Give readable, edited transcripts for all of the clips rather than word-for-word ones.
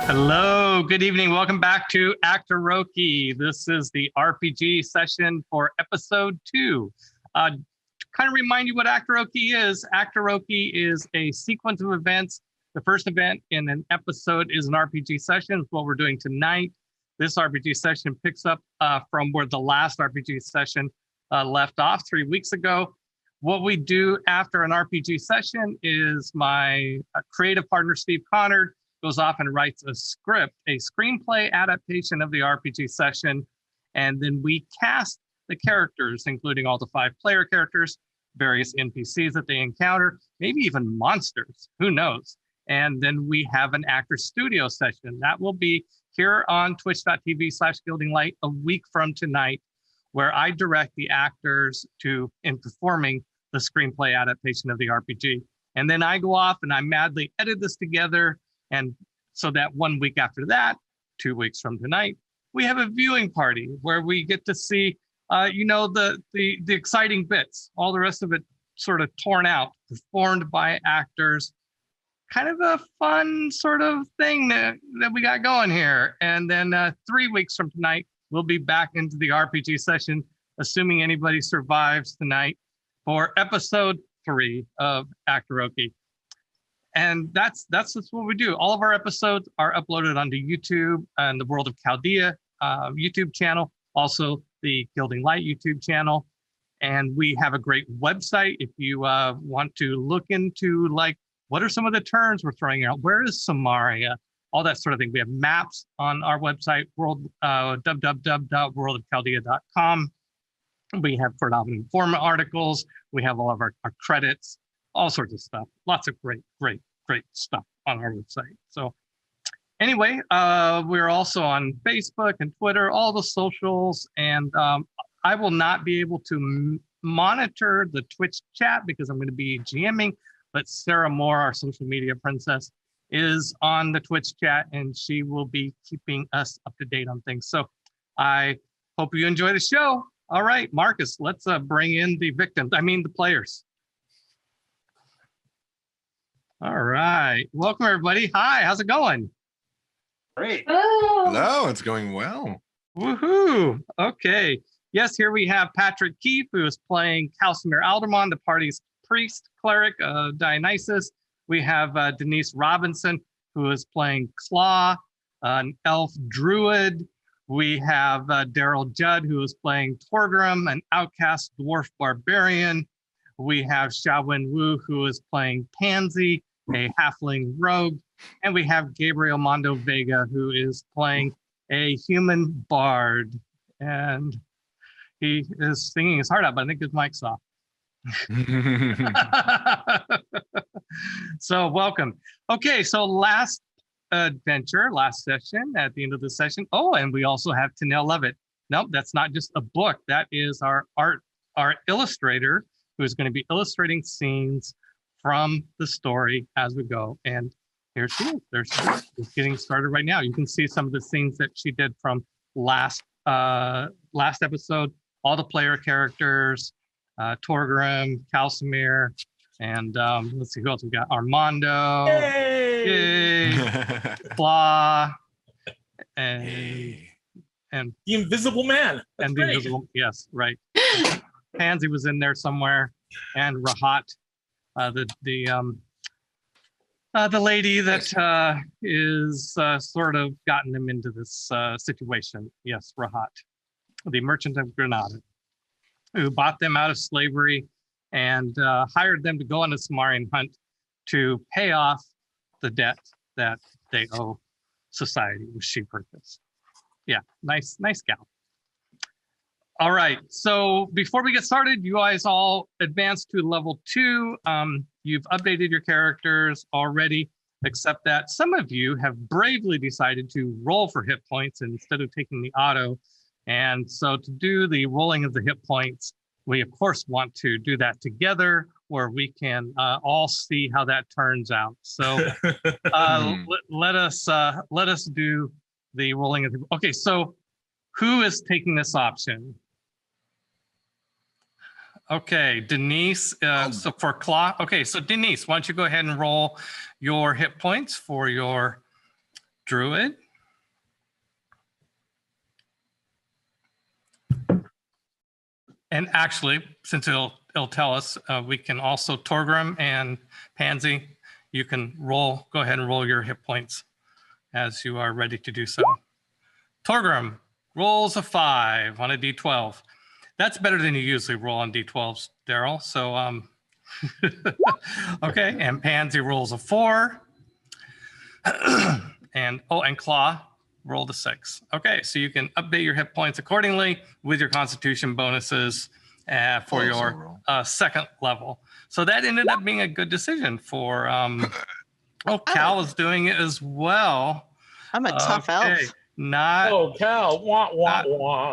Hello, good evening. Welcome back to Actoroke. This is the RPG session for episode 2. To kind of remind you what Actoroke is a sequence of events. The first event in an episode is an RPG session. It's what we're doing tonight. This RPG session picks up from where the last RPG session left off 3 weeks ago. What we do after an RPG session is my creative partner, Steve Connard, goes off and writes a script, a screenplay adaptation of the RPG session. And then we cast the characters, including all the 5 player characters, various NPCs that they encounter, maybe even monsters, who knows? And then we have an actor studio session. That will be here on twitch.tv/guildinglight a week from tonight, where I direct the actors in performing the screenplay adaptation of the RPG. And then I go off and I madly edit this together. And so that 1 week after that, 2 weeks from tonight, we have a viewing party where we get to see, the exciting bits, all the rest of it sort of torn out, performed by actors. Kind of a fun sort of thing that we got going here. And then 3 weeks from tonight, we'll be back into the RPG session, assuming anybody survives tonight, for episode 3 of Actoroke. And that's just what we do. All of our episodes are uploaded onto YouTube and the World of Chaldea YouTube channel, also the Gilding Light YouTube channel. And we have a great website if you want to look into, like, what are some of the terms we're throwing out? Where is Somaria? All that sort of thing. We have maps on our website, www.worldofchaldea.com. We have predominant form articles. We have all of our credits, all sorts of stuff. Lots of great stuff on our website. So anyway, we're also on Facebook and Twitter, all the socials. And I will not be able to monitor the Twitch chat because I'm going to be GMing. But Sarah Moore, our social media princess, is on the Twitch chat, and she will be keeping us up to date on things. So I hope you enjoy the show. All right, Marcus, let's bring in the players. All right, welcome everybody. Hi, how's it going? Great. Oh. Hello, it's going well. Woohoo! Okay, yes, here we have Patrick Keeffe, who is playing Calcimir Alderman, the party's priest cleric, Dionysus. We have Denise Robinson, who is playing Claw, an elf druid. We have Darrell Judd, who is playing Torgrim, an outcast dwarf barbarian. We have XiaoWen Wu, who is playing Pansy, a halfling rogue. And we have Gabriel Mondo Vega, who is playing a human bard. And he is singing his heart out, but I think his mic's off. So welcome. Okay, so last session, at the end of the session. Oh, and we also have Tanel Levitt. Nope, that's not just a book. That is our illustrator, who is going to be illustrating scenes from the story as we go. And here she is. There she is. Just getting started right now. You can see some of the scenes that she did from last episode. All the player characters, Torgrim, Calcimir, and let's see who else we got. Armando, Yay! Claw, and the Invisible Man. That's and great. the Invisible, yes, right. Pansy was in there somewhere, and Rahat, the lady that is sort of gotten them into this situation. Yes, Rahat, the merchant of Granada, who bought them out of slavery and hired them to go on a Somarrian Hunt to pay off the debt that they owe society, which she purchased. Yeah, nice gal. All right, so before we get started, you guys all advanced to level 2. You've updated your characters already, except that some of you have bravely decided to roll for hit points instead of taking the auto. And so to do the rolling of the hit points, we of course want to do that together where we can all see how that turns out. So let us do the rolling of the, okay, so who is taking this option? Okay, Denise, so for Claw, okay, so Denise, why don't you go ahead and roll your hit points for your Druid. And actually, since it'll tell us, we can also Torgrim and Pansy, you can go ahead and roll your hit points as you are ready to do so. Torgrim rolls a 5 on a d12. That's better than you usually roll on d12s, Darrell. So, okay, and Pansy rolls a 4. and Claw rolled a 6. Okay, so you can update your hit points accordingly with your Constitution bonuses for your second level. So that ended up being a good decision for. Cal is doing it as well. I'm a tough elf. Cal,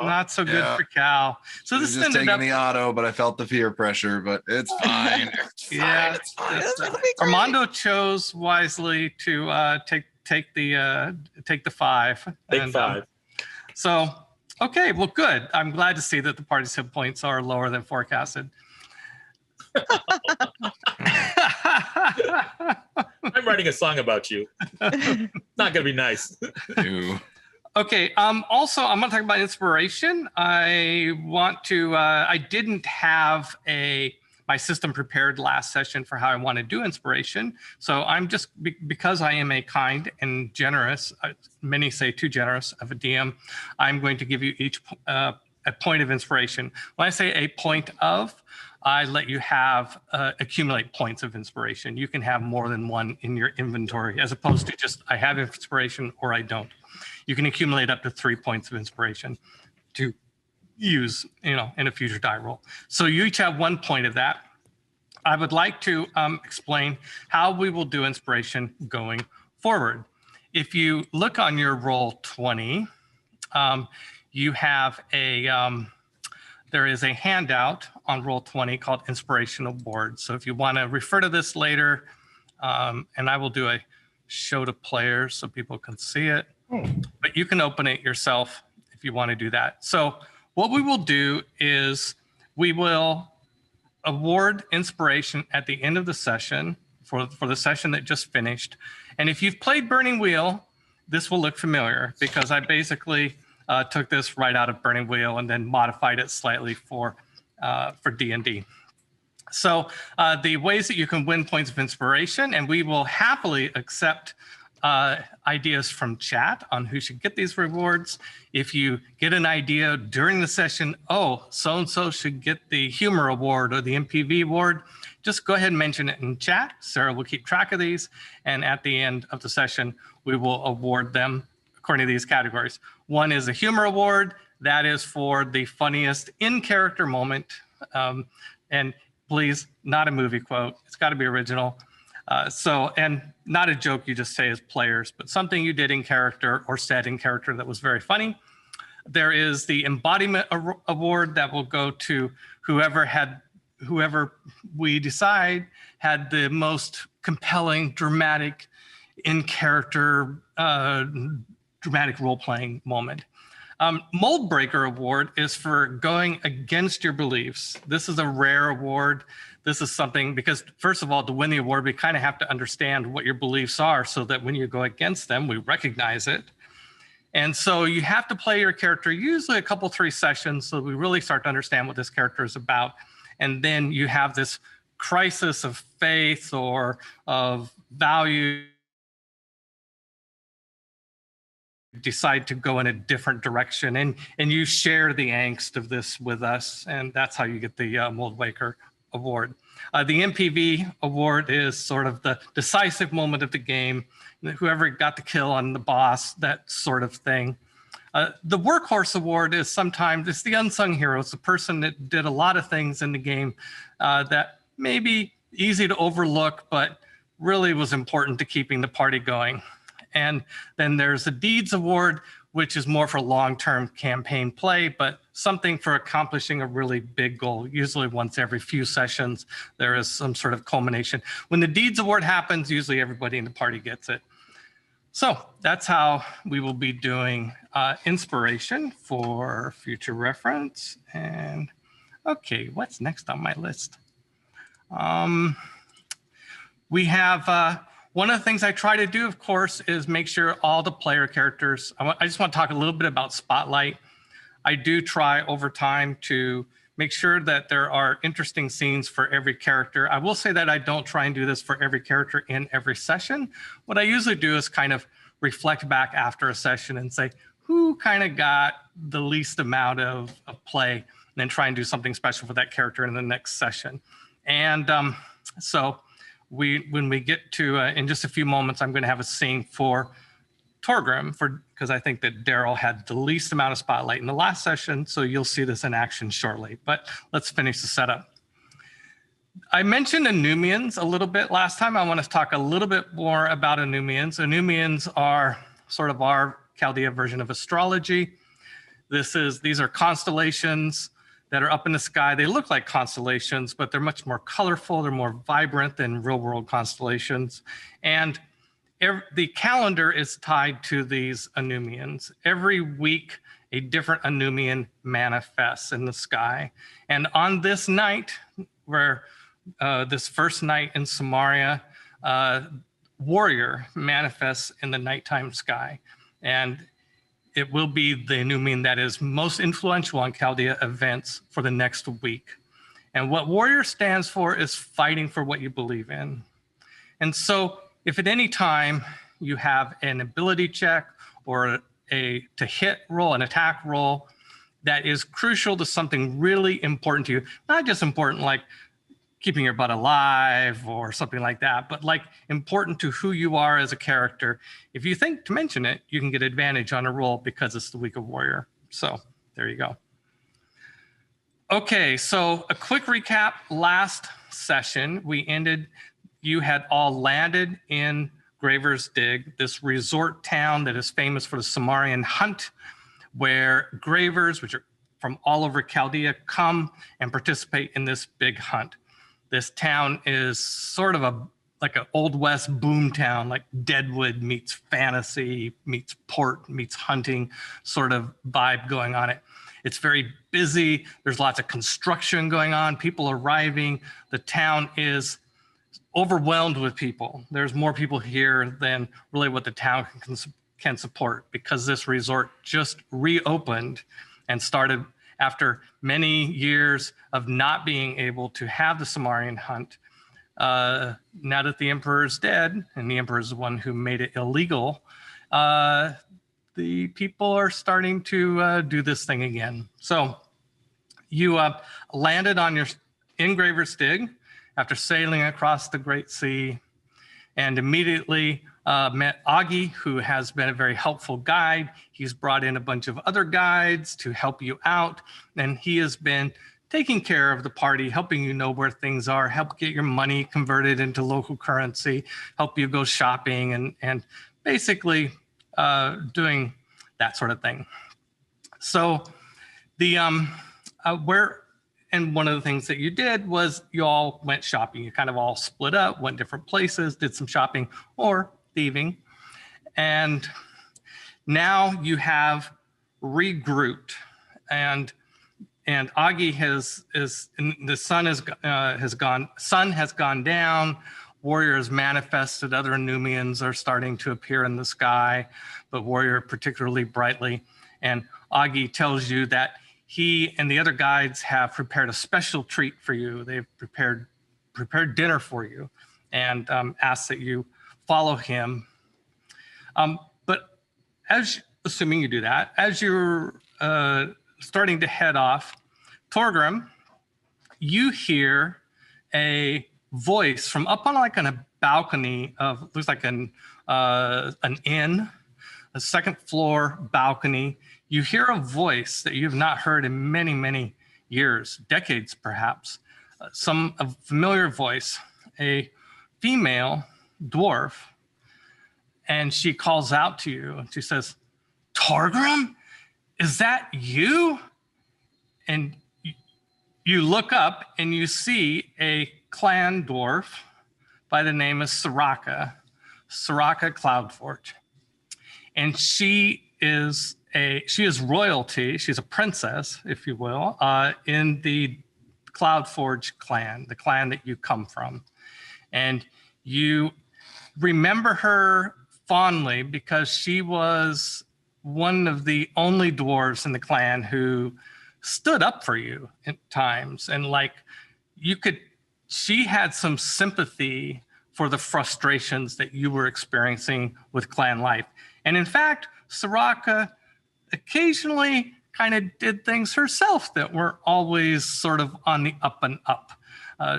not so good for Cal. So this just ended taking the auto, but I felt the fear pressure. But it's fine. It's fine. Armando chose wisely to take the 5. Take 5. So okay, well, good. I'm glad to see that the party's hit points are lower than forecasted. I'm writing a song about you. Not gonna be nice. Okay. Also, I'm going to talk about inspiration. I didn't have my system prepared last session for how I want to do inspiration. So I'm just, because I am a kind and generous, many say too generous of a DM, I'm going to give you each a point of inspiration. When I say a point of, I let you have accumulate points of inspiration. You can have more than one in your inventory, as opposed to just I have inspiration or I don't. You can accumulate up to 3 points of inspiration to use, in a future die roll. So you each have 1 point of that. I would like to explain how we will do inspiration going forward. If you look on your roll 20, you have there is a handout on roll 20 called inspirational board. So if you want to refer to this later, and I will do a show to players so people can see it, but you can open it yourself if you want to do that. So what we will do is we will award inspiration at the end of the session for the session that just finished. And if you've played Burning Wheel, this will look familiar because I basically took this right out of Burning Wheel and then modified it slightly for D&D. So the ways that you can win points of inspiration, and we will happily accept ideas from chat on who should get these rewards. If you get an idea during the session, so-and-so should get the humor award or the MPV award, just go ahead and mention it in chat. Sarah will keep track of these. And at the end of the session, we will award them according to these categories. One is a humor award. That is for the funniest in-character moment. And please, not a movie quote. It's got to be original. And not a joke you just say as players, but something you did in character or said in character that was very funny. There is the embodiment award that will go to whoever we decide had the most compelling, dramatic, in character, dramatic role-playing moment. Mold Breaker Award is for going against your beliefs. This is a rare award. This is something, because first of all, to win the award, we kind of have to understand what your beliefs are so that when you go against them, we recognize it. And so you have to play your character usually a couple, 3 sessions so we really start to understand what this character is about. And then you have this crisis of faith or of value, decide to go in a different direction, and you share the angst of this with us, and that's how you get the Mold Breaker Award. The MPV award is sort of the decisive moment of the game, whoever got the kill on the boss, that sort of thing. The Workhorse Award is sometimes, it's the unsung hero. It's the person that did a lot of things in the game that may be easy to overlook, but really was important to keeping the party going. And then there's the Deeds Award, which is more for long-term campaign play, but something for accomplishing a really big goal. Usually once every few sessions, there is some sort of culmination. When the Deeds Award happens, usually everybody in the party gets it. So that's how we will be doing inspiration for future reference. And okay, what's next on my list? We have One of the things I try to do, of course, is make sure all the player characters, I just want to talk a little bit about Spotlight. I do try over time to make sure that there are interesting scenes for every character. I will say that I don't try and do this for every character in every session. What I usually do is kind of reflect back after a session and say, who kind of got the least amount of play, and then try and do something special for that character in the next session. And so when we get to, in just a few moments, I'm going to have a scene for Torgrim, because I think that Darrell had the least amount of spotlight in the last session, so you'll see this in action shortly. But let's finish the setup. I mentioned Anumians a little bit last time. I want to talk a little bit more about Anumians. Anumians are sort of our Chaldea version of astrology. These are constellations that are up in the sky. They look like constellations, but they're much more colorful. They're more vibrant than real world constellations. And the calendar is tied to these Anumians. Every week, a different Anumian manifests in the sky. And on this night, where this first night in Somaria, Warrior manifests in the nighttime sky. And it will be the Anumian that is most influential on Chaldea events for the next week. And what Warrior stands for is fighting for what you believe in. And so if at any time you have an ability check or to hit roll, an attack roll that is crucial to something really important to you, not just important like keeping your butt alive or something like that, but like important to who you are as a character. If you think to mention it, you can get advantage on a roll because it's the week of Warrior. So there you go. Okay, so a quick recap. Last session, you had all landed in Graver's Dig, this resort town that is famous for the Somarrian Hunt, where Gravers, which are from all over Chaldea, come and participate in this big hunt. This town is sort of like an Old West boom town, like Deadwood meets fantasy, meets port, meets hunting sort of vibe going on it. It's very busy. There's lots of construction going on, people arriving. The town is overwhelmed with people. There's more people here than really what the town can support, because this resort just reopened and started after many years of not being able to have the Somarrian Hunt. Now that the emperor is dead, and the emperor is the one who made it illegal, the people are starting to do this thing again. So you landed in Graver's Dig after sailing across the Great Sea, and immediately met Augie, who has been a very helpful guide. He's brought in a bunch of other guides to help you out, and he has been taking care of the party, helping you know where things are, help get your money converted into local currency, help you go shopping, and basically doing that sort of thing. So and one of the things that you did was you all went shopping. You kind of all split up, went different places, did some shopping or thieving. And now you have regrouped, and Augie the sun has gone down. Warriors manifested, other Anumians are starting to appear in the sky, but Warrior particularly brightly. And Augie tells you that he and the other guides have prepared a special treat for you. They've prepared dinner for you, and ask that you follow him. But assuming you do that, as you're starting to head off, Torgrim, you hear a voice from up on a balcony of, looks like an inn, a second floor balcony. You hear a voice that you have not heard in many, many years, decades perhaps, a familiar voice, a female dwarf, and she calls out to you. She says, "Torgrim, is that you?" And you look up and you see a clan dwarf by the name of Soraka Cloudforge. And she is royalty. She's a princess, if you will, in the Cloudforge clan, the clan that you come from. And remember her fondly because she was one of the only dwarves in the clan who stood up for you at times. And like she had some sympathy for the frustrations that you were experiencing with clan life. And in fact, Soraka occasionally kind of did things herself that were always sort of on the up and up.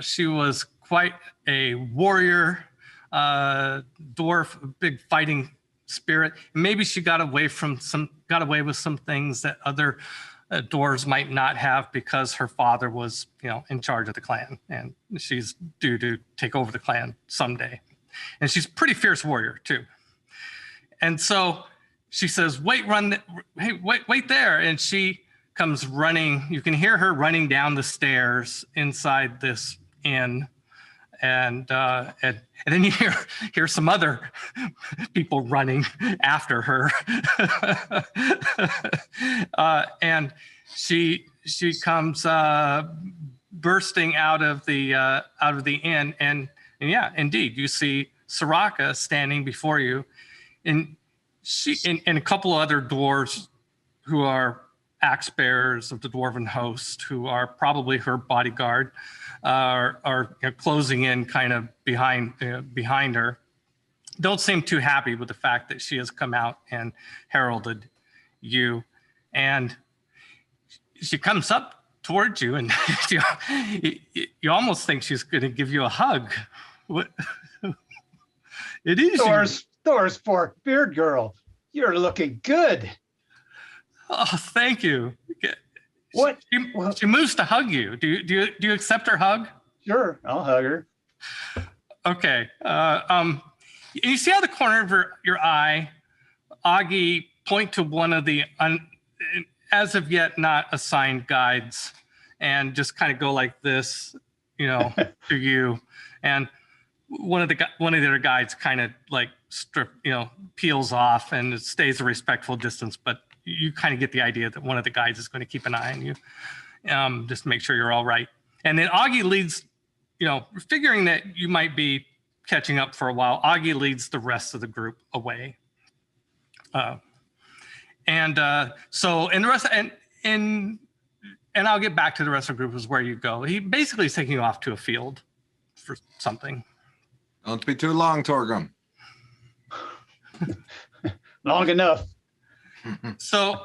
She was quite a warrior, dwarf, big fighting spirit. Maybe she got away with some things that other dwarves might not have because her father was, in charge of the clan, and she's due to take over the clan someday. And she's a pretty fierce warrior too. And so she says, wait there. And she comes running. You can hear her running down the stairs inside this inn. And then you hear some other people running after her. And she comes bursting out of the inn. And yeah, indeed, you see Soraka standing before you. And and a couple of other dwarves who are axe bearers of the dwarven host, who are probably her bodyguard, are closing in kind of behind her. Don't seem too happy with the fact that she has come out and heralded you. And she comes up towards you, and you almost think she's going to give you a hug. What? It is Thor's fork beard girl. You're looking good. Oh, thank you. What? She moves to hug you. Do you accept her hug? Sure, I'll hug her. Okay. You see out of the corner of your eye, Augie point to one of the as of yet not assigned guides, and just kind of go like this, to you. And one of the other guides kind of like peels off, and it stays a respectful distance, but you kind of get the idea that one of the guides is going to keep an eye on you, just to make sure you're all right. And then Augie leads, figuring that you might be catching up for a while, Augie leads the rest of the group away. And the rest, and I'll get back to the rest of the group is where you go. He basically is taking you off to a field for something. Don't be too long, Torgrim. Long enough. So,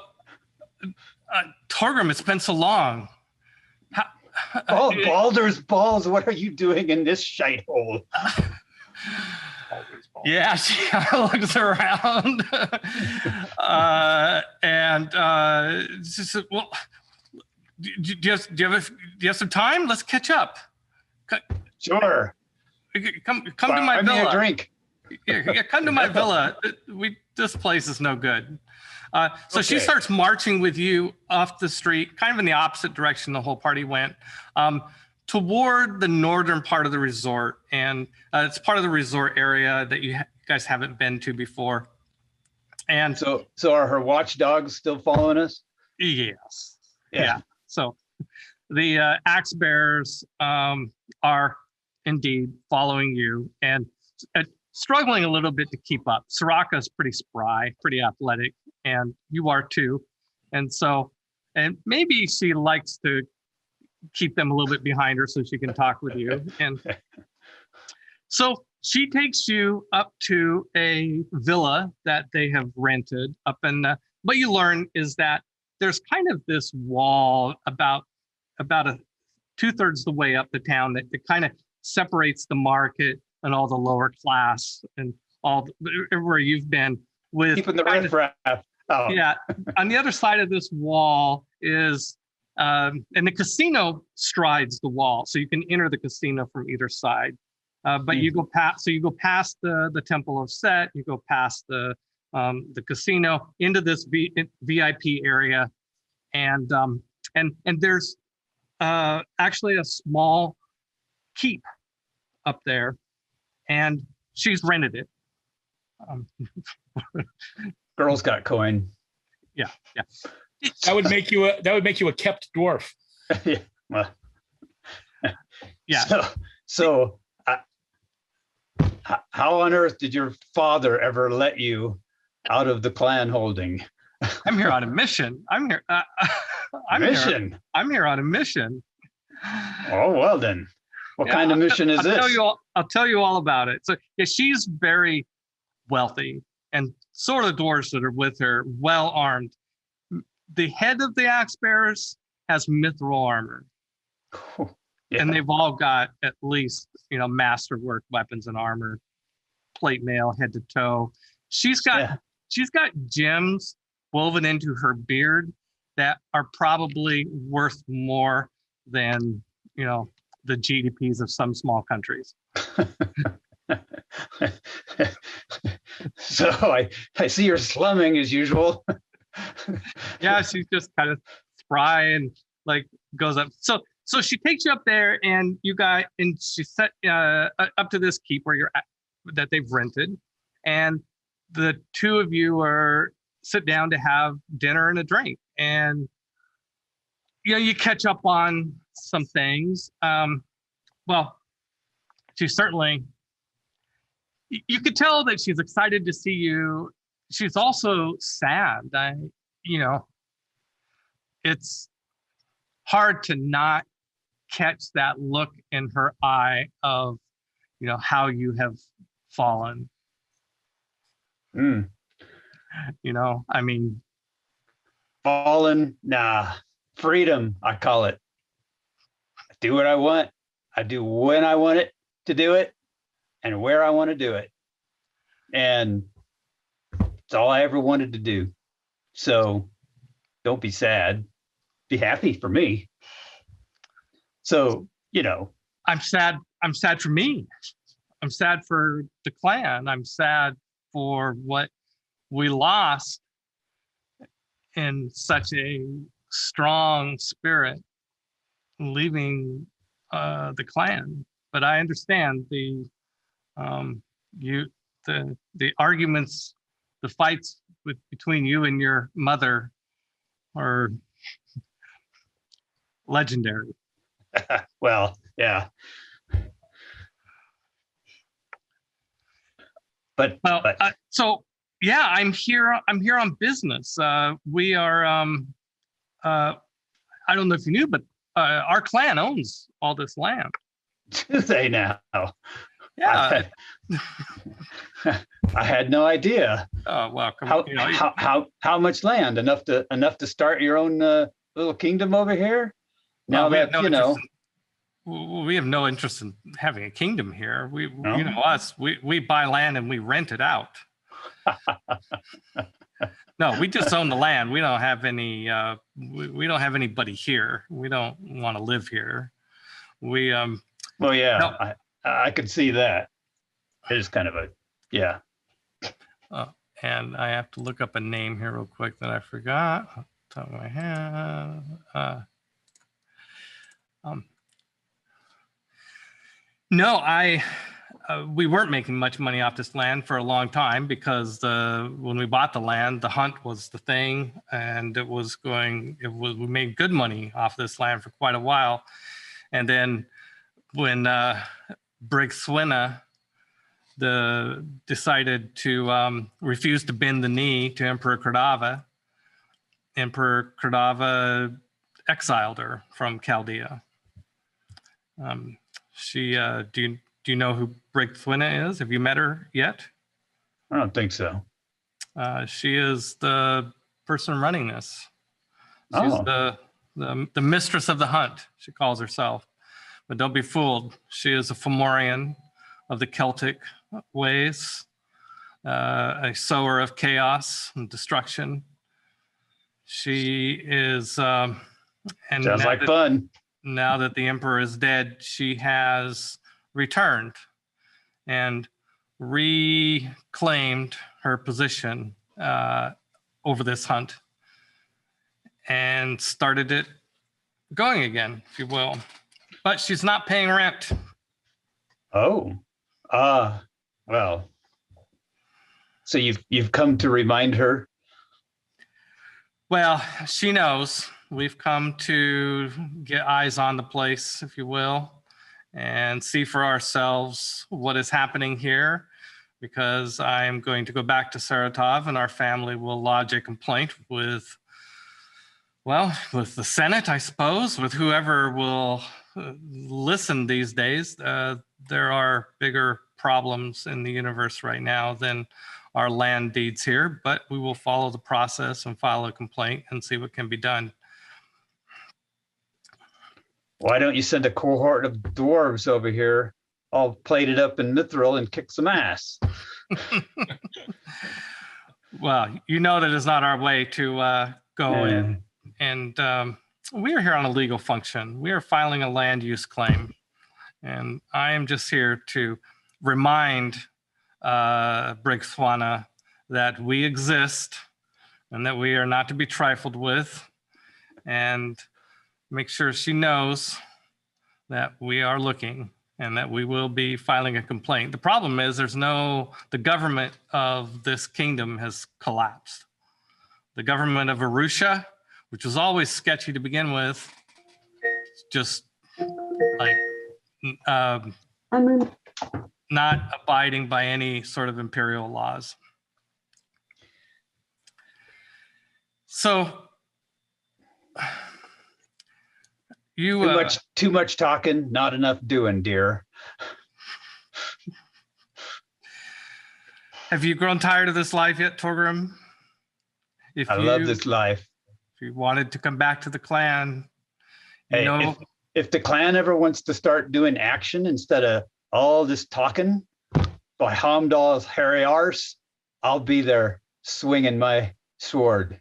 Torgrim, it's been so long. Baldur's balls, what are you doing in this shithole? Yeah, she looks around. She said, well, do you have some time? Let's catch up. Sure. Come to my villa. Give me a drink. Yeah, come to my villa. This place is no good. So she starts marching with you off the street, kind of in the opposite direction the whole party went, toward the northern part of the resort. And it's part of the resort area that you guys haven't been to before. And so are her watchdogs still following us? Yes. Yeah. So the axe bearers are indeed following you and struggling a little bit to keep up. Soraka is pretty spry, pretty athletic, and you are too. And maybe she likes to keep them a little bit behind her so she can talk with you. And so she takes you up to a villa that they have rented up in what you learn is that there's kind of this wall about a 2/3 the way up the town that kind of separates the market and all the lower class and all everywhere you've been with keeping the riffraff out. Yeah. On the other side of this wall is and the casino strides the wall, so you can enter the casino from either side. But you go past the Temple of Set, you go past the casino into this VIP area, and there's actually a small keep up there, and she's rented it. Girl's got coin. Yeah. That would make you a kept dwarf. Yeah. Well, yeah. So how on earth did your father ever let you out of the clan holding? I'm here on a mission. I'm here. Mission? I'm here on a mission. Oh, well then. What kind of mission is this? I'll tell you all about it. So yeah, she's very wealthy, and sort of dwarves that are with her, well armed. The head of the axe bearers has mithril armor. Yeah. And they've all got at least, masterwork weapons and armor, plate mail head to toe. She's got gems woven into her beard that are probably worth more than, the GDPs of some small countries. So I see you're slumming as usual. Yeah, she's just kind of spry and goes up. So she takes you up there, and she set up to this keep where you're at, that they've rented, and the two of you sit down to have dinner and a drink, and you catch up on some things. Well, she certainly. You could tell that she's excited to see you. She's also sad. It's hard to not catch that look in her eye of, how you have fallen. Fallen? Nah, freedom, I call it. I do what I want. I do when I want it to do it and where I want to do it. And it's all I ever wanted to do. So don't be sad. Be happy for me. So, I'm sad. I'm sad for me. I'm sad for the clan. I'm sad for what we lost in such a strong spirit leaving the clan. But I understand the arguments, the fights between you and your mother are legendary. Well, yeah. But so yeah, I'm here on business. We are I don't know if you knew, but our clan owns all this land. Do they now? Yeah. I had no idea. Oh well, how much land? Enough to start your own little kingdom over here? Now that we have no interest in having a kingdom here. We buy land and we rent it out. No, we just own the land. We don't have any. We don't have anybody here. We don't want to live here. We Well, yeah, no. I could see that. It is kind of yeah. And I have to look up a name here real quick that I forgot. Off the top of my head. No, we weren't making much money off this land for a long time because when we bought the land, the hunt was the thing, and we made good money off this land for quite a while. And then when Brig Swinna decided to refuse to bend the knee to Emperor Cordava exiled her from Chaldea. Do you know who Brig Swinna is? Have you met her yet? I don't think so. She is the person running this. She's the mistress of the hunt, she calls herself. But don't be fooled. She is a Somarrian of the Celtic ways, a sower of chaos and destruction. She is... Sounds like fun. Now that the emperor is dead, she has returned and reclaimed her position over this hunt and started it going again, if you will. But she's not paying rent. Oh, well. So you've come to remind her? Well, she knows. We've come to get eyes on the place, if you will. and see for ourselves what is happening here, because I am going to go back to Saratov, and our family will lodge a complaint with, well, with the Senate, I suppose, with whoever will listen these days. There are bigger problems in the universe right now than our land deeds here, but we will follow the process and file a complaint and see what can be done. Why don't you send a cohort of dwarves over here, all plated up in mithril, and kick some ass? Well, you know that is not our way to go in. And we are here on a legal function. We are filing a land use claim. And I am just here to remind Brigthwana that we exist and that we are not to be trifled with, and make sure she knows that we are looking and that we will be filing a complaint. The problem is the government of this kingdom has collapsed. The government of Arusha, which was always sketchy to begin with, just like not abiding by any sort of imperial laws. So you too much talking, not enough doing, dear. Have you grown tired of this life yet, Torgrim? I love this life. If you wanted to come back to the clan, hey, if the clan ever wants to start doing action instead of all this talking by Hamdall's hairy arse, I'll be there swinging my sword.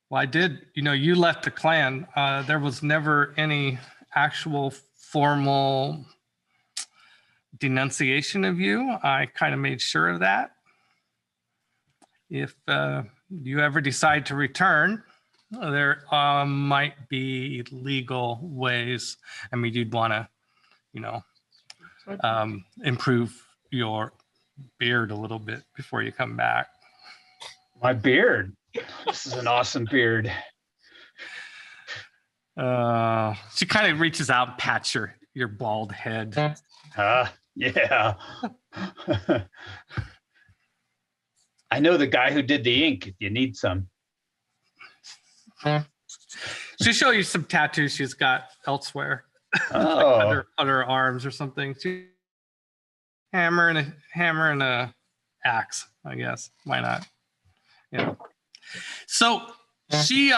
Well, I did, you left the clan. There was never any actual formal denunciation of you. I kind of made sure of that. If you ever decide to return, there might be legal ways. I mean, you'd want to, improve your beard a little bit before you come back. My beard? This is an awesome beard. She kind of reaches out and pats your bald head. Yeah. I know the guy who did the ink if you need some. She'll show you some tattoos she's got elsewhere. Oh. Like under her arms or something. Hammer and a axe, I guess. Why not? So she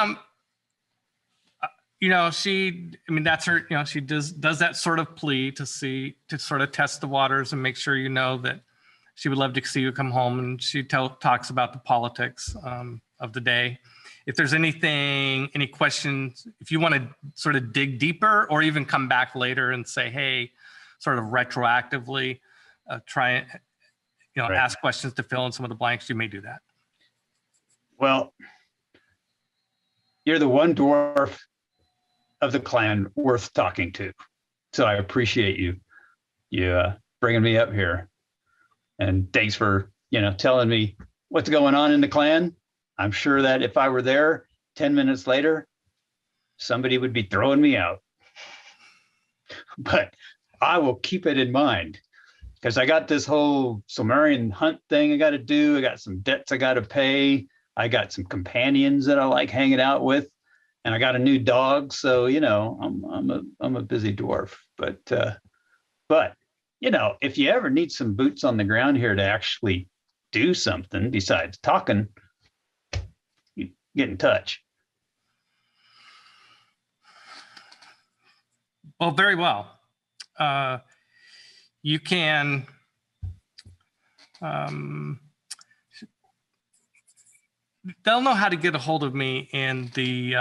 that's her, she does that sort of plea to sort of test the waters and make sure that she would love to see you come home, and she talks about the politics of the day. If there's any questions, if you want to sort of dig deeper or even come back later and say, hey, sort of retroactively try, right, ask questions to fill in some of the blanks, you may do that. Well, you're the one dwarf of the clan worth talking to. So I appreciate you bringing me up here. And thanks for, telling me what's going on in the clan. I'm sure that if I were there 10 minutes later, somebody would be throwing me out. But I will keep it in mind, because I got this whole Somarrian Hunt thing I got to do. I got some debts I got to pay. I got some companions that I like hanging out with, and I got a new dog. So, I'm a busy dwarf, but if you ever need some boots on the ground here to actually do something besides talking, you get in touch. Well, very well. You can, they'll know how to get a hold of me in the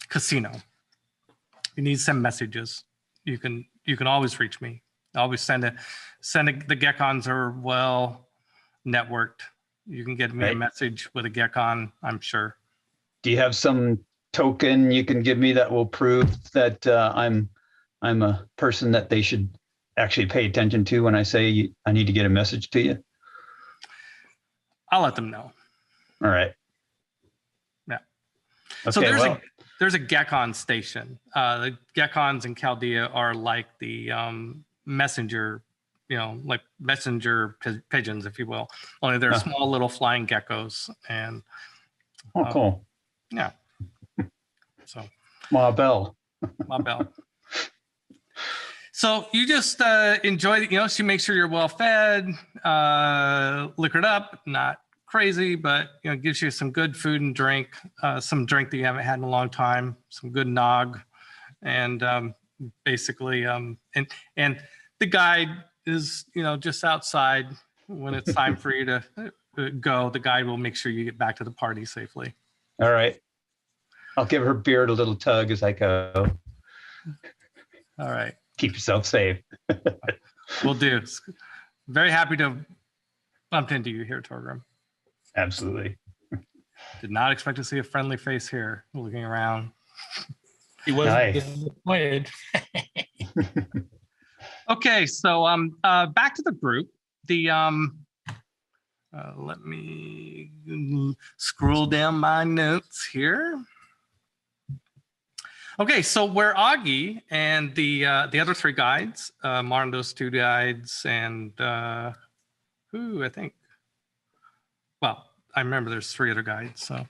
casino. If you need to send messages, you can always reach me. I always the Geckons are well networked. You can get me a message with a Geckon, I'm sure. Do you have some token you can give me that will prove that I'm a person that they should actually pay attention to when I say I need to get a message to you? I'll let them know. All right. Yeah. Okay, So there's a Gekon station. The Gekons in Chaldea are like the messenger, like messenger pigeons, if you will. Only they're small little flying geckos. And cool. Yeah. So Ma Bell. So you just enjoy, she makes sure you're well fed, liquored up, not crazy, but gives you some good food and drink, some drink that you haven't had in a long time, some good nog, and basically, and the guide is just outside when it's time for you to go. The guide will make sure you get back to the party safely. All right. I'll give her beard a little tug as I go. All right. Keep yourself safe. Will do. Very happy to bump into you here, Torgrim. Absolutely. Did not expect to see a friendly face here. Looking around. He wasn't disappointed. Okay, so back to the group. The let me scroll down my notes here. Okay, so where Augie and the other three guides, Mondo's two guides, and who I think, well, I remember there's three other guides. So,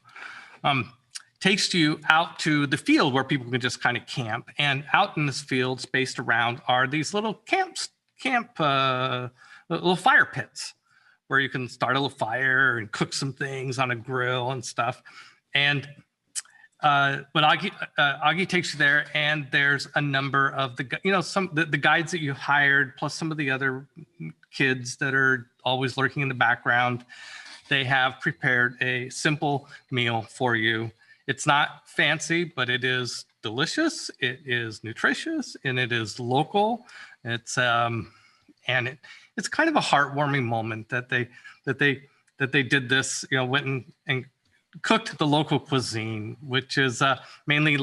takes you out to the field where people can just kind of camp. And out in this field, spaced around, are these little little fire pits where you can start a little fire and cook some things on a grill and stuff. And but Augie takes you there, and there's a number of the guides that you hired, plus some of the other kids that are always lurking in the background. They have prepared a simple meal for you. It's not fancy, but it is delicious. It is nutritious, and it is local. It's and it's kind of a heartwarming moment that they did this. Went and cooked the local cuisine, which is mainly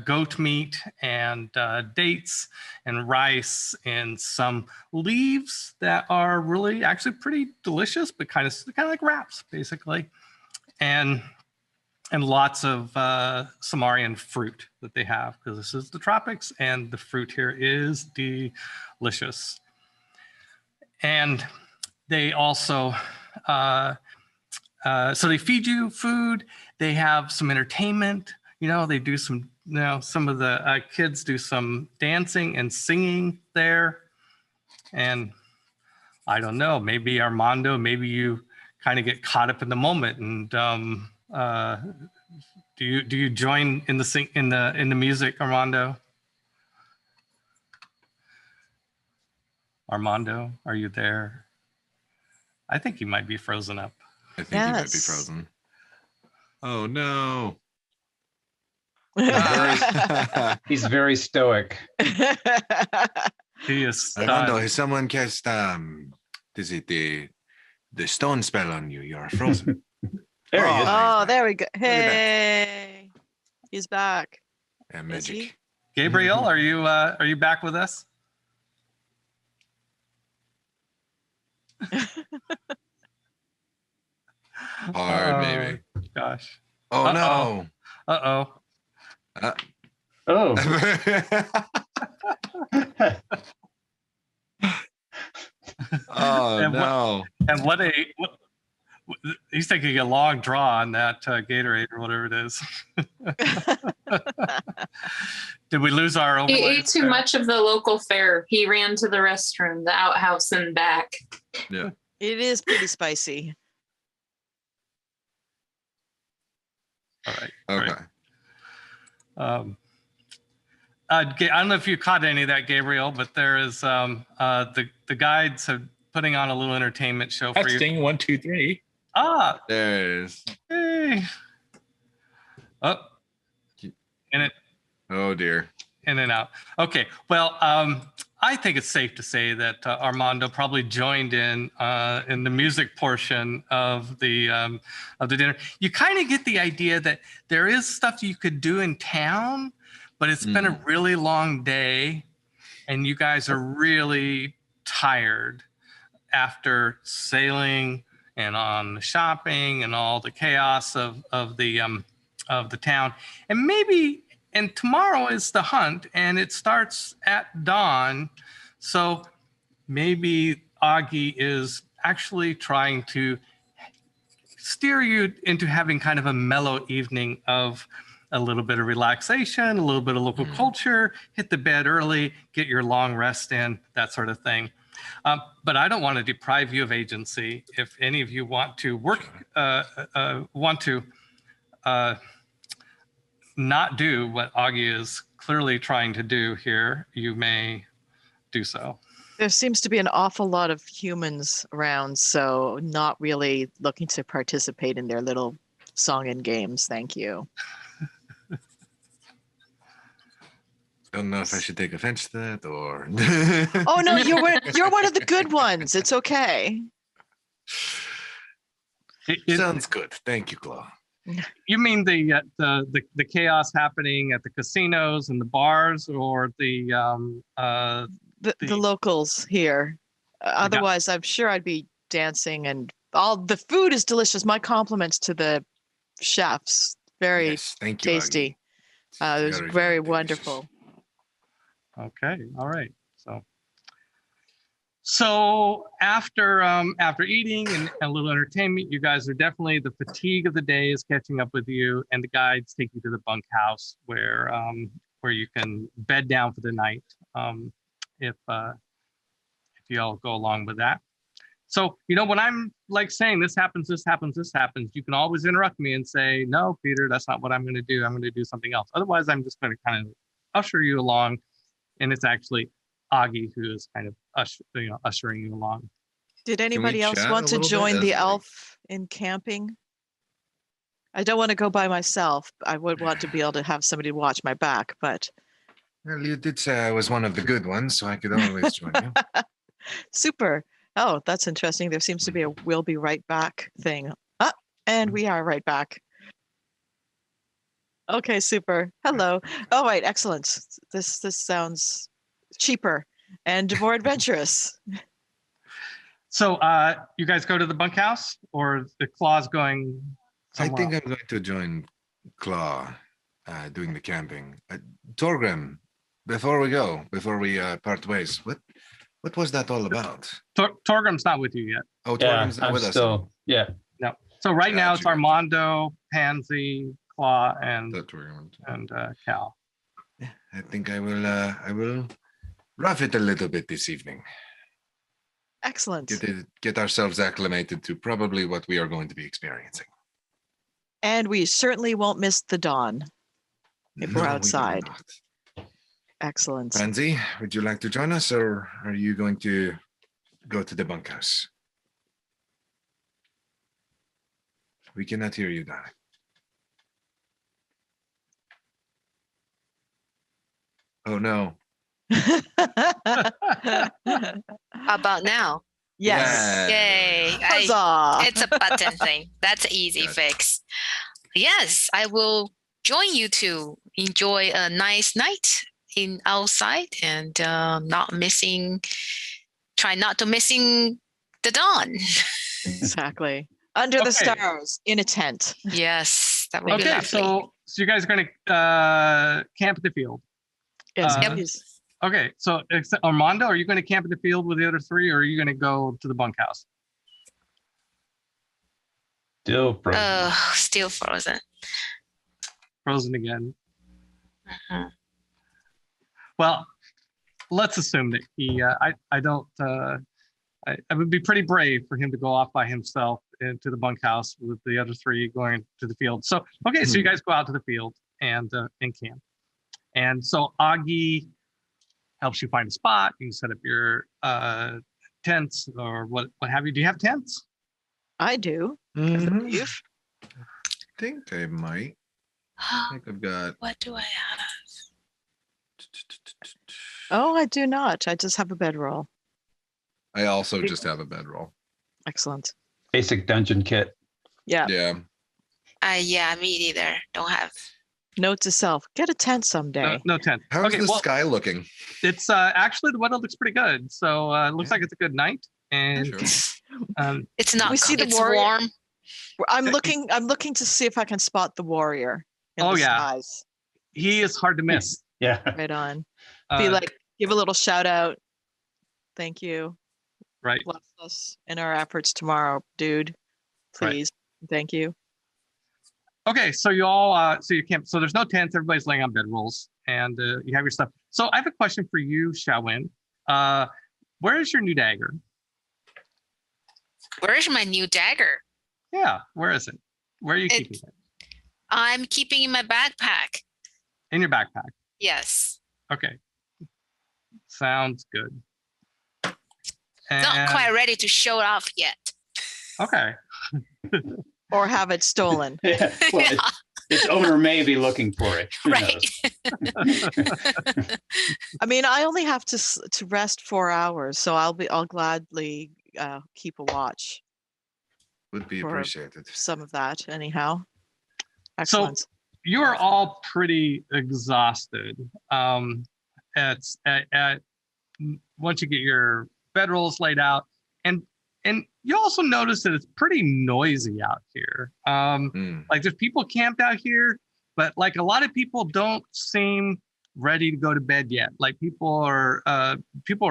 goat meat and dates and rice and some leaves that are really actually pretty delicious, but kind of like wraps basically, and lots of Somarrian fruit that they have, because this is the tropics and the fruit here is delicious. And they also so they feed you food. They have some entertainment. They do some. Some of the kids do some dancing and singing there. And I don't know. Maybe Armando. Maybe you kind of get caught up in the moment. And do you join in the music, Armando? Armando, are you there? I think he might be frozen up. I think he might be frozen. Oh no. He's very stoic. He is. Armando, if someone cast the stone spell on you, you are frozen. There he is. Oh, there we go. Hey, he's back. Yeah, magic. Gabriel, are you back with us? Hard, maybe. Gosh. Oh no. Oh. Oh. Oh no. He's taking a long draw on that Gatorade or whatever it is. Did we lose our overlay? He ate too much of the local fare. He ran to the restroom, the outhouse and back. Yeah. It is pretty spicy. All right. Okay. I don't know if you caught any of that, Gabriel, but there is the guides are putting on a little entertainment show for you. Testing 1, 2, 3. Ah, There it is. hey. Oh, in it. Oh dear. In and out. Okay. Well, I think it's safe to say that Armando probably joined in the music portion of the dinner. You kind of get the idea that there is stuff you could do in town, but it's been a really long day, and you guys are really tired after sailing and on the shopping and all the chaos of the the town. And tomorrow is the hunt, and it starts at dawn. So maybe Augie is actually trying to steer you into having kind of a mellow evening of a little bit of relaxation, a little bit of local culture, hit the bed early, get your long rest in, that sort of thing. But I don't want to deprive you of agency. If any of you want to not do what Augie is clearly trying to do here, you may do so. There seems to be an awful lot of humans around, so not really looking to participate in their little song and games. Thank you. Don't know if I should take offense to that or. Oh no, you're one of the good ones. It's okay. Sounds good. Thank you, Claw. You mean the chaos happening at the casinos and the bars, or the locals here? Otherwise, I'm sure I'd be dancing, and all the food is delicious. My compliments to the chefs. Very Yes, thank you, tasty. It was very wonderful. Okay, all right. So after eating and a little entertainment, you guys are definitely, the fatigue of the day is catching up with you, and the guides take you to the bunkhouse where you can bed down for the night, if you all go along with that. So, when I'm like saying this happens, you can always interrupt me and say, no, Peter, that's not what I'm going to do. I'm going to do something else. Otherwise, I'm just going to kind of usher you along, and it's actually Augie who is kind of ushering you along. Did anybody else want to join the elf in camping? I don't want to go by myself. I would want to be able to have somebody watch my back, but. Well, you did say I was one of the good ones, so I could always join you. Super. Oh, that's interesting. There seems to be a "we'll be right back" thing. And we are right back. Okay, super. Hello. All right, excellent. This sounds cheaper and more adventurous. So, you guys go to the bunkhouse, or the Claw's going somewhere I think else? I'm going to join Claw doing the camping. Torgrim, before we part ways, what was that all about? Torgrim's not with you yet. Oh, Yeah, Torgrim's not I'm with us. still, yeah. No. So right now it's Gotcha. Armando, Pansy, Claw, and Cal. I think I will rough it a little bit this evening. Excellent. Get ourselves acclimated to probably what we are going to be experiencing. And we certainly won't miss the dawn if No, we're we will outside. not. Excellent. Pansy, would you like to join us, or are you going to go to the bunkhouse? We cannot hear you, darling. Oh no. How about now? Yes. Yay. Huzzah. It's a button thing. That's an easy Yes. fix. Yes, I will join you to enjoy a nice night outside and try not to missing the dawn. Exactly. Under the Okay. stars in a tent. Yes, that would be Okay, lovely. so you guys are going to camp at the field. Yes, Yep. please. Okay, so Armando, are you going to camp at the field with the other three, or are you going to go to the bunkhouse? Still frozen. Still frozen. Frozen again. Mhm. Well, let's assume that he. I would be pretty brave for him to go off by himself into the bunkhouse with the other three going to the field. So okay, so you guys go out to the field and camp, and so Augie helps you find a spot. You can set up your tents or what have you. Do you have tents? I do. Mhm. You? I think I might. I think I've got. What do I have? Oh, I do not. I just have a bedroll. I also just have a bedroll. Excellent. Basic dungeon kit. Yeah. Yeah. Yeah, me neither. Don't have. Note to self: get a tent someday. No tent. How's Okay, the well, sky looking? it's actually the weather looks pretty good. So it looks Yeah. like it's a good night. And Sure. It's not. We see the it's warrior- warm. I'm looking to see if I can spot the warrior. in Oh, the yeah. skies. He is hard to miss. Yeah. Right on. Be like, give a little shout out. Thank you. Right. Bless us in our efforts tomorrow, dude. Please. Thank you. Okay, so you all, so you can't, so there's no tents, everybody's laying on bedrolls, and you have your stuff. So I have a question for you, XiaoWen. Where is your new dagger? Where's my new dagger? Yeah, where is it? Where are you keeping it? I'm keeping in my backpack. In your backpack. Yes. Okay. Sounds good. Not quite ready to show it off yet. Okay. Or have it stolen. Yeah. Well, Yeah. its owner may be looking for it. Who Right. knows? I mean, I only have to rest 4 hours, so I'll gladly keep a watch. Would be For- appreciated. Some of that, anyhow. So Excellent. you are all pretty exhausted. It's once you get your bedrolls laid out, and you also notice that it's pretty noisy out here. Like there's people camped out here, but like a lot of people don't seem ready to go to bed yet. Like people are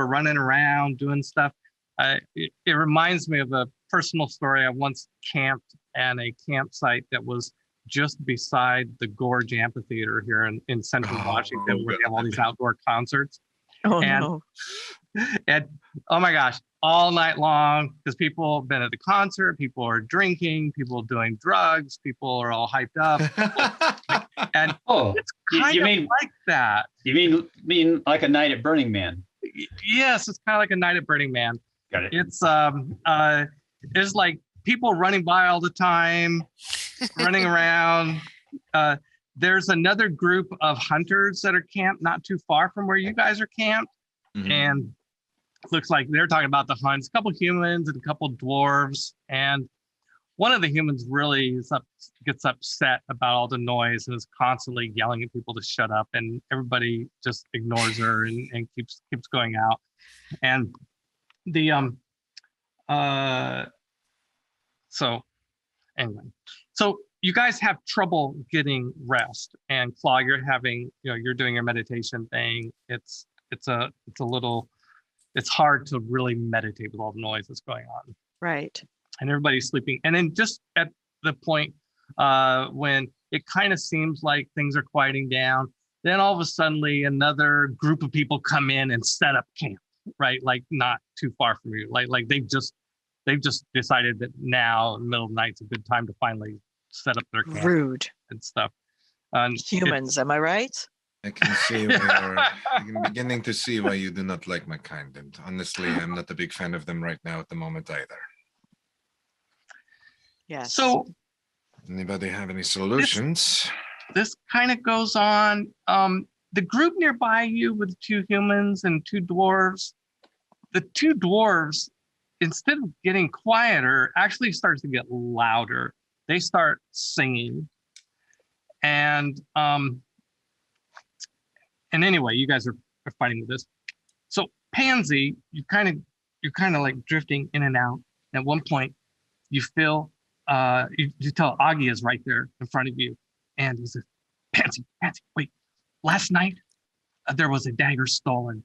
running around doing stuff. It reminds me of a personal story. I once camped at a campsite that was just beside the Gorge Amphitheater here in Central Washington, where they have all these outdoor concerts. Oh, and- no. And oh my gosh, all night long, because people have been at the concert, people are drinking, people doing drugs, people are all hyped up. And Oh, it's you kind of mean- like that. you mean like a night at Burning Man? Yes, it's kind of like a night at Burning Man. Got it. It's like people running by all the time, running around. There's another group of hunters that are camped not too far from where you guys are camped. Mhm. And looks like they're talking about the hunts. A couple humans and a couple dwarves, and one of the humans really gets upset about all the noise and is constantly yelling at people to shut up, and everybody just ignores her and keeps going out. And the so anyway, so you guys have trouble getting rest, and Claw, you're having, you're doing your meditation thing. It's hard to really meditate with all the noise that's going on, Right. and everybody's sleeping. And then just at the point when it kind of seems like things are quieting down, then all of a sudden another group of people come in and set up camp, right? Like not too far from you. Like they've just decided that now in the middle of the night is a good time to finally set up their camp Rude. and stuff. And Humans, am I right? I can see I'm beginning to see why you do not like my kind, and honestly, I'm not a big fan of them right now at the moment either. Yes. So Anybody have any solutions? this kind of goes on. The group nearby you with 2 humans and 2 dwarves, the 2 dwarves, instead of getting quieter, actually starts to get louder. They start singing. And anyway, you guys are fighting with this. So Pansy, you're kind of like drifting in and out. At one point, you feel you tell Augie is right there in front of you, and he says, Pansy, wait. Last night there was a dagger stolen,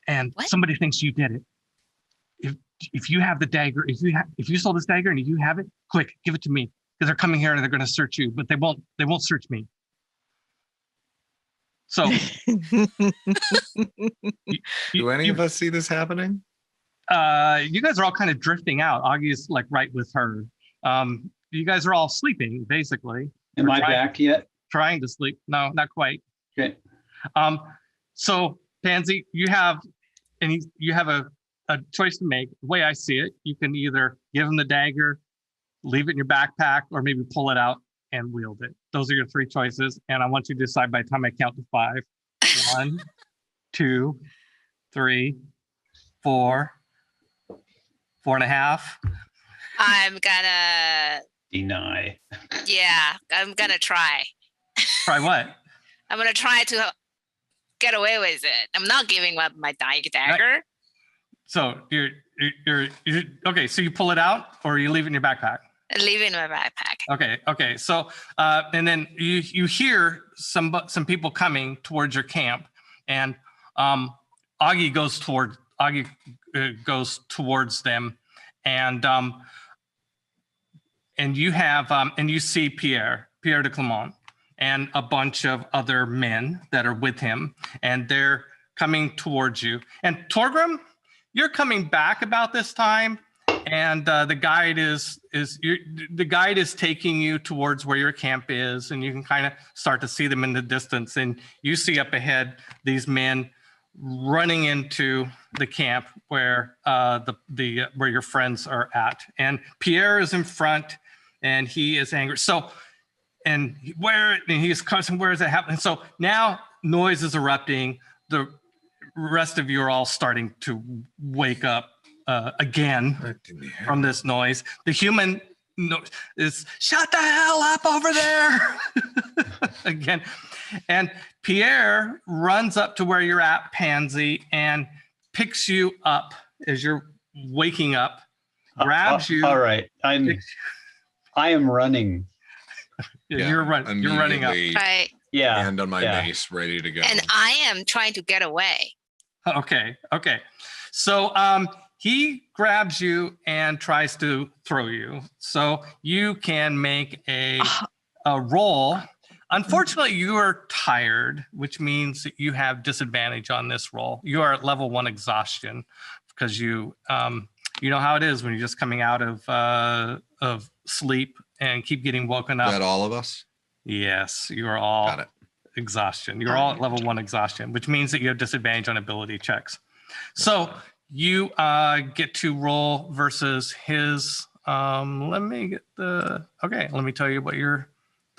and What? somebody thinks you did it. If you have the dagger, if you stole this dagger and you have it, quick, give it to me, because they're coming here and they're going to search you, but they won't search me. So Do any of us see this happening? you guys are all kind of drifting out. Augie's like right with her. You guys are all sleeping basically. Am Or I trying- back yet? Trying to sleep. No, not quite. Okay. So Pansy, you have a choice to make. The way I see it, you can either give him the dagger, leave it in your backpack, or maybe pull it out and wield it. Those are your 3 choices. And I want you to decide by the time I count to 5. 1, 2, 3, 4, 4.5. I'm gonna, Deny. I'm gonna try. Try what? I'm gonna try to get away with it. I'm not giving up my dagger. So you're okay. So you pull it out, or you leave it in your backpack. Leave it in my backpack. Okay. So, and then you hear some people coming towards your camp, and Augie goes towards them, and you see Pierre de Clermont, and a bunch of other men that are with him, and they're coming towards you. And Torgrim, you're coming back about this time, and the guide is taking you towards where your camp is, and you can kind of start to see them in the distance, and you see up ahead these men running into the camp where where your friends are at, and Pierre is in front, and he is angry. So, and he's constant. Where is it happening? So now noise is erupting. The rest of you are all starting to wake up again from this noise. The human is shut the hell up over there again. And Pierre runs up to where you're at, Pansy, and picks you up as you're waking up, grabs you. All right. I am running. You're running up. Right. Yeah. Hand on my mace, ready to go. And I am trying to get away. Okay. So he grabs you and tries to throw you. So you can make a roll. Unfortunately, you are tired, which means that you have disadvantage on this roll. You are at level 1 exhaustion because you know how it is when you're just coming out of sleep and keep getting woken up. Is that all of us? Yes, you are all Got it. Exhaustion. You're all at level 1 exhaustion, which means that you have disadvantage on ability checks. So you get to roll versus his. Let me tell you what your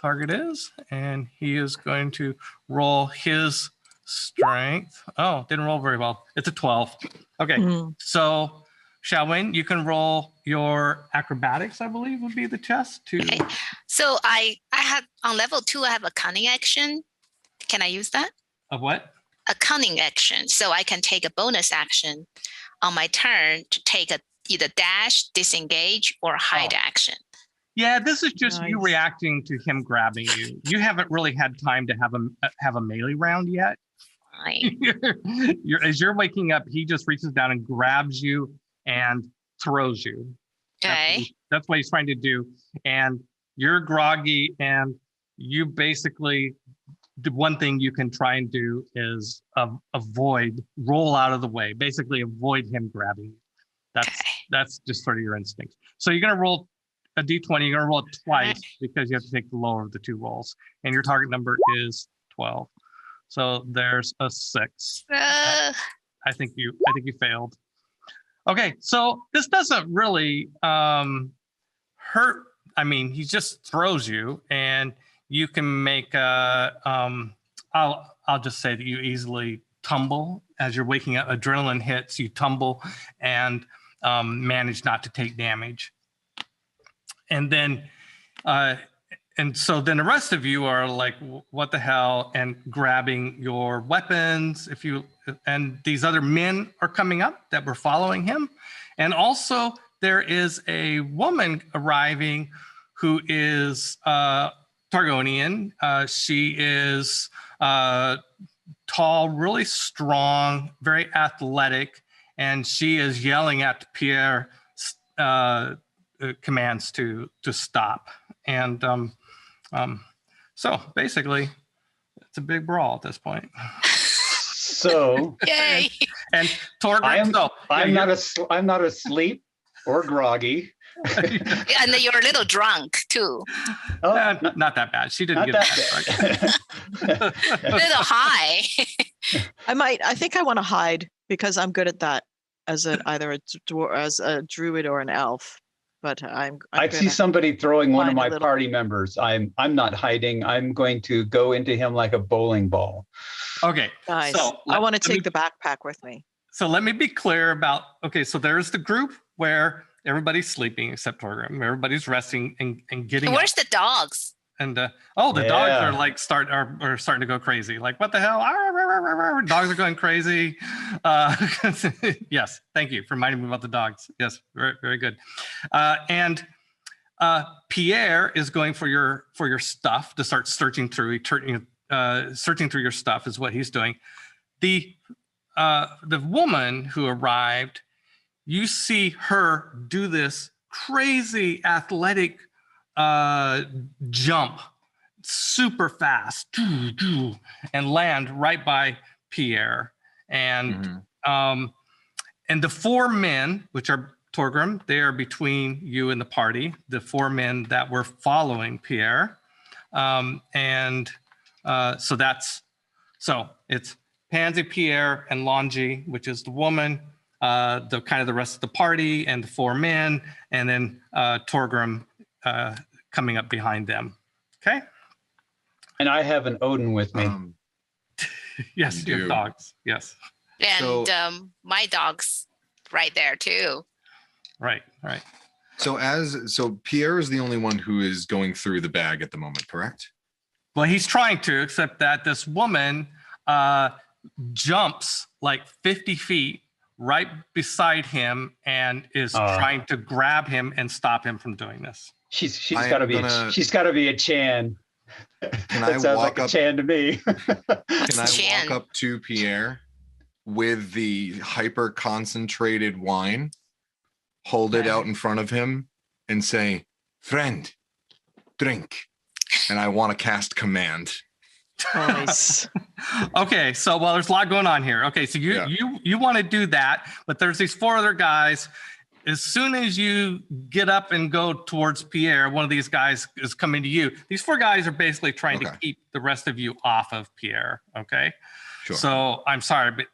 target is, and he is going to roll his strength. Oh, didn't roll very well. It's a 12. Okay, So XiaoWen, you can roll your acrobatics, I believe would be the test to. Okay. So I have on level 2, I have a cunning action. Can I use that? Of what? A cunning action. So I can take a bonus action on my turn to take either dash, disengage, or hide action. Yeah, this is just you reacting to him grabbing you. You haven't really had time to have a melee round yet. Right. As you're waking up, he just reaches down and grabs you and throws you. Okay. That's what he's trying to do. And you're groggy, and you basically, the one thing you can try and do is roll out of the way, basically avoid him grabbing you. That's just sort of your instinct. So you're going to roll a d20. You're going to roll it twice because you have to take the lower of the 2 rolls, and your target number is 12. So there's a 6. I think you failed. Okay, so this doesn't really hurt. I mean, he just throws you, and you can make I'll just say that you easily tumble as you're waking up. Adrenaline hits, you tumble and manage not to take damage. And then so then the rest of you are like, what the hell, and grabbing your weapons. And these other men are coming up that were following him. And also there is a woman arriving who is Targonian. She is tall, really strong, very athletic, and she is yelling at Pierre commands to stop. And so basically, it's a big brawl at this point. So, yay! And Torgrim, I'm not asleep or groggy. And you're a little drunk too. Oh, not that bad. She didn't get that. A little high. I think I want to hide because I'm good at that as either a druid or an elf. But I see somebody throwing one of my party members. I'm not hiding. I'm going to go into him like a bowling ball. Okay. Nice. So I want to take the backpack with me. So let me be clear about, so there's the group where everybody's sleeping except Torgrim. Everybody's resting and getting Where's the dogs? And the dogs are like are starting to go crazy. Like, what the hell? Dogs are going crazy. Yes, thank you for reminding me about the dogs. Yes, very, very good. And Pierre is going for your stuff to start searching through your stuff is what he's doing. The woman who arrived, you see her do this crazy athletic jump, super fast, and land right by Pierre. And and the four men, which are Torgrim, they are between you and the party, the four men that were following Pierre. So it's Pansy, Pierre, and Longy, which is the woman, the rest of the party, and the four men, and then Torgrim coming up behind them. Okay. And I have an Odin with me. Yes, your dogs. Yes. And my dog's right there too. Right. So Pierre is the only one who is going through the bag at the moment, correct? Well, he's trying to, except that this woman jumps like 50 feet right beside him and is trying to grab him and stop him from doing this. She's got to be a Chan. Can I sounds walk like up? a Chan to me. Can I walk up to Pierre with the hyper concentrated wine, hold it out in front of him, and say, "Friend, drink." And I want to cast command. Nice. Okay, so there's a lot going on here. Okay, so you want to do that, but there's these four other guys. As soon as you get up and go towards Pierre, one of these guys is coming to you. These four guys are basically trying to keep the rest of you off of Pierre. Okay. Sure. So I'm sorry, but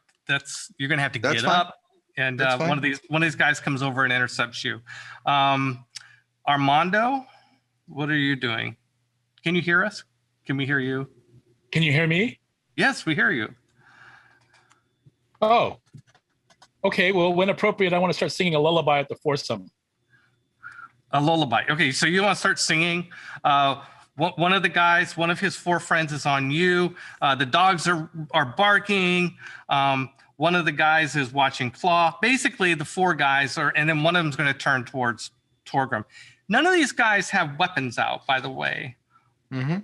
you're gonna have to get up, and one of these guys comes over and intercepts you. Armando, what are you doing? Can you hear us? Can we hear you? Can you hear me? Yes, we hear you. Oh, okay. Well, when appropriate, I want to start singing a lullaby at the foursome. A lullaby. Okay, so you want to start singing. One of the guys, one of his four friends is on you. The dogs are barking. One of the guys is watching Claw. Basically, the four guys are, and then one of them is going to turn towards Torgrim. None of these guys have weapons out, by the way. Mm-hmm.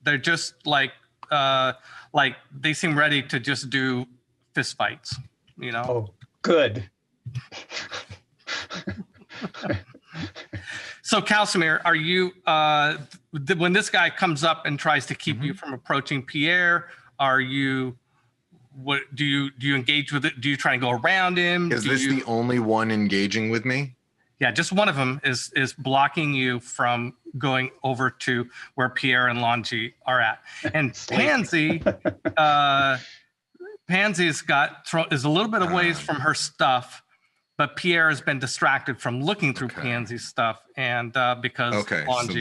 They're just like they seem ready to just do fist fights, you know? Oh, good. So, Calcimir, are you, when this guy comes up and tries to keep you from approaching Pierre, are you, what do you engage with it? Do you try and go around him? Is this the only one engaging with me? Yeah, just one of them is blocking you from going over to where Pierre and Longy are at. And Pansy, Pansy's is a little bit of ways from her stuff, but Pierre has been distracted from looking through Pansy's stuff, and because Longy so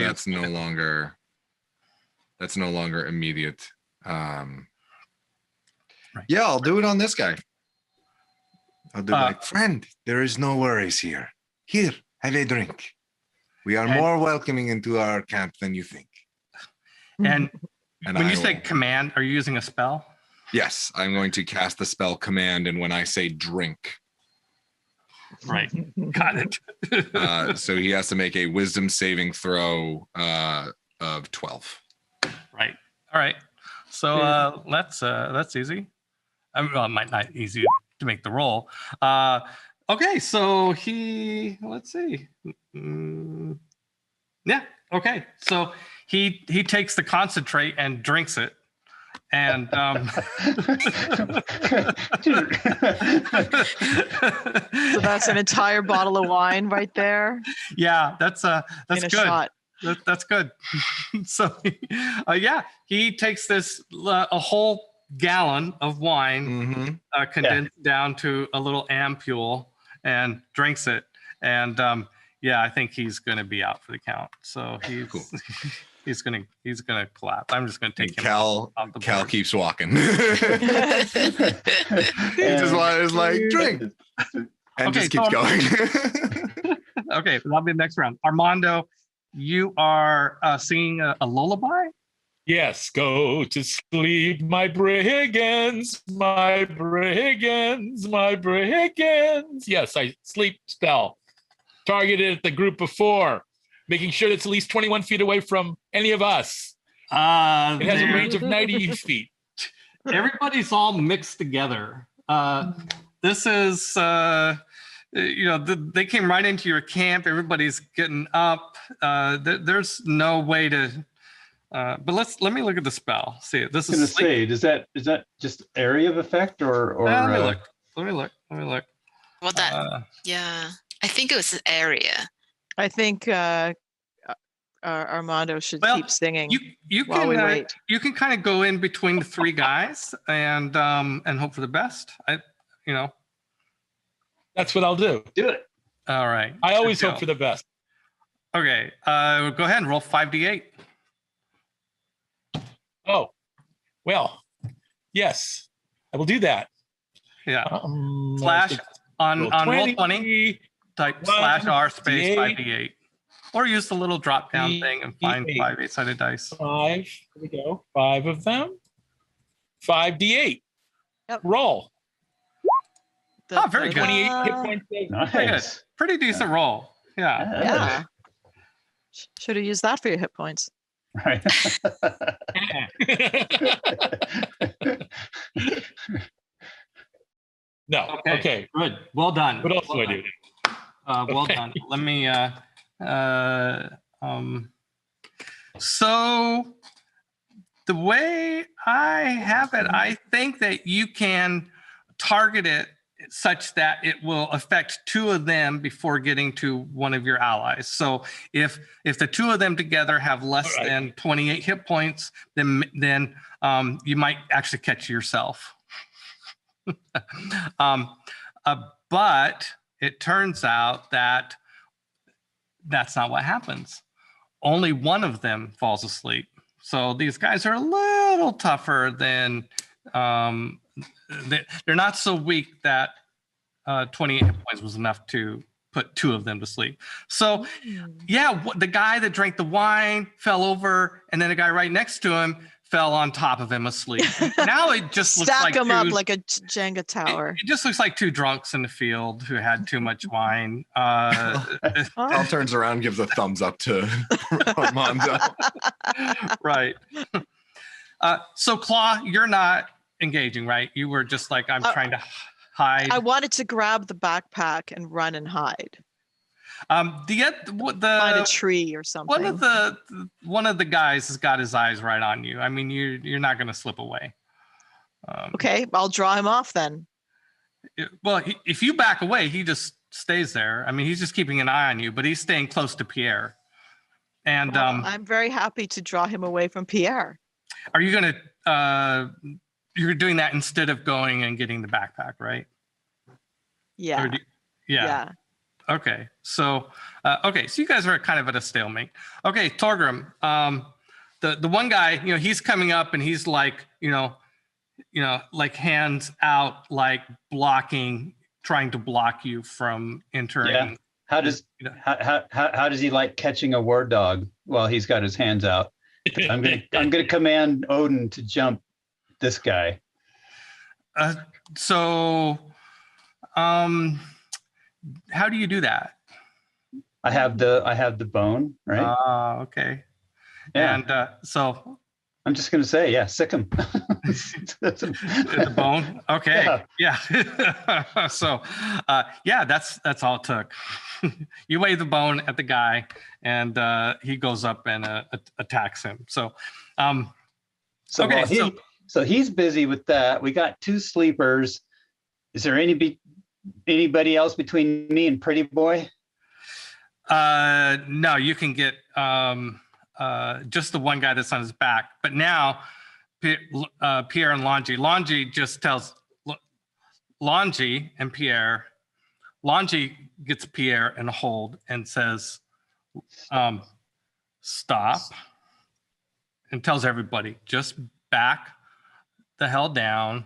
that's no longer immediate. Right. Yeah, I'll do it on this guy. I'll do like, friend, there is no worries here. Here, have a drink. We are more welcoming into our camp than you think. And when you say command, are you using a spell? Yes, I'm going to cast the spell command, and when I say drink. Right, got it. So he has to make a wisdom saving throw of 12. Right, all right. So that's easy. I mean, well, it might not be easy to make the roll. Okay, so let's see. Yeah, okay. So he takes the concentrate and drinks it. And so that's an entire bottle of wine right there. Yeah, that's good. Shot. That's good. So he takes this a whole gallon of wine, condensed down to a little ampule, and drinks it. And I think he's going to be out for the count. So he's going to collapse. I'm just going to take him. Cal keeps walking. He just is like drink, and just keeps going. Okay, that'll be the next round. Armando, you are singing a lullaby. Yes, go to sleep, my brigands, my brigands, my brigands. Yes, I sleep spell. Targeted at the group of four. making sure it's at least 21 feet away from any of us. It has a range of 90 feet. Everybody's all mixed together. This is, they came right into your camp. Everybody's getting up. There's no way to. But let me look at the spell. See, this is. Say, is that just area of effect or? Let me look. Let me look. Well, that yeah, I think it was the area. I think Armando should keep singing. You while can we wait. You can kind of go in between the three guys and hope for the best. That's what I'll do. Do it. All right. I always hope for the best. Okay. Go ahead and roll 5d8. Oh, well, yes, I will do that. Yeah. Slash on roll 20. Type /r space 5d8, or use the little drop down thing and find 5 8-sided dice. 5. Here we go. 5 of them. 5d8. Yep. Roll. Very good. 28 hit points. Nice. Pretty decent roll. Yeah. Yeah. Should have used that for your hit points. Right. No. Okay. Good. Well done. What else do I do? Well done. Let me. So the way I have it, I think that you can target it such that it will affect 2 of them before getting to one of your allies. So if the 2 of them together have less than 28 hit points, then you might actually catch yourself. But it turns out that that's not what happens. Only one of them falls asleep. So these guys are a little tougher than, they're not so weak that 28 hit points was enough to put 2 of them to sleep. So yeah, the guy that drank the wine fell over, and then the guy right next to him fell on top of him asleep. Now it just looks like them up like a Jenga tower. It just looks like 2 drunks in the field who had too much wine. Al turns around and gives a thumbs up to Armando. Right. So Claw, you're not engaging, right? You were just like, I'm trying to hide. I wanted to grab the backpack and run and hide. Find a tree or something. One of the guys has got his eyes right on you. I mean, you're not going to slip away. Okay, I'll draw him off then. If you back away, he just stays there. I mean, he's just keeping an eye on you, but he's staying close to Pierre. And I'm very happy to draw him away from Pierre. Are you going to? You're doing that instead of going and getting the backpack, right? Yeah. Yeah. Okay, so so you guys are kind of at a stalemate. Okay, Torgrim, the one guy, he's coming up and he's like, like hands out, like blocking, trying to block you from entering. Yeah. How does he like catching a war dog while he's got his hands out? I'm gonna command Odin to jump this guy. How do you do that? I have the bone, right? Okay. Yeah. And so I'm just gonna say, sick him. The bone. Okay. Yeah. So that's all it took. You wave the bone at the guy, and he goes up and attacks him. So so he's busy with that. We got 2 sleepers. Is there anybody else between me and Pretty Boy? No, you can get just the one guy that's on his back. But now Pierre and Longy just tells Longy and Pierre. Longy gets Pierre in a hold and says, stop, and tells everybody, just back the hell down.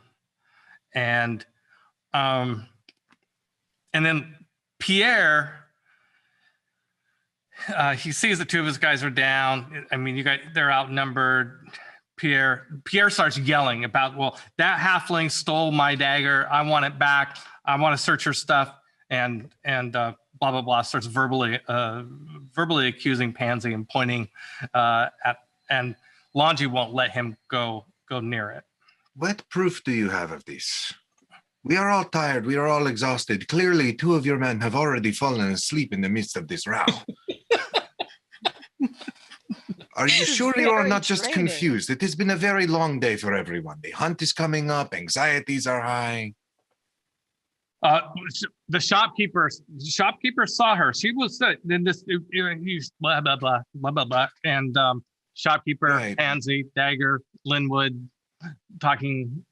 And then Pierre, he sees the 2 of his guys are down. I mean, they're outnumbered. Pierre starts yelling about, well, that halfling stole my dagger. I want it back. I want to search her stuff. And blah blah blah, starts verbally accusing Pansy and pointing at, and Longy won't let him go near it. What proof do you have of this? We are all tired. We are all exhausted. Clearly, 2 of your men have already fallen asleep in the midst of this row. Are you sure you are not just confused? It has been a very long day for everyone. The hunt is coming up. Anxieties are high. The shopkeeper saw her. She was in this. He's blah blah blah blah blah blah, and shopkeeper, right. Pansy, Dagger, Linwood, talking.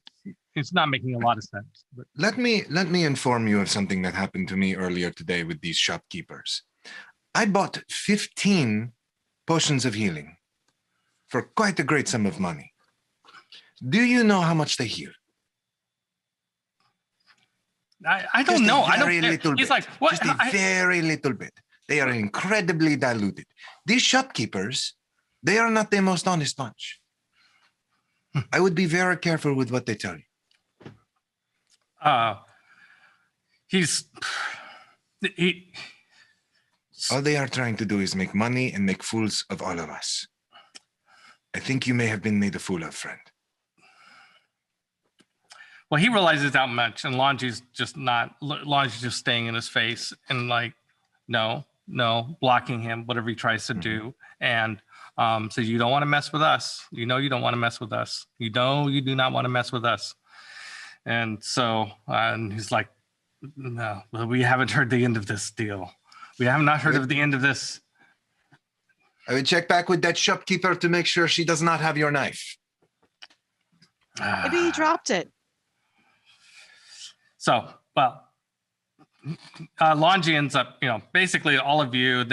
It's not making a lot of sense. But. Let me inform you of something that happened to me earlier today with these shopkeepers. I bought 15 potions of healing for quite a great sum of money. Do you know how much they heal? I don't know. I don't. Little He's bit. like, what? Just a very little bit. They are incredibly diluted. These shopkeepers, they are not the most honest bunch. I would be very careful with what they tell you. All they are trying to do is make money and make fools of all of us. I think you may have been made a fool of, friend. Well, he realizes that much, and Longy's just staying in his face and like, no, blocking him, whatever he tries to do. And says, you don't want to mess with us. You know, you don't want to mess with us. You know, you do not want to mess with us. And so, and he's like, no, well, we haven't heard the end of this deal. We have not heard of the end of this. I would check back with that shopkeeper to make sure she does not have your knife. Maybe he dropped it. So, well, Longy ends up, basically all of you,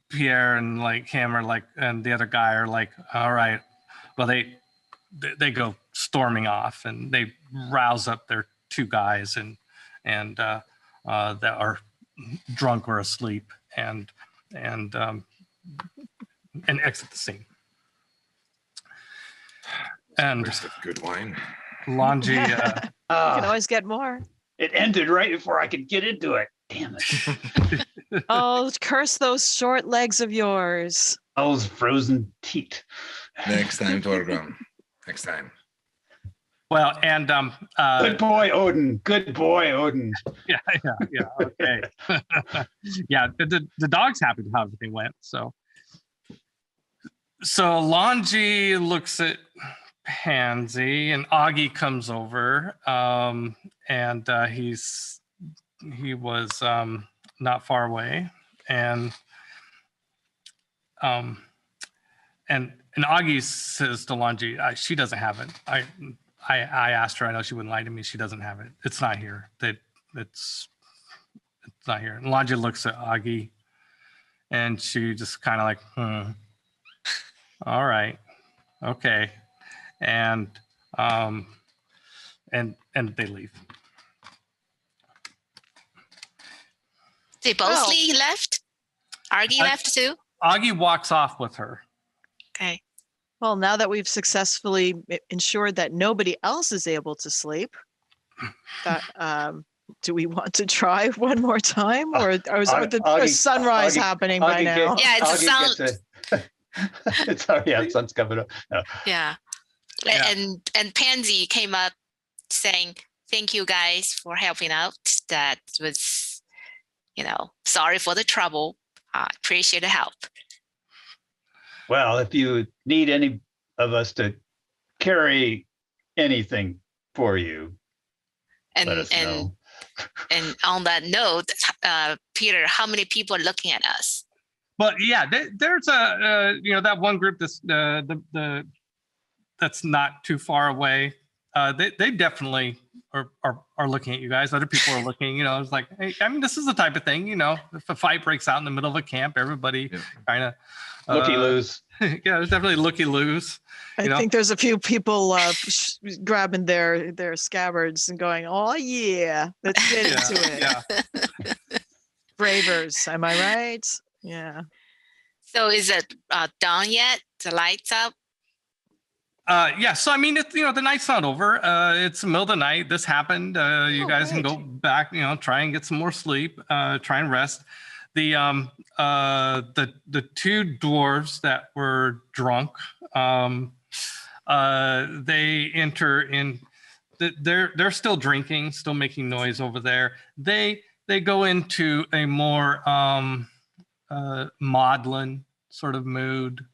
Pierre and like him are like, and the other guy are like, all right, well, they go storming off and they rouse up their 2 guys and that are drunk or asleep and exit the scene. And good wine. Longy, you can always get more. It ended right before I could get into it. Damn it. Oh, curse those short legs of yours. Those frozen teeth. Next time, Torgrim. Next time. Well, and good boy, Odin. Good boy, Odin. Yeah. Okay. Yeah, the dog's happy with how everything went. So Longy looks at Pansy, and Augie comes over, and he was not far away, and Augie says to Longy, she doesn't have it. I asked her. I know she wouldn't lie to me. She doesn't have it. It's not here. It's not here. And Longy looks at Augie, and she just kind of like, all right, okay, and they leave. They both left? Augie left too? Augie walks off with her. Okay. Well, now that we've successfully ensured that nobody else is able to sleep, do we want to try one more time, or is the sunrise happening by now? Yeah, it's a sound. Sun's coming up. No. Yeah. And Pansy came up saying, "Thank you guys for helping out. That was, sorry for the trouble. Appreciate the help." Well, if you need any of us to carry anything for you, let us know. And on that note, Peter, how many people are looking at us? But yeah, there's that one group that's that's not too far away. They definitely are looking at you guys. Other people are looking. It's like, hey, I mean, this is the type of thing. If a fight breaks out in the middle of a camp, everybody kind of looky-loos. Yeah, there's definitely looky-loos. I think there's a few people grabbing their scabbards and going, "Oh yeah, let's get into it." Yeah. Bravers, am I right? Yeah. So is it done yet? The lights up? Yeah. So I mean, it's the night's not over. It's the middle of the night. This happened. You guys can go back. Try and get some more sleep. Try and rest. the two dwarves that were drunk, they enter in. They're still drinking, still making noise over there. They go into a more maudlin sort of mood.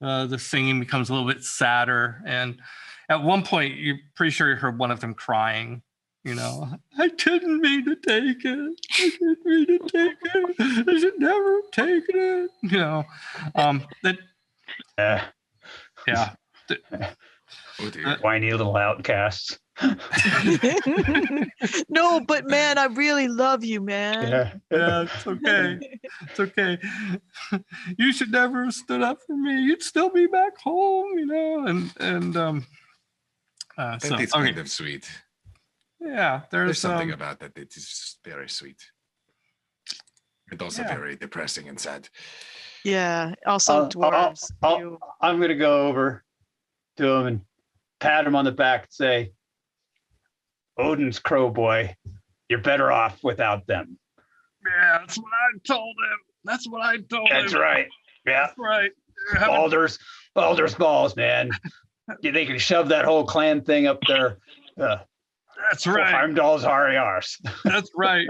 The singing becomes a little bit sadder, and at one point, you're pretty sure you heard one of them crying. You know, I didn't mean to take it. I didn't mean to take it. I should never have taken it. You know, yeah. Whiny little outcasts. No, but man, I really love you, man. Yeah, it's okay. It's okay. You should never have stood up for me. You'd still be back home, you know. So it's kind of sweet. Yeah, there's something about that. It is very sweet. And also very depressing and sad. Yeah. Also, dwarves. I'm going to go over to him and pat him on the back and say, Odin's crow boy, you're better off without them. Yeah, that's what I told him. That's right. Yeah. That's right. Baldur's balls, man. They can shove that whole clan thing up there. That's right. Heimdall's ours. That's right.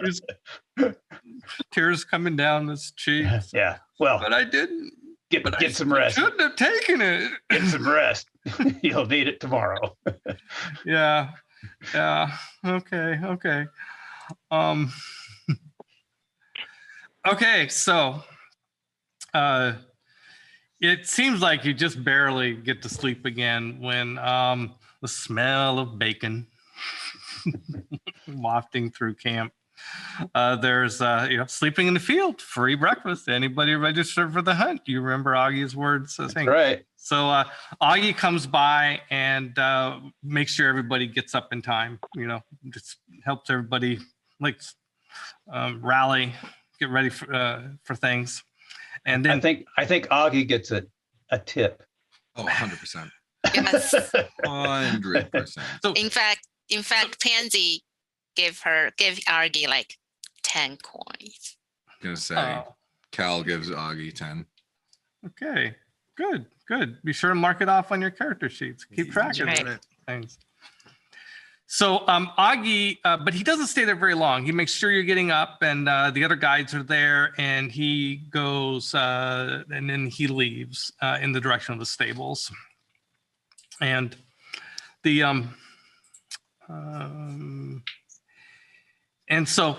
Tears coming down his cheeks. Yeah. Well, but I didn't. Get some rest. Shouldn't have taken it. Get some rest. You'll need it tomorrow. Yeah. Okay. Okay. So, it seems like you just barely get to sleep again when the smell of bacon wafting through camp. There's sleeping in the field, free breakfast. Anybody registered for the hunt? You remember Augie's words? Right. So Augie comes by and makes sure everybody gets up in time. You know, just helps everybody rally, get ready for things. And then I think Augie gets a tip. Oh, 100%. Yes. 100%. So in fact, Pansy give Augie like 10 coins. I'm gonna say Cal gives Augie 10. Okay, good. Be sure to mark it off on your character sheets. Keep track of things. So Augie, but he doesn't stay there very long. He makes sure you're getting up, and the other guides are there, and he goes, and then he leaves in the direction of the stables. And and so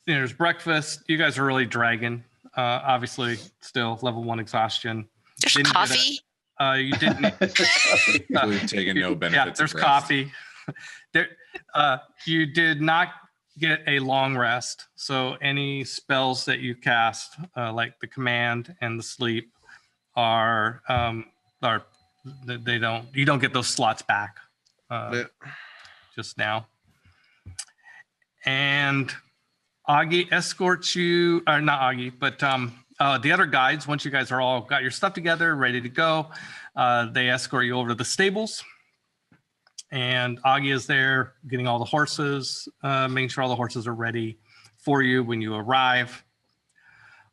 there's breakfast. You guys are really dragging. Obviously, still level 1 exhaustion. There's coffee. You didn't. We've taken no benefits. Yeah, there's coffee. You did not get a long rest, so any spells that you cast, like the command and the sleep, you don't get those slots back just now. And Augie escorts you, or not Augie, but the other guides, once you guys are all got your stuff together, ready to go, they escort you over to the stables. And Augie is there getting all the horses, making sure all the horses are ready for you when you arrive.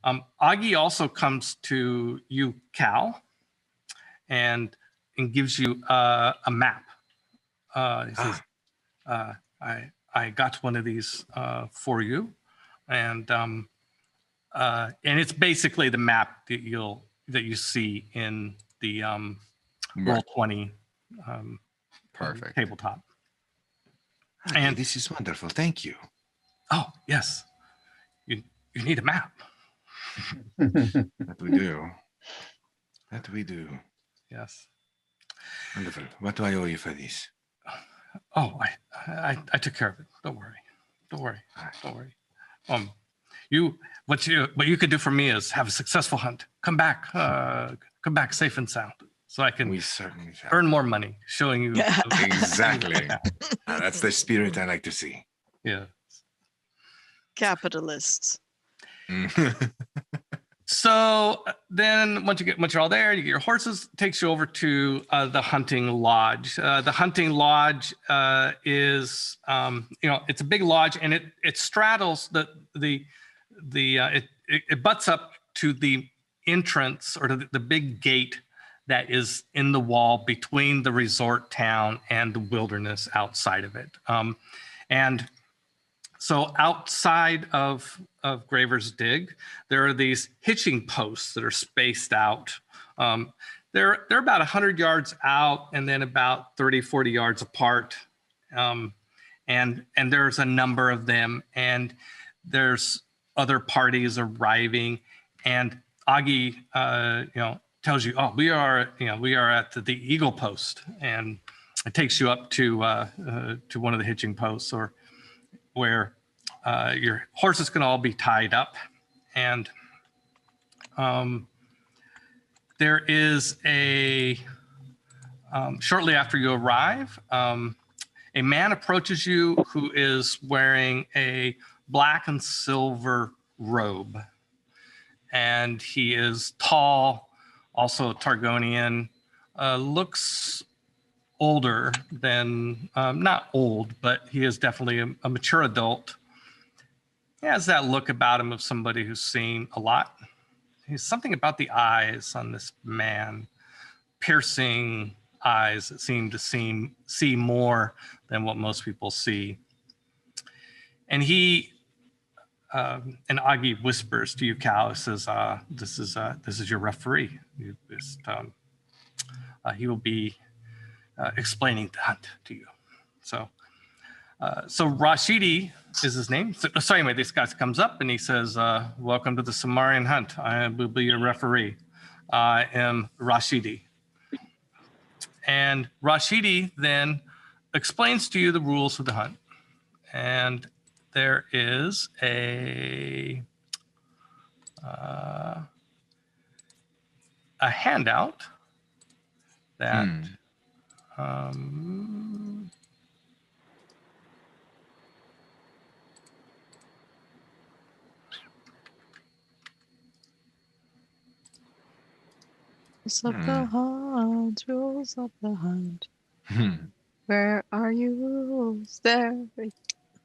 Augie also comes to you, Cal, and gives you a map. He says, I got one of these for you. And it's basically the map that you see in the Roll20 perfect tabletop. And this is wonderful. Thank you. Oh yes, you need a map. That we do. That we do. Yes. Wonderful. What do I owe you for this? Oh, I took care of it. Don't worry. What you could do for me is have a successful hunt. Come back safe and sound, so I can earn more money. Showing you exactly. That's the spirit I like to see. Yeah. Capitalists. So then once you're all there, you get your horses, takes you over to the hunting lodge. The hunting lodge is it's a big lodge, and it straddles it butts up to the entrance or to the big gate that is in the wall between the resort town and the wilderness outside of it. And so outside of Graver's Dig, there are these hitching posts that are spaced out. They're about 100 yards out and then about 30, 40 yards apart. And there's a number of them, and there's other parties arriving, and Augie, tells you, oh, we are at the Eagle Post, and it takes you up to one of the hitching posts, or where your horses can all be tied up, and there is shortly after you arrive, a man approaches you who is wearing a black and silver robe, and he is tall, also Targonian, looks older than, not old, but he is definitely a mature adult. He has that look about him of somebody who's seen a lot. There's something about the eyes on this man, piercing eyes that seem to see more than what most people see. And he, and Augie whispers to you, Cal, says, this is your referee. He will be explaining the hunt to you. So Rashidi is his name. So anyway, this guy comes up and he says, welcome to the Somarrian Hunt. I will be your referee. I am Rashidi. And Rashidi then explains to you the rules of the hunt. And there is a handout that rules of the hunt, rules of the hunt. Where are you, rules? There we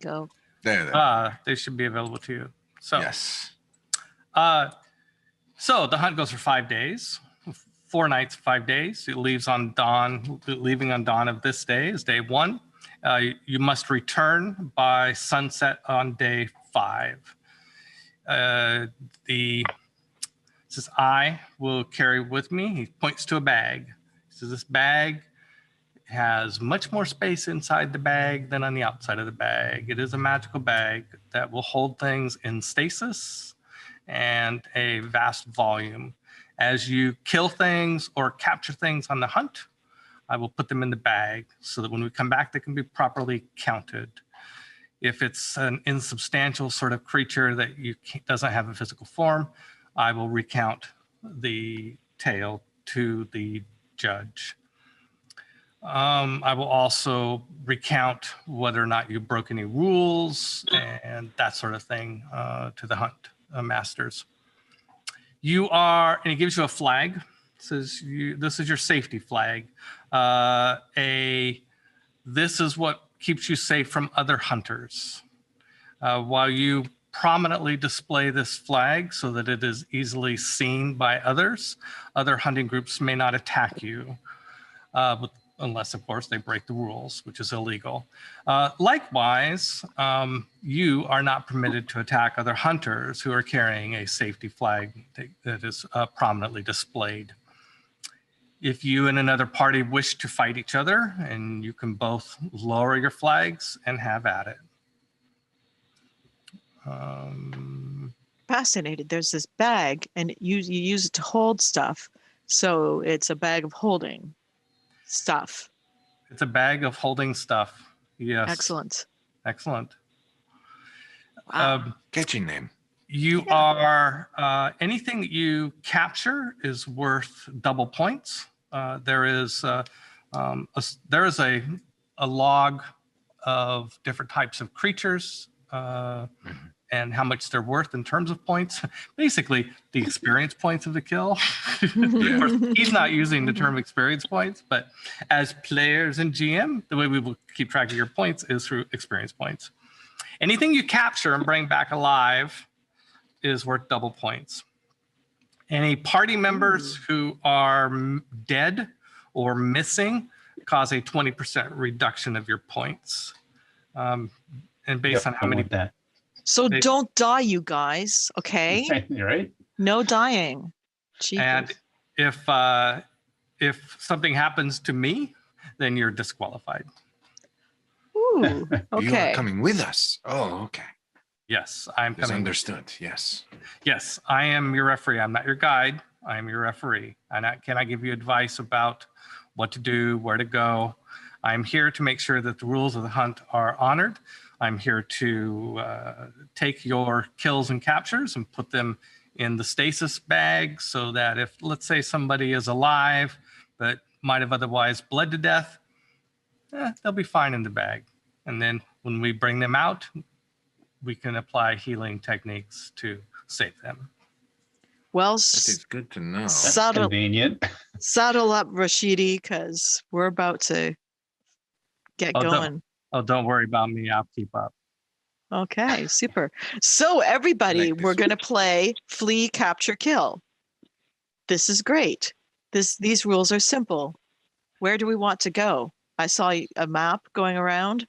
go. There. They should be available to you. So Yes. So the hunt goes for 5 days, 4 nights, 5 days. It leaves on dawn. Leaving on dawn of this day is day 1. You must return by sunset on day 5. Says, I will carry with me. He points to a bag. He says, this bag has much more space inside the bag than on the outside of the bag. It is a magical bag that will hold things in stasis and a vast volume. As you kill things or capture things on the hunt, I will put them in the bag so that when we come back, they can be properly counted. If it's an insubstantial sort of creature that doesn't have a physical form, I will recount the tale to the judge. I will also recount whether or not you broke any rules and that sort of thing to the hunt masters. And it gives you a flag. It says, this is your safety flag. This is what keeps you safe from other hunters. While you prominently display this flag so that it is easily seen by others, other hunting groups may not attack you, unless, of course, they break the rules, which is illegal. Likewise, you are not permitted to attack other hunters who are carrying a safety flag that is prominently displayed. If you and another party wish to fight each other, and you can both lower your flags and have at it. Fascinated. There's this bag, and you use it to hold stuff. So it's a bag of holding stuff. It's a bag of holding stuff. Yes. Excellent. Wow. Catchy name. You are anything that you capture is worth double points. There is a log of different types of creatures and how much they're worth in terms of points. Basically, the experience points of the kill. Of course, he's not using the term experience points, but as players and GM, the way we will keep track of your points is through experience points. Anything you capture and bring back alive is worth double points. Any party members who are dead or missing cause a 20% reduction of your points. And based on how many. That. So don't die, you guys. Okay. Right. No dying. Jeepers. And if something happens to me, then you're disqualified. Ooh. Okay. You are coming with us. Oh, okay. Yes, I'm It's coming. understood. Yes. Yes, I am your referee. I'm not your guide. I am your referee. And can I give you advice about what to do, where to go? I'm here to make sure that the rules of the hunt are honored. I'm here to take your kills and captures and put them in the stasis bag so that if, let's say, somebody is alive but might have otherwise bled to death, they'll be fine in the bag. And then when we bring them out, we can apply healing techniques to save them. Well, That is good to know. That's Saddle- convenient. saddle up, Rashidi, because we're about to get going. Don't worry about me. I'll keep up. Okay, super. So everybody, we're going to play flee, capture, kill. This is great. These rules are simple. Where do we want to go? I saw a map going around.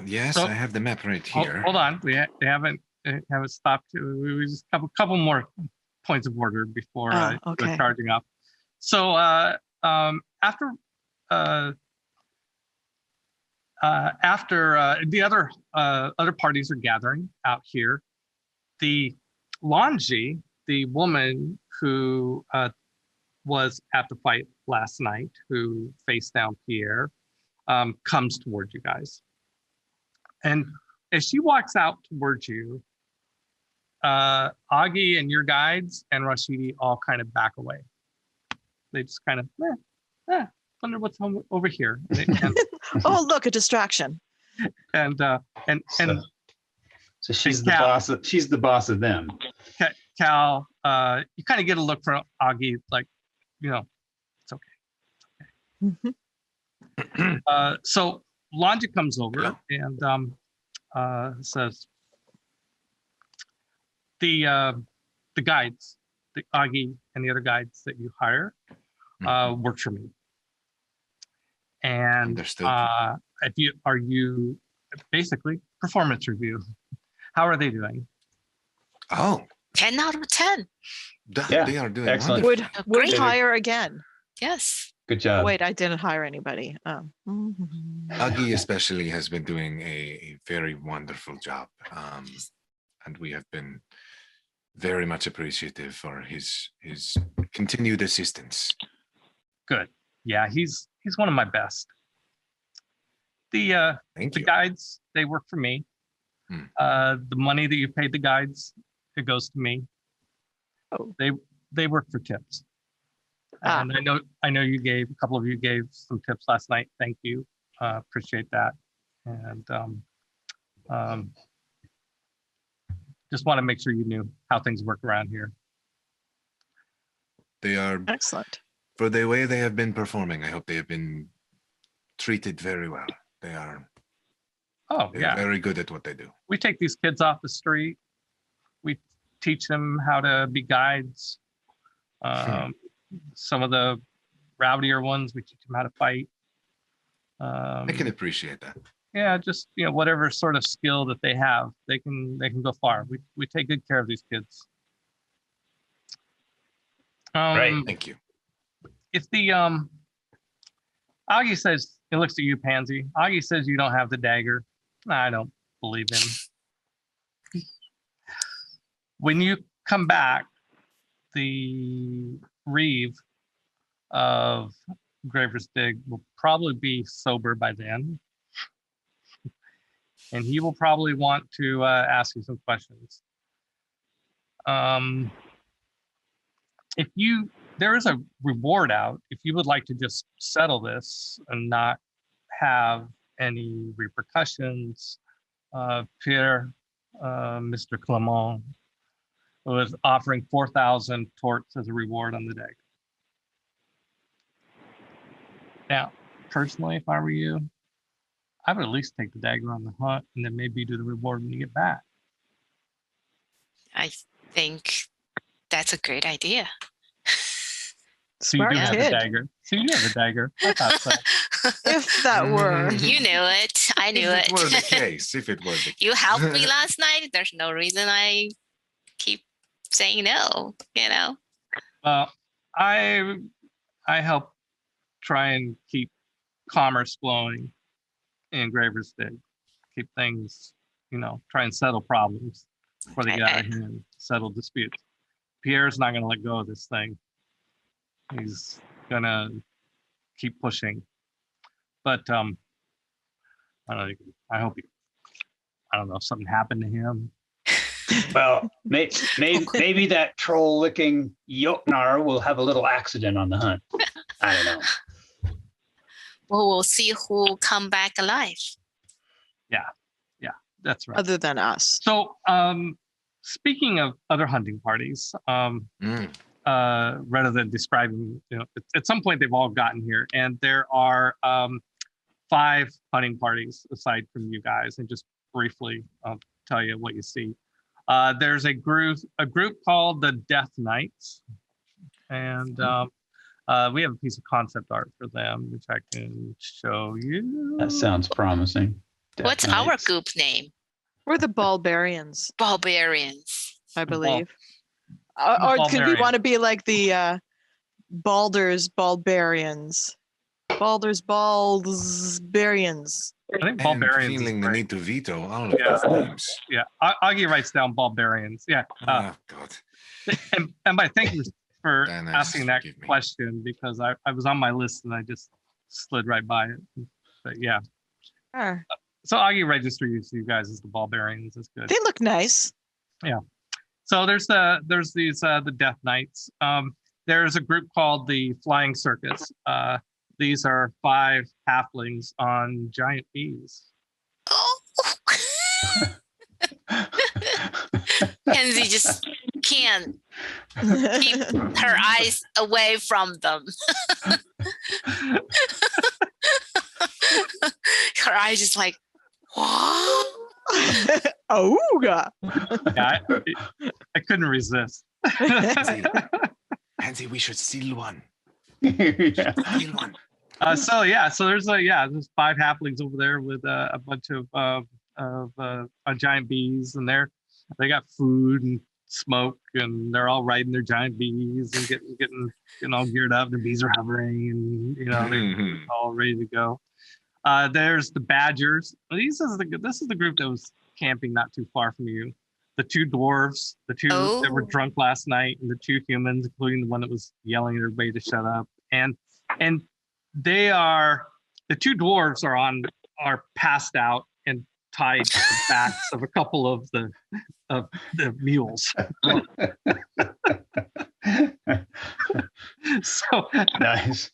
Yes, So- I have the map right here. Hold on. We haven't stopped. We just have a couple more points of order before okay. we're charging up. So after the other parties are gathering out here, the Longi, the woman who was at the fight last night, who faced down Pierre, comes towards you guys. And as she walks out towards you, Augie and your guides and Rashidi all kind of back away. They just kind of, wonder what's over here. Oh, look, a distraction. And So she's and the Cal- boss. She's the boss of them. Cal, you kind of get a look from Augie, like, it's okay. Mhm. So Longi comes over and says, the guides, the Augie and the other guides that you hire work for me. And Understood. are you basically performance review? How are they doing? Oh, 10 out of 10. Yeah, they are doing excellent. wonderful. Would Great. hire again. Yes. Good job. Wait, I didn't hire anybody. Augie especially has been doing a very wonderful job. And we have been very much appreciative for his continued assistance. Good. Yeah, he's one of my best. The Thank the you. guides, they work for me. The money that you paid the guides, it goes to me. Oh. They work for tips. Ah. And I know a couple of you gave some tips last night. Thank you. Appreciate that. And just want to make sure you knew how things work around here. They are, Excellent. for the way they have been performing, I hope they have been treated very well. They're very good at what they do. We take these kids off the street. We teach them how to be guides. Some of the rowdier ones, we teach them how to fight. I can appreciate that. Yeah, just whatever sort of skill that they have, they can go far. We take good care of these kids. Right. Thank you. If the Augie says, he looks at you, Pansy. Augie says you don't have the dagger. I don't believe him. When you come back, the Reeve of Graver's Dig will probably be sober by then. And he will probably want to ask you some questions. There is a reward out if you would like to just settle this and not have any repercussions. Pierre, Mr. Clement, was offering 4,000 torts as a reward on the day. Now, personally, if I were you, I would at least take the dagger on the hunt and then maybe do the reward when you get back. I think that's a great idea. So you do have kid. a dagger. So you have a dagger. I thought so. If that were. You knew it. I knew If it. it were the case, if it were the case. You helped me last night. There's no reason I keep saying no, you know? Well, I help try and keep commerce flowing in Graversdig. Keep things, try and settle problems before they get out of hand, settle disputes. Pierre's not going to let go of this thing. He's going to keep pushing. But I don't know, I hope I don't know if something happened to him. Well, maybe that troll-licking Jotnar will have a little accident on the hunt. I don't know. Well, we'll see who come back alive. Yeah, that's right. Other than us. So, speaking of other hunting parties, rather than describing, at some point they've all gotten here, and there are 5 hunting parties aside from you guys, and just briefly, I'll tell you what you see. There's a group called the Death Knights, and we have a piece of concept art for them, which I can show you. That sounds promising. Death What's Knights. our group name? We're the Barbarians, Barbarians. I believe. Or could we want to be like the Baldur's Barbarians? Baldur's Barbarians. I think I'm Barbarians. feeling the need to veto all of those names. Yeah, Augie writes down Barbarians. Yeah. Oh, God. And by thank you for Dennis, asking that forgive me. question, because I was on my list and I just slid right by it. But yeah. So Augie registers you guys as the Barbarians. That's good. They look nice. Yeah. So there's these the Death Knights. There's a group called the Flying Circus. These are 5 halflings on giant bees. Oh. Kenzie just can't keep her eyes away from them. Her eyes just like, what? Oh, Yeah, I couldn't resist. Pansy, we should steal one. Yeah. Steal one. So there's 5 halflings over there with a bunch of giant bees, and they got food and smoke, and they're all riding their giant bees and getting all geared up. The bees are hovering, and they're all ready to go. There's the Badgers. This is the group that was camping not too far from you. The 2 dwarves, the 2 that were drunk last night, and the 2 humans, including the one that was yelling at everybody to shut up. And they are, the 2 dwarves are passed out and tied to the backs of a couple of the mules. So Nice.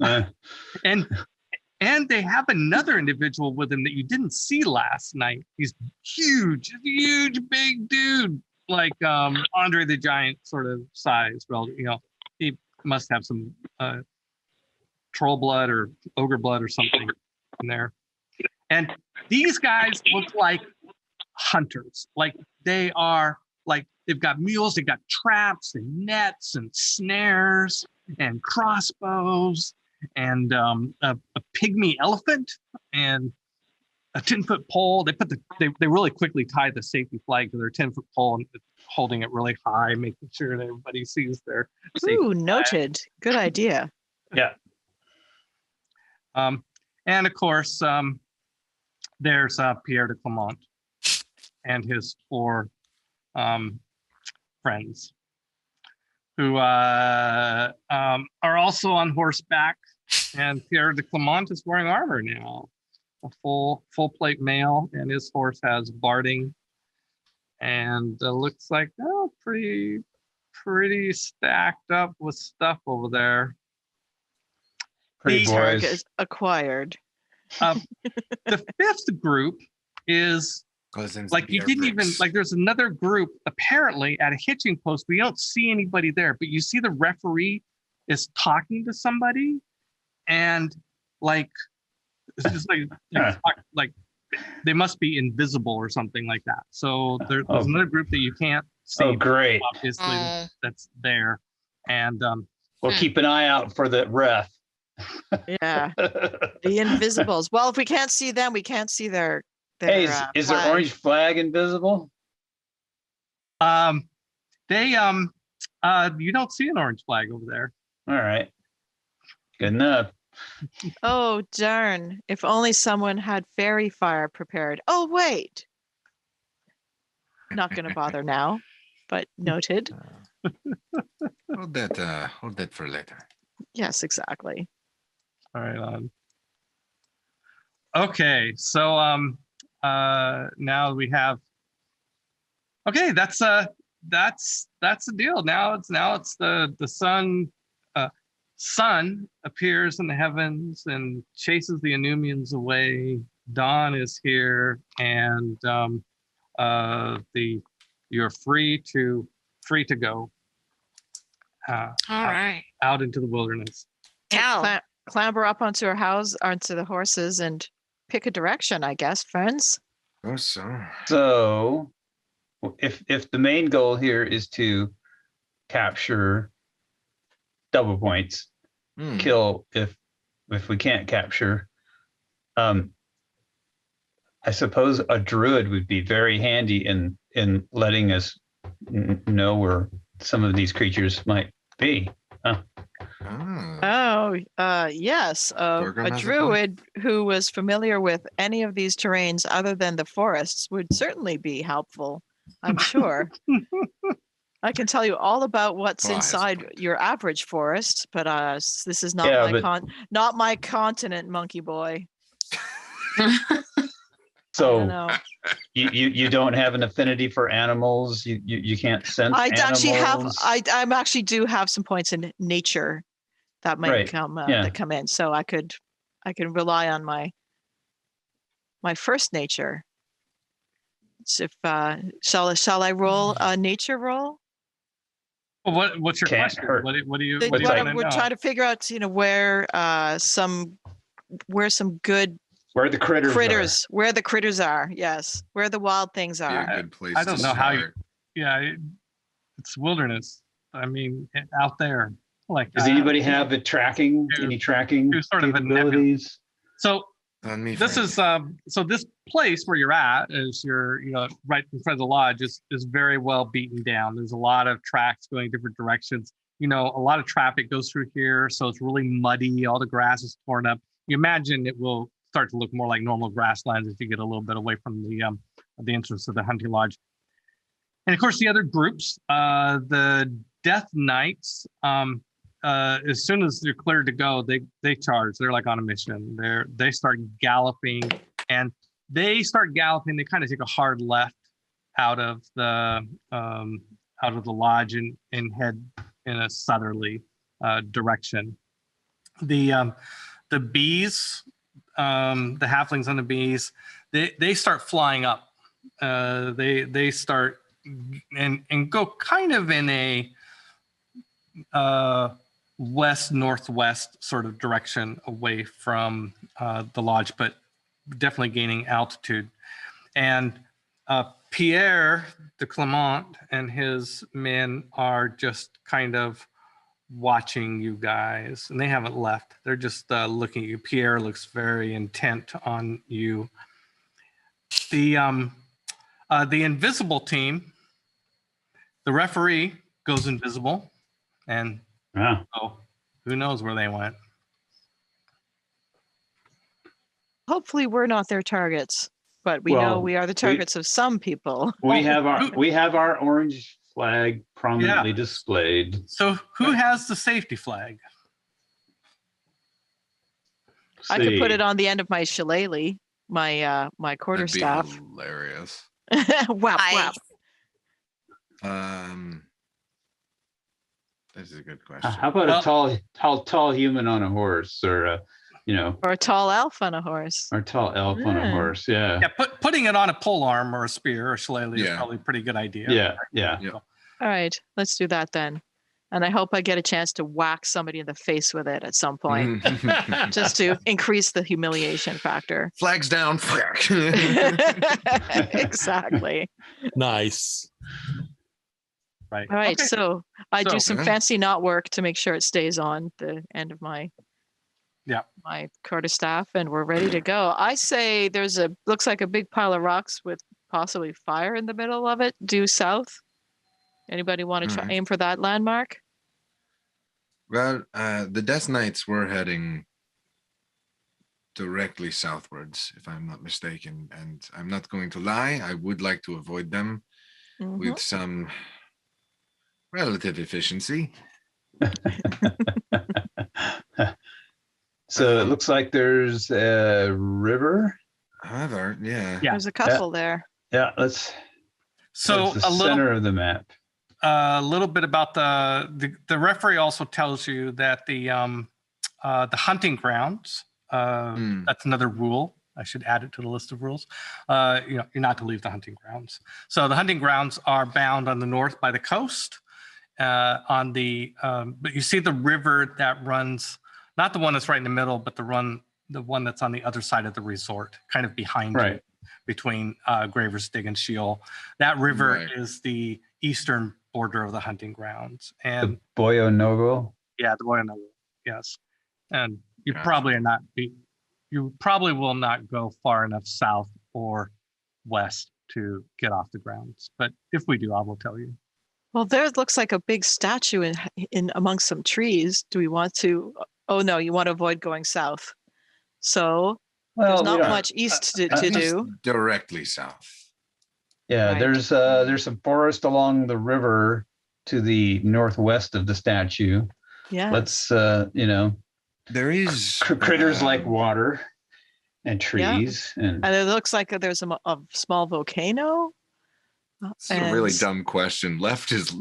And they have another individual with them that you didn't see last night. He's huge, big dude, like Andre the Giant sort of size. Well, he must have some troll blood or ogre blood or something in there. And these guys look like hunters. Like they are, like they've got mules, they've got traps and nets and snares and crossbows, and a pygmy elephant and a 10-foot pole. They really quickly tie the safety flag to their 10-foot pole and holding it really high, making sure that everybody sees their safety Ooh, noted. Good idea. Yeah. And of course, there's Pierre de Clement and his 4 friends, who are also on horseback. And Pierre de Clement is wearing armor now, a full plate mail, and his horse has barding, and looks like pretty stacked up with stuff over there. Pretty boys. Is acquired. The 5th group is like you didn't even like. There's another group apparently at a hitching post. We don't see anybody there, but you see the referee is talking to somebody, and like it's just like they must be invisible or something like that. So there's another group that you can't see. Oh, great. Obviously, that's there. And we'll keep an eye out for the ref. Yeah. The invisibles. Well, if we can't see them, we can't see their hey, is their orange flag invisible? They you don't see an orange flag over there. All right. Good enough. Oh, darn. If only someone had fairy fire prepared. Oh, wait. Not going to bother now, but noted. Hold that for later. Yes, exactly. All right. Okay, so now we have. Okay, that's the deal. Now it's the sun appears in the heavens and chases the Anumians away. Dawn is here, and you're free to go. All right. Out into the wilderness. Clamber up onto the horses, and pick a direction, I guess, friends. Oh, so if the main goal here is to capture double points, kill if we can't capture, I suppose a druid would be very handy in letting us know where some of these creatures might be. Yes. A druid who was familiar with any of these terrains other than the forests would certainly be helpful, I'm sure. I can tell you all about what's inside your average forest, but this is not not my continent, monkey boy. So you don't have an affinity for animals. You can't sense. I animals. actually do have some points in nature that might come in. So I can rely on my first nature. So shall I roll a nature roll? Well, what's your question? What do you? We're trying to figure out, where some good. Where the critters are. Where the critters are, yes. Where the wild things are. Be a good place I don't know start. how you. It's wilderness. I mean, out there. Like, does anybody have any tracking capabilities? So this is so this place where you're at is right in front of the lodge is very well beaten down. There's a lot of tracks going different directions. A lot of traffic goes through here, so it's really muddy. All the grass is torn up. You imagine it will start to look more like normal grasslands as you get a little bit away from the entrance of the hunting lodge. And of course, the other groups, the Death Knights, as soon as they're cleared to go, they charge. They're like on a mission. They start galloping, and they kind of take a hard left out of the lodge and head in a southerly direction. The bees. The halflings and the bees, they start flying up. They start and go kind of in a west northwest sort of direction away from the lodge, but definitely gaining altitude. And Pierre de Clement and his men are just kind of watching you guys, and they haven't left. They're just looking at you. Pierre looks very intent on you. The invisible team, the referee goes invisible, and who knows where they went. Hopefully we're not their targets, but we know we are the targets of some people. We have our orange flag prominently displayed. So who has the safety flag? I could put it on the end of my shillelagh, my quarterstaff. That'd be hilarious. Wow. This is a good question. How about a tall human on a horse, or or a tall elf on a horse, on a horse? Yeah. Putting it on a pole arm or a spear or a shillelagh is probably a pretty good idea. Yeah. All right, let's do that then. And I hope I get a chance to whack somebody in the face with it at some point, just to increase the humiliation factor. Flags down. Exactly. Nice. Right. All right, Okay. so I do some yeah. fancy knot work to make sure it stays on the end of my my quarterstaff, and we're ready to go. I say looks like a big pile of rocks with possibly fire in the middle of it, due south. Anybody want to try aim for that landmark? Well, the Death Knights were heading directly southwards, if I'm not mistaken. And I'm not going to lie, I would like to avoid them with some relative efficiency. So it looks like there's a river. However, yeah. There's a couple there. Yeah, let's. So the center of the map. A little bit about the referee also tells you that the hunting grounds. That's another rule. I should add it to the list of rules. You're not to leave the hunting grounds. So the hunting grounds are bound on the north by the coast. But you see the river that runs, not the one that's right in the middle, but the one that's on the other side of the resort, kind of behind you, between Graver's Dig and Sheol. That river is the eastern border of the hunting grounds. And the Boyo Nogo. Yeah, the Boyo Nogo. Yes, and you probably will not go far enough south or west to get off the grounds. But if we do, I will tell you. Well, there looks like a big statue in amongst some trees. Do we want to? Oh no, you want to avoid going south. So there's not much east to do. Directly south. Yeah, there's some forest along the river to the northwest of the statue. Yeah. Let's there is critters like water and trees, and it looks like there's a small volcano. It's a really dumb question. Left is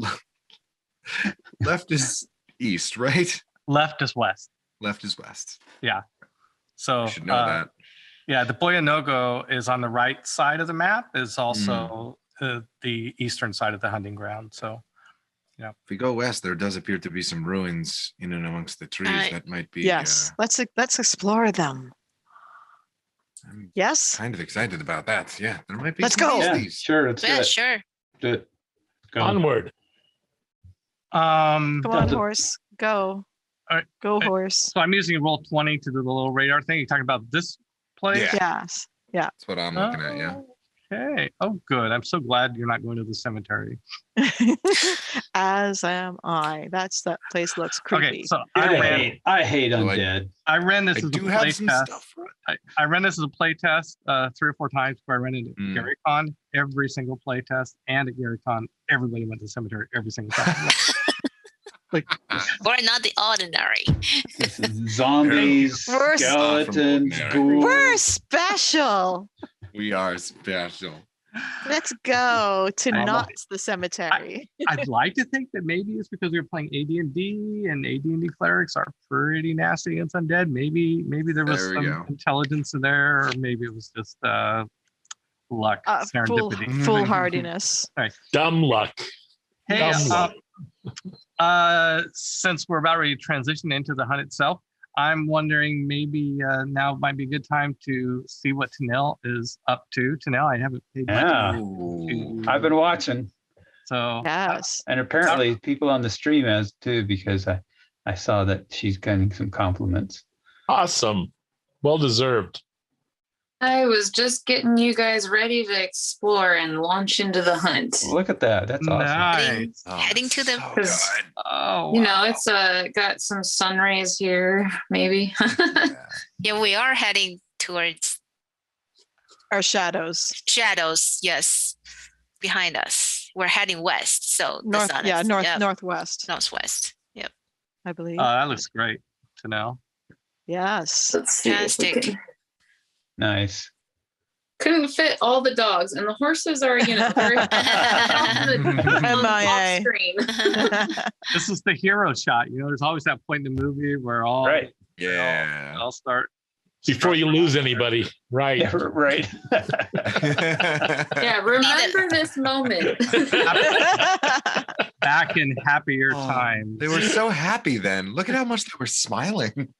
east, right? Left is west. Left is west. Yeah. So you should know that. Yeah, the Boyo Nogo is on the right side of the map, is also the eastern side of the hunting ground. So, yeah. If we go west, there does appear to be some ruins in and amongst the trees. That might be. Yes, let's explore them. I'm yes. Kind of excited about that. Yeah, there might be. Let's go. Yeah, sure. Let's do it. Sure. Do it. Go. Onward. Come on, horse. Go. All right. Go, horse. So I'm using roll 20 to do the little radar thing. You're talking about this place? Yeah. Yes. Yeah. That's what I'm looking at. Yeah. Okay. Oh, good. I'm so glad you're not going to the cemetery. As am I. That place looks creepy. Okay, so I hate undead. I ran this as a play test. Stuff. I ran this as a play test 3 or 4 times where I ran it at GaryCon, every single play test, and at GaryCon, everybody went to the cemetery every single time. We're not the ordinary. Zombies, skeletons, ghouls. We're special. We are special. Let's go to Knott's the cemetery. I'd like to think that maybe it's because we were playing AD&D, and AD&D clerics are pretty nasty against undead. Maybe there was some intelligence in there, or maybe it was just luck, serendipity, foolhardiness. Right. Dumb luck. Hey, since we're about ready to transition into the hunt itself, I'm wondering maybe now might be a good time to see what Tanel is up to. Tanel, I haven't paid much attention to. I've been watching. So yes, and apparently people on the stream has too, because I saw that she's getting some compliments. Awesome, well deserved. I was just getting you guys ready to explore and launch into the hunt. Look at that. That's awesome. Nice. Heading to the it's got some sun rays here, maybe. Yeah, we are heading towards our shadows. Shadows, yes, behind us. We're heading west, so north. The sun Yeah, is, northwest. Northwest. Yep. I believe. That looks great, Tanel. Yes. Fantastic. Nice. Couldn't fit all the dogs, and the horses are, very MIA. screen. This is the hero shot. There's always that point in the movie where all I'll start before you lose anybody. Right. Yeah, right. Yeah, remember this moment. Back in happier times. They were so happy then. Look at how much they were smiling.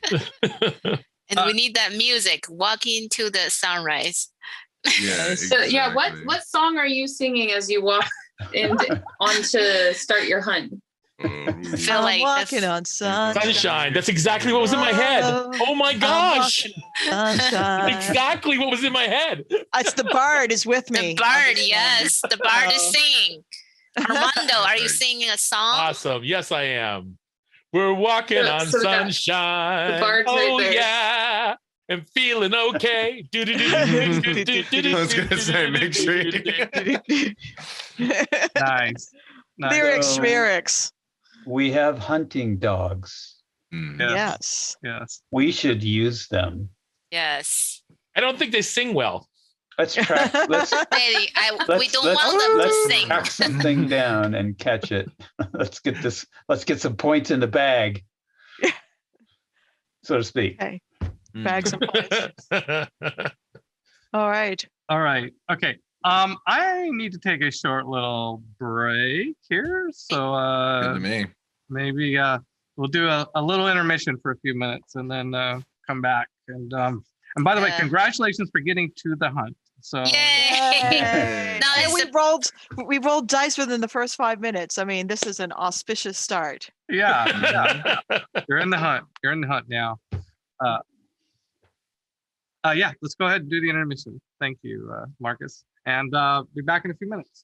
And we need that music, walking into the sunrise. Yeah. So, exactly. what song are you singing as you walk And on to start your hunt. Feel I'm like walking on Sunshine. That's exactly what was in my head. Oh my gosh. sunshine. Exactly what was in my head. It's the bard is with me. the bird, yes, the bird is singing. Armando, are you singing a song? Awesome. Yes, I am. We're walking on So sunshine. the bard's right Oh there. yeah. I'm feeling okay. I was gonna say, make sure you do. Nice. Lyrics, So- lyrics. We have hunting dogs. Yes. Yes. We should use them. Yes. I don't think they sing well. Let's track. Let's Maybe we don't let's- want them to let's sing. track something down and catch it. Let's get some points in the bag, so to speak. Okay. Bags and points. All right. All right. Okay. I need to take a short little break here. So Good to me. maybe we'll do a little intermission for a few minutes and then come back. And by the way, Yeah. congratulations for getting to the hunt. So Yay! Yay. Now And it's we rolled dice within the first 5 minutes. I mean, this is an auspicious start. yeah, you're in the hunt. You're in the hunt now. Yeah, let's go ahead and do the intermission. Thank you, Marcus. And be back in a few minutes.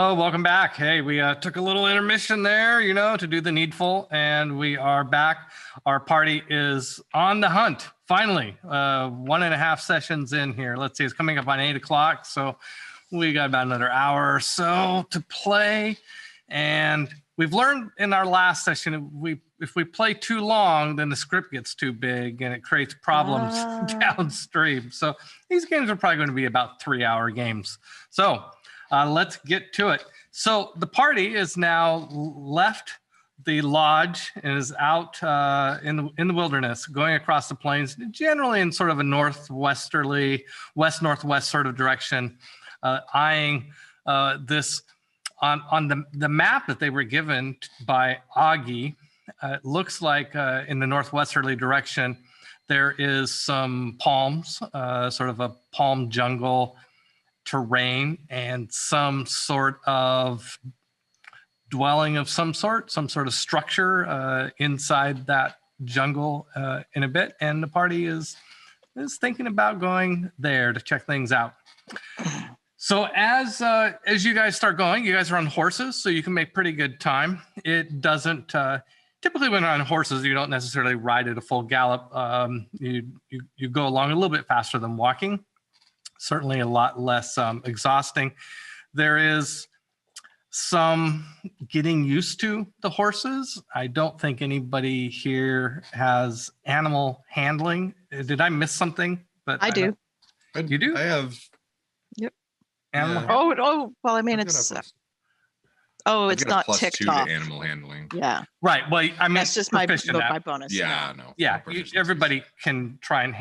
Hello, welcome back. Hey, we took a little intermission there, to do the needful, and we are back. Our party is on the hunt, finally. 1.5 sessions in here. Let's see, it's coming up on 8 o'clock, so we got about another hour or so to play. And we've learned in our last session, if we play too long, then the script gets too big and it creates problems downstream. So these games are probably going to be about 3-hour games. So let's get to it. So the party is now left the lodge and is out in the wilderness, going across the plains, generally in sort of a northwesterly, west-northwest sort of direction, eyeing this on the map that they were given by Augie. It looks like in the northwesterly direction, there is some palms, sort of a palm jungle terrain, and some sort of dwelling of some sort of structure inside that jungle in a bit. And the party is thinking about going there to check things out. So as you guys start going, you guys are on horses, so you can make pretty good time. It doesn't typically when you're on horses, you don't necessarily ride at a full gallop. You go along a little bit faster than walking. Certainly a lot less exhausting. There is some getting used to the horses. I don't think anybody here has animal handling. Did I miss something? But I do. You do? I have. Yep. Animal. Yeah. Oh, well, I mean, it's not ticked +2 off. to animal handling. Yeah. Right. Well, I mean, That's just my proficient bonus. Yeah, no. Yeah, no everybody can try and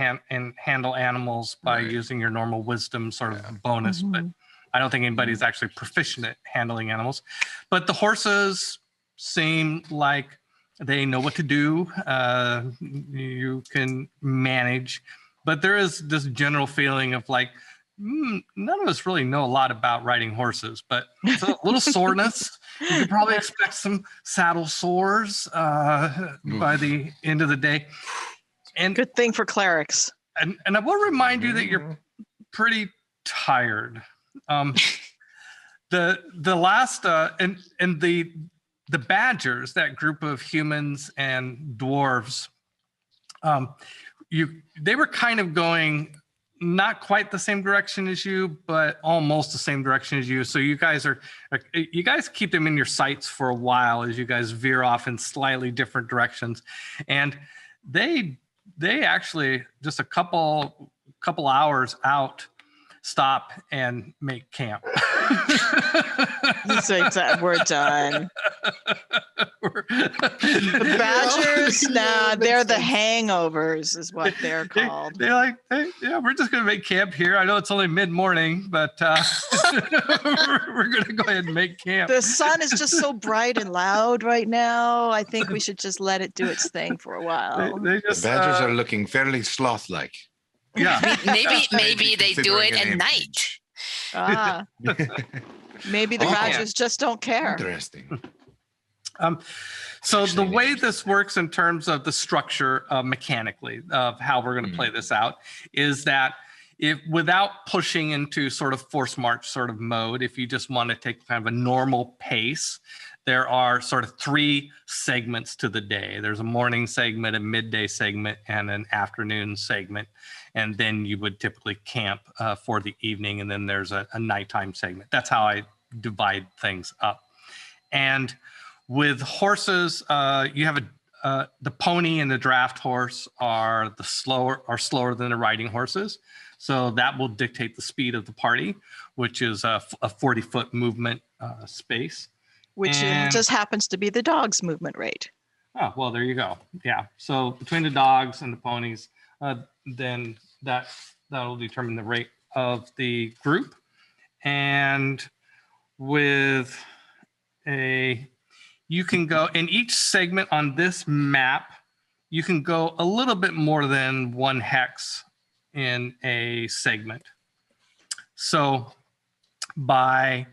handle animals by Right. using your normal wisdom sort of bonus, but I don't think anybody's actually proficient at handling animals. But the horses seem like they know what to do. You can manage, but there is this general feeling of like, none of us really know a lot about riding horses, but it's a little soreness. You could probably expect some saddle sores by the end of the day. And Good thing for clerics. And I will remind you that you're pretty tired. The last and the badgers, that group of humans and dwarves, they were kind of going not quite the same direction as you, but almost the same direction as you. So you guys keep them in your sights for a while as you guys veer off in slightly different directions. And they actually just a couple hours out stop and make camp. So we're done. The badgers, they're the hangovers, is what they're called. We're just going to make camp here. I know it's only mid-morning, but we're going to go ahead and make camp. The sun is just so bright and loud right now. I think we should just let it do its thing for a while. The badgers are looking fairly sloth-like. Yeah. Maybe they do it at night. Maybe the badgers just don't care. Interesting. So the way this works in terms of the structure mechanically of how we're going to play this out is that if without pushing into sort of force march sort of mode, if you just want to take kind of a normal pace, there are sort of 3 segments to the day. There's a morning segment, a midday segment, and an afternoon segment. And then you would typically camp for the evening, and then there's a nighttime segment. That's how I divide things up. And with horses, you have the pony and the draft horse are slower than the riding horses. So that will dictate the speed of the party, which is a 40-foot movement space. Which just happens to be the dog's movement rate. Oh, well, there you go. Yeah. So between the dogs and the ponies, then that'll determine the rate of the group. And with you can go in each segment on this map, you can go a little bit more than 1 hex in a segment. So by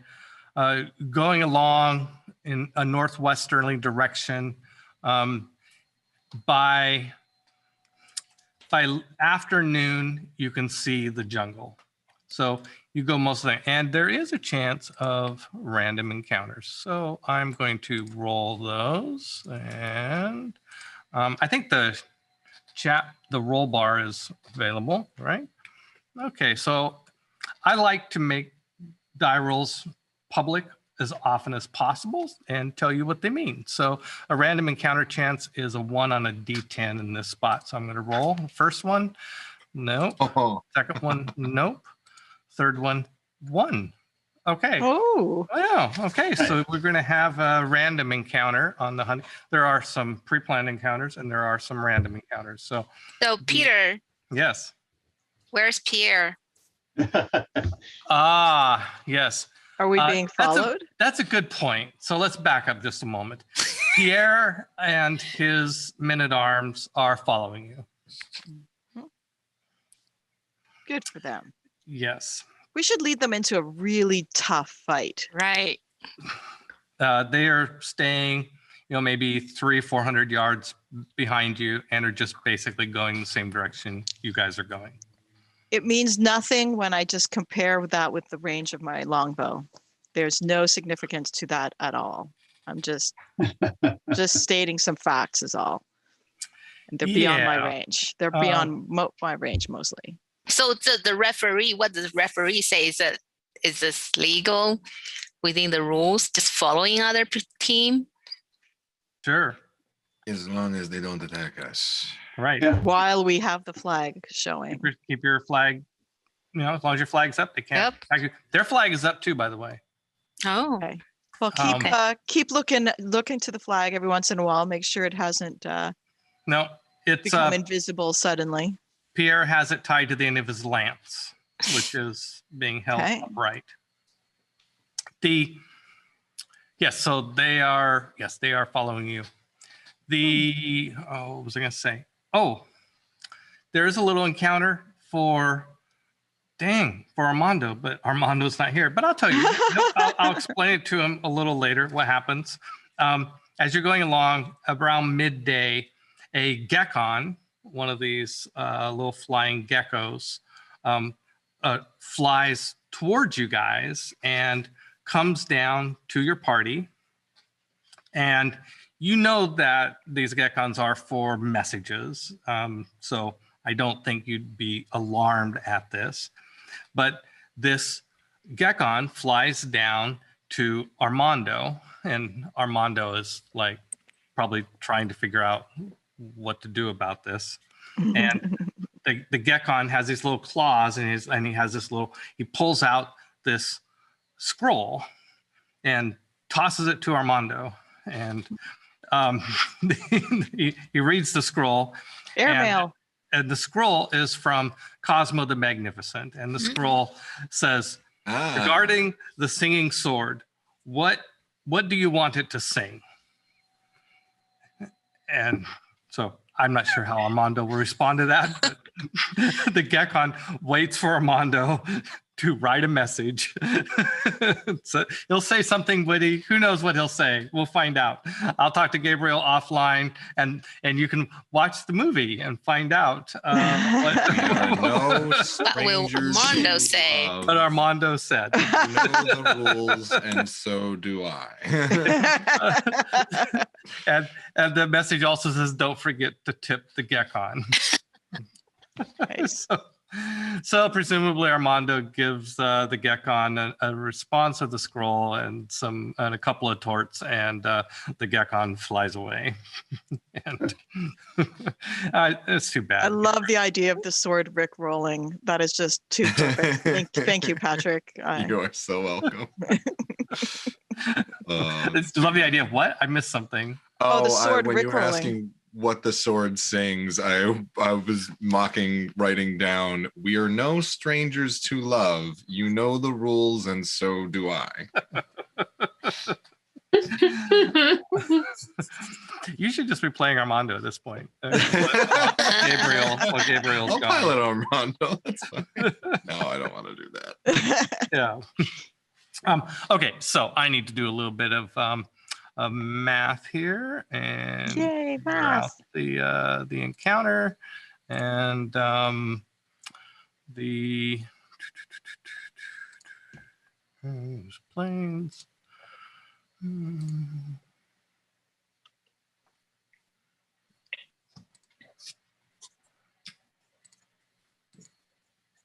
going along in a northwesterly direction, by afternoon, you can see the jungle. So you go most of the, and there is a chance of random encounters. So I'm going to roll those, and I think the roll bar is available, right? Okay, so I like to make die rolls public as often as possible and tell you what they mean. So a random encounter chance is a 1 on a D10 in this spot. So I'm going to roll. First one, nope. Oh. Second one, nope. Third one, 1. Okay. Oh. Yeah. Okay. So we're going to have a random encounter on the hunt. There are some pre-planned encounters and there are some random encounters. So Peter, yes. where's Pierre? Yes. Are we being followed? That's a good point. So let's back up just a moment. Pierre and his men-at-arms are following you. Good for them. Yes. We should lead them into a really tough fight. Right. They are staying, maybe 300-400 yards behind you and are just basically going the same direction you guys are going. It means nothing when I just compare that with the range of my longbow. There's no significance to that at all. I'm just stating some facts is all. And they're beyond my range. They're beyond my range mostly. So the referee, what does the referee say? Is this legal within the rules? Just following other team? Sure. As long as they don't attack us. Right. Yeah. While we have the flag showing. Keep your flag, as long as your flag's up, they can't. Yep. Their flag is up too, by the way. Oh. Okay. Well, keep looking to the flag every once in a while. Make sure it hasn't become invisible suddenly. Pierre has it tied to the end of his lance, which is being held upright. So they are following you. What was I going to say? Oh, there is a little encounter for Armando, but Armando's not here. But I'll tell you, I'll explain it to him a little later what happens. As you're going along, around midday, a geckon, one of these little flying geckos, flies towards you guys and comes down to your party. And you know that these geckons are for messages. So I don't think you'd be alarmed at this. But this geckon flies down to Armando, and Armando is like probably trying to figure out what to do about this. And the geckon has these little claws, and he has this he pulls out this scroll and tosses it to Armando, and he reads the scroll. Airmail. And the scroll is from Cosmo the Magnificent, and the scroll says, regarding the singing sword, what do you want it to sing? And so I'm not sure how Armando will respond to that, but the geckon waits for Armando to write a message. So he'll say something witty. Who knows what he'll say? We'll find out. I'll talk to Gabriel offline, and you can watch the movie and find out what will Armando say. What Armando said. You know the rules, and so do I. and the message also says, "Don't forget to tip the geckon." Nice. So presumably Armando gives the geckon a response of the scroll and a couple of torts, and the geckon flies away. And it's too bad. I love the idea of the sword Rick rolling. That is just too perfect. Thank you, Patrick. You are so welcome. Love the idea of what? I missed something. The sword when Rick you were rolling. asking what the sword sings, I was writing down, "We are no strangers to love. You know the rules, and so do I." You should just be playing Armando at this point. Gabriel's I'll gone. pilot Armando. That's fine. No, I don't want to do that. Yeah. Okay, so I need to do a little bit of math here, and Yay, figure out the encounter, and the Planes.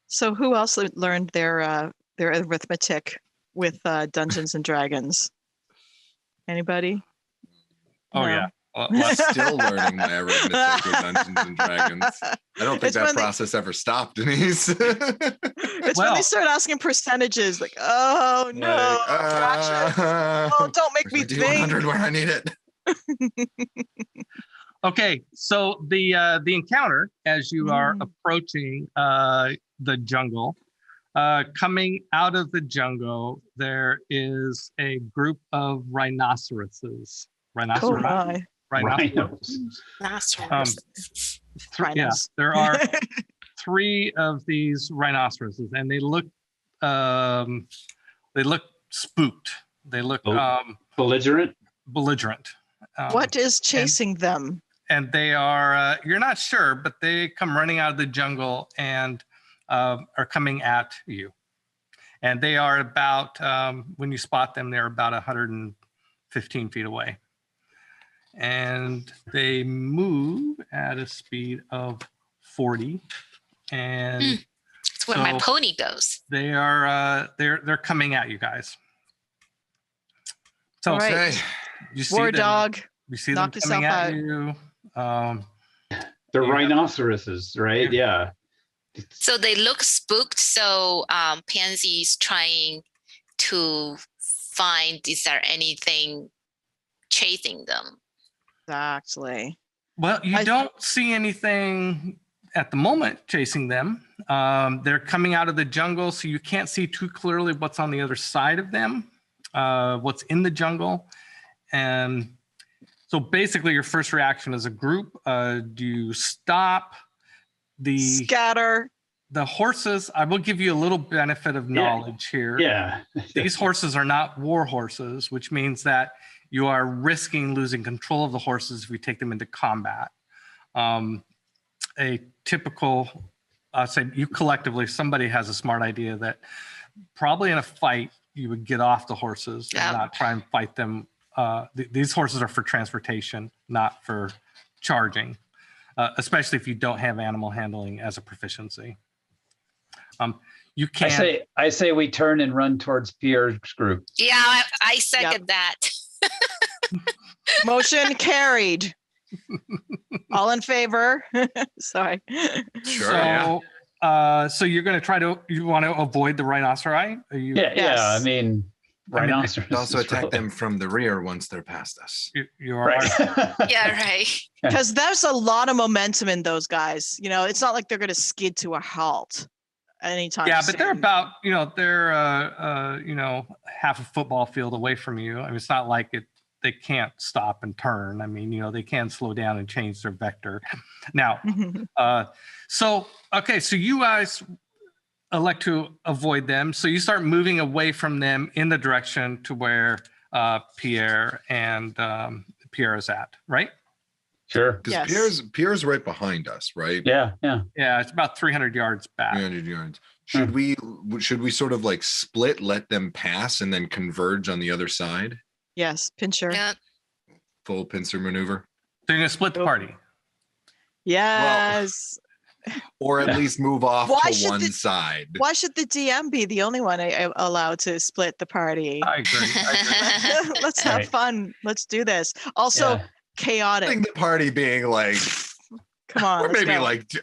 So who else learned their arithmetic with Dungeons and Dragons? Anybody? Oh No. yeah. I'm still learning my arithmetic with Dungeons and Dragons. I don't think It's that when they- process ever stopped, Denise. It's when they start asking percentages, like, oh no, fractions. Oh, don't make me where's my think. D100 where I need it. Okay, so the encounter as you are approaching the jungle, coming out of the jungle, there is a group of rhinoceroses. Oh my. Rhinoceroses. Yeah, Rhinos. there are 3 of these rhinoceroses, and they look spooked. They look belligerent. What is chasing them? And they are you're not sure, but they come running out of the jungle and are coming at you. And they are about when you spot them, they're about 115 feet away. And they move at a speed of 40. And it's where my pony goes. They are they're coming at you guys. So right. You see War them, dog. You see knock them coming yourself at out. you. They're rhinoceroses, right? Yeah. So they look spooked. So Pansy's trying to find, is there anything chasing them? Exactly. Well, you don't see anything at the moment chasing them. They're coming out of the jungle, so you can't see too clearly what's on the other side of them, what's in the jungle. And so basically your first reaction as a group, do you stop? Scatter. The horses, I will give you a little benefit of knowledge here. Yeah. These horses are not war horses, which means that you are risking losing control of the horses if you take them into combat. A typical, say you collectively, somebody has a smart idea that probably in a fight, you would get off the horses and not try and fight them. These horses are for transportation, not for charging, especially if you don't have animal handling as a proficiency. You can. I say we turn and run towards Pierre's group. Yeah, I second that. Motion carried. All in favor? Sorry. Sure. So you're going to you want to avoid the rhinoceri? Yeah. I mean, rhinoceros. Also attack them from the rear once they're past us. You are right. Yeah, right. Because there's a lot of momentum in those guys. You know, it's not like they're going to skid to a halt anytime. Yeah, soon. but they're about, they're half a football field away from you. I mean, it's not like they can't stop and turn. I mean, they can slow down and change their vector. Now, so you guys elect to avoid them. So you start moving away from them in the direction to where Pierre and Pierre is at, right? Sure. Because Pierre's right behind us, right? Yeah. Yeah, it's about 300 yards back. 300 yards. Should we sort of like split, let them pass, and then converge on the other side? Yes, pincher. Yeah. Full pincer maneuver. So you're gonna split the party. Yes. Or at least move off to one side. Why should the DM be the only one allowed to split the party? I agree. Let's have fun. Let's do this. Also, chaotic. I think the party being like, come on, we're maybe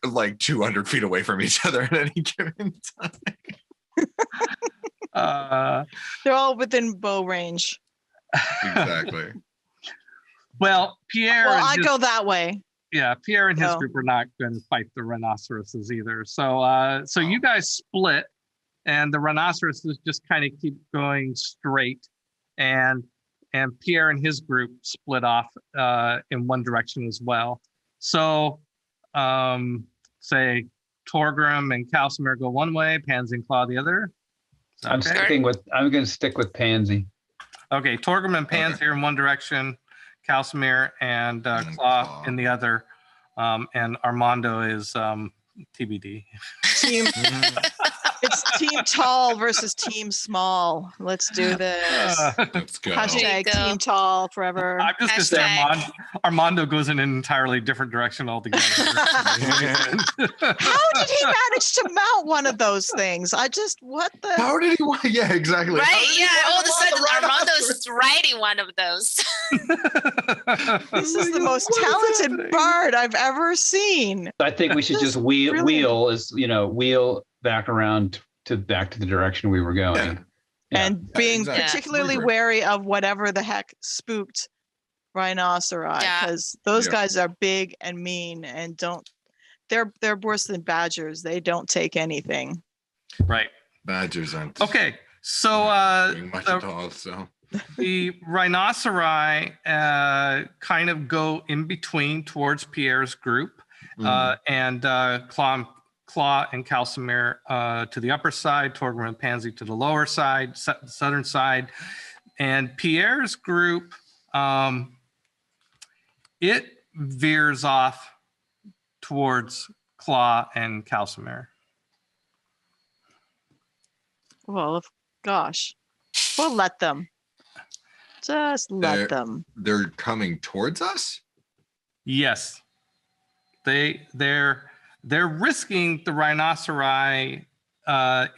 like 200 feet away from each other at any given time. They're all within bow range. Exactly. Well, Pierre. Well, I go that way. Yeah, Pierre and his group are not going to fight the rhinoceroses either. So, you guys split, and the rhinoceroses just kind of keep going straight, and Pierre and his group split off in one direction as well. So, say Torgrim and Calcimere go one way, Pansy and Claw the other. I'm going to stick with Pansy. Okay, Torgrim and Pansy are in one direction, Calcimere and Claw in the other, and Armando is TBD. It's team tall versus team small. Let's do this. Let's go. Hashtag go. team tall forever. I'm just gonna say Armando goes in an entirely different direction altogether. How did he manage to mount one of those things? What the? How did he want? Yeah, exactly. Right? Yeah. All of a sudden, Armando's riding one of those. This is the most talented bard I've ever seen. I think we should just wheel back around back to the direction we were going. Yeah. And being exactly. particularly wary of whatever the heck spooked rhinoceri, because those guys are big and mean and they're worse than badgers. They don't take anything. Right. Badgers aren't. Okay. So much at all. So the rhinoceri kind of go in between towards Pierre's group, and Claw and Calcimer to the upper side, Torgrim and Pansy to the lower side, southern side, and Pierre's group, it veers off towards Claw and Calcimer. Well, gosh, we'll let them. Just let them. They're coming towards us? Yes. They're risking the rhinoceri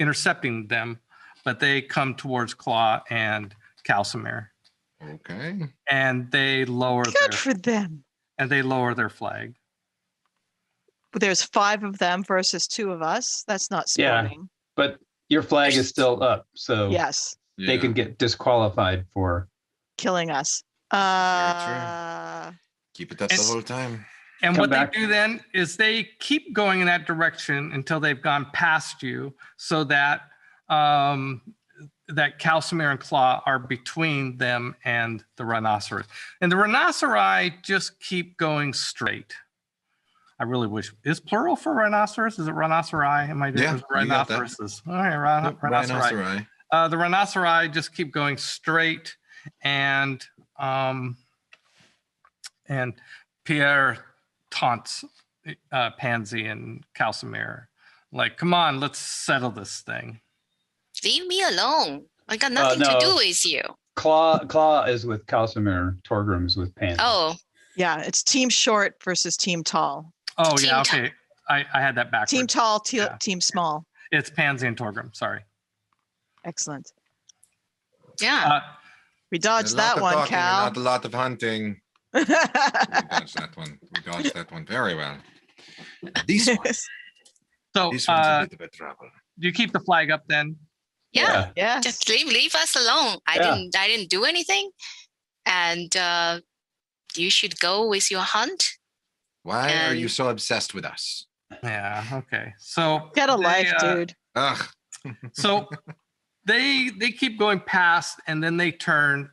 intercepting them, but they come towards Claw and Calcimer. Okay. And they lower Good for them. And they lower their flag. But there's 5 of them versus 2 of us. That's not sporting. Yeah, but your flag is still up, so yes, they can get disqualified for killing us. Keep it up the whole time. And what they do then is they keep going in that direction until they've gone past you, so that that Calcimer and Claw are between them and the rhinoceros. And the rhinoceri just keep going straight. I really wish. Is plural for rhinoceros? Is it rhinoceri? Am I doing rhinoceroses? All right, rhinoceri. The rhinoceri just keep going straight, and Pierre taunts Pansy and Calcimer, like, "Come on, let's settle this thing." Leave me alone. I got nothing to do with you. Claw is with Calcimer. Torgrim is with Pansy. Oh. Yeah, it's team short versus team tall. Oh, yeah, okay. I had that backwards. Team tall, team small. It's Pansy and Torgrim, sorry. Excellent. Yeah. We dodged that one, Cal. Not a lot of hunting. We dodged that one. We dodged that one very well. These ones. So, these ones are a little bit trouble. Do you keep the flag up then? Yeah. Yeah. Just leave us alone. I didn't do anything. And you should go with your hunt. Why are you so obsessed with us? Yeah, okay. So get a life, dude. Ugh. So they keep going past, and then they turn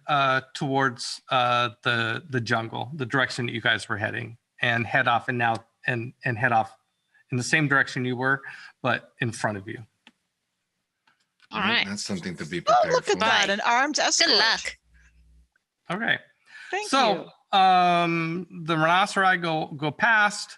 towards the jungle, the direction that you guys were heading, and head off and head off in the same direction you were, but in front of you. All right. That's something to be prepared for. Oh, look at that, an armed escort. Good luck. Okay. Thank you. The rhinoceri go past.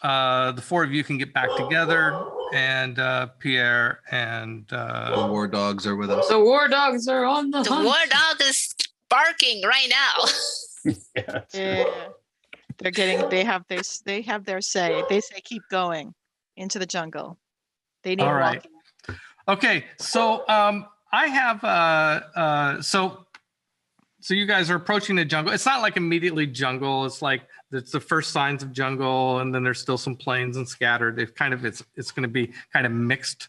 The 4 of you can get back together, and Pierre and the war dogs are with us. The war dogs are on the hunt. The war dog is barking right now. Yeah. They're getting. They have their say. They say keep going into the jungle. They need walking. Okay, so I have so you guys are approaching the jungle. It's not like immediately jungle. It's like it's the first signs of jungle, and then there's still some plains and scattered. It's going to be kind of mixed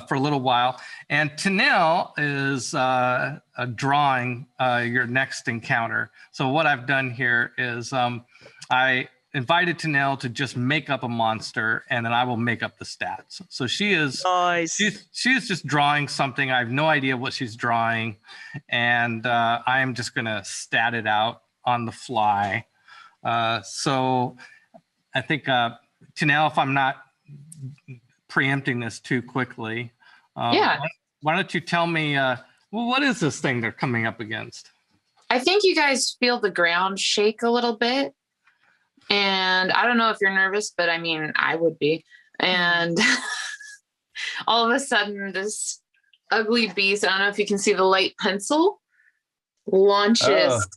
for a little while. And Tanel is drawing your next encounter. So what I've done here is I invited Tanel to just make up a monster, and then I will make up the stats. So she is nice. She is just drawing something. I have no idea what she's drawing, and I am just gonna stat it out on the fly. So I think Tanel, if I'm not preempting this too quickly, why don't you tell me what is this thing they're coming up against? I think you guys feel the ground shake a little bit. And I don't know if you're nervous, but I mean, I would be. And all of a sudden this ugly beast, I don't know if you can see the light pencil, launches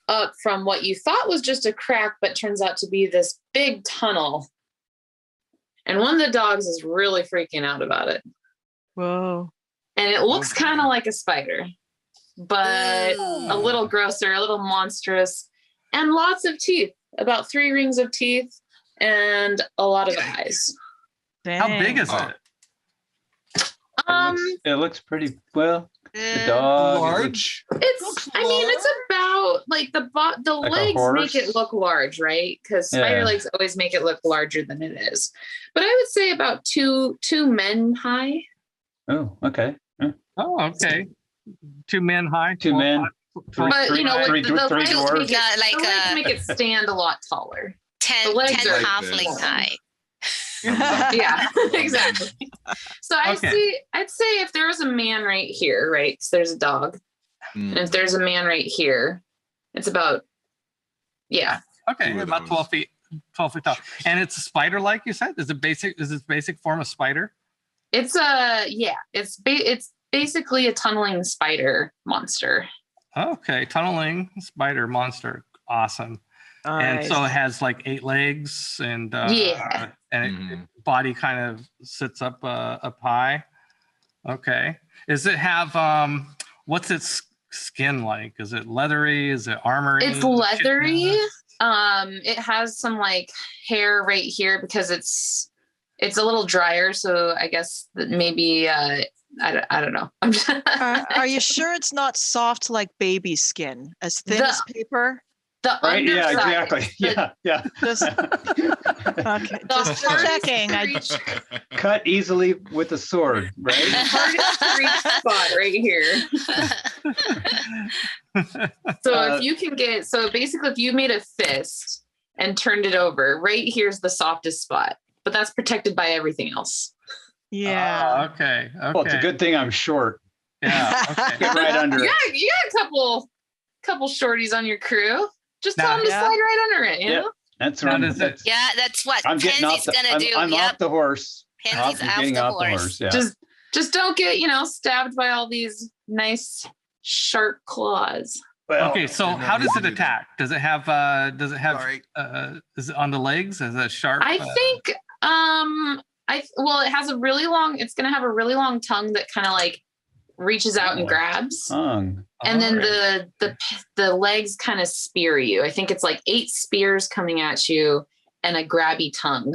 up from what you thought was just a crack, but turns out to be this big tunnel. And one of the dogs is really freaking out about it. Whoa. And it looks kind of like a spider, but a little grosser, a little monstrous, and lots of teeth, about 3 rings of teeth and a lot of eyes. Dang. How big is it? It looks pretty well. The dog. Large. It's about like the Like a legs horse? make it look large, right? Because spider Yeah. legs always make it look larger than it is. But I would say about two men high. Oh, okay. Oh, okay. 2 men high. 2 men. But Three- you know, three- the three legs dwarves. make Yeah, it, like the legs a make it stand a lot taller. 10, The legs 10 are- halfling high. Yeah, exactly. So I'd say if there was a man right here, right? So there's a dog. And if there's a man right here, it's about Okay, Two of about those. 12 feet tall. And it's a spider, like you said? Is it basic form of spider? it's basically a tunneling spider monster. Okay, tunneling spider monster. Awesome. And so it Nice. has like 8 legs and Yeah. and its body kind of sits up high. Okay. Does it have what's its skin like? Is it leathery? Is it armory? It's leathery. It has some like hair right here because it's a little drier. So I guess that maybe I don't know. Are you sure it's not soft like baby skin, as thin The- as paper? The Right? Yeah, underside, exactly. Yeah. Just okay. Just checking. Cut easily with a sword, right? hardest to reach spot right here. So if you can get, so basically if you made a fist and turned it over, right here's the softest spot, but that's protected by everything else. Yeah. Okay. Well, it's a good thing I'm short. Yeah. Okay. Get right under Yeah, it. you got a couple shorties on your crew. Just tell Now- them to Yeah. slide right under it, you Yeah. know? That's Now, right. does it- Yeah, that's what I'm getting off Pansy's the, gonna do. I'm Yep, off the horse. Pansy's I'm off getting the off the horse. horse. Yeah. Just don't get, stabbed by all these nice sharp claws. Well, Okay, so and then how does we it do that. attack? Does it have Sorry. is it on the legs? Is it sharp? I think it has it's gonna have a really long tongue that kind of like reaches out and grabs. tongue. And then Alright. the legs kind of spear you. I think it's like 8 spears coming at you and a grabby tongue.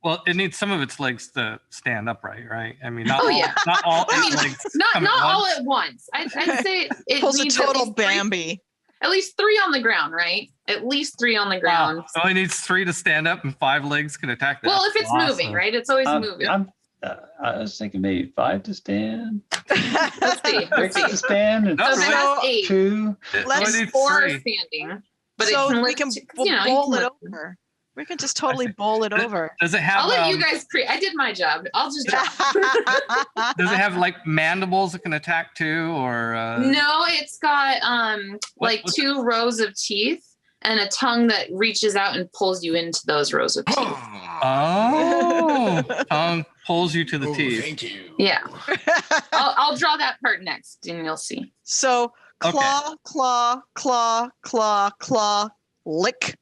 Well, it needs some of its legs to stand upright, right? I mean, not Oh, all, yeah. not all I mean, its legs. Not come at all once. at once. I'd say it Pulls a needs at total least three- Bambi. At least 3 on the ground, right? At least 3 on the ground. Wow. It only needs 3 to stand up and 5 legs can attack that. Well, if it's moving, right? It's always moving. I was thinking maybe 5 to stand, Let's see. 6 to stand, and No, So if it really? has 8, 2. It Let's- only needs 4 3. standing. But so it can we lift, can you know, you bowl can it lift. over. We can just totally bowl it over. Does it have I'll let you guys I did my job. I'll just drop. does it have like mandibles that can attack too, or No, it's got like what's 2 rows of teeth and a tongue that reaches out and pulls you into those rows of teeth. Oh, tongue pulls you to the teeth. Thank you. Yeah. I'll draw that part next and you'll see. So Okay. claw, lick.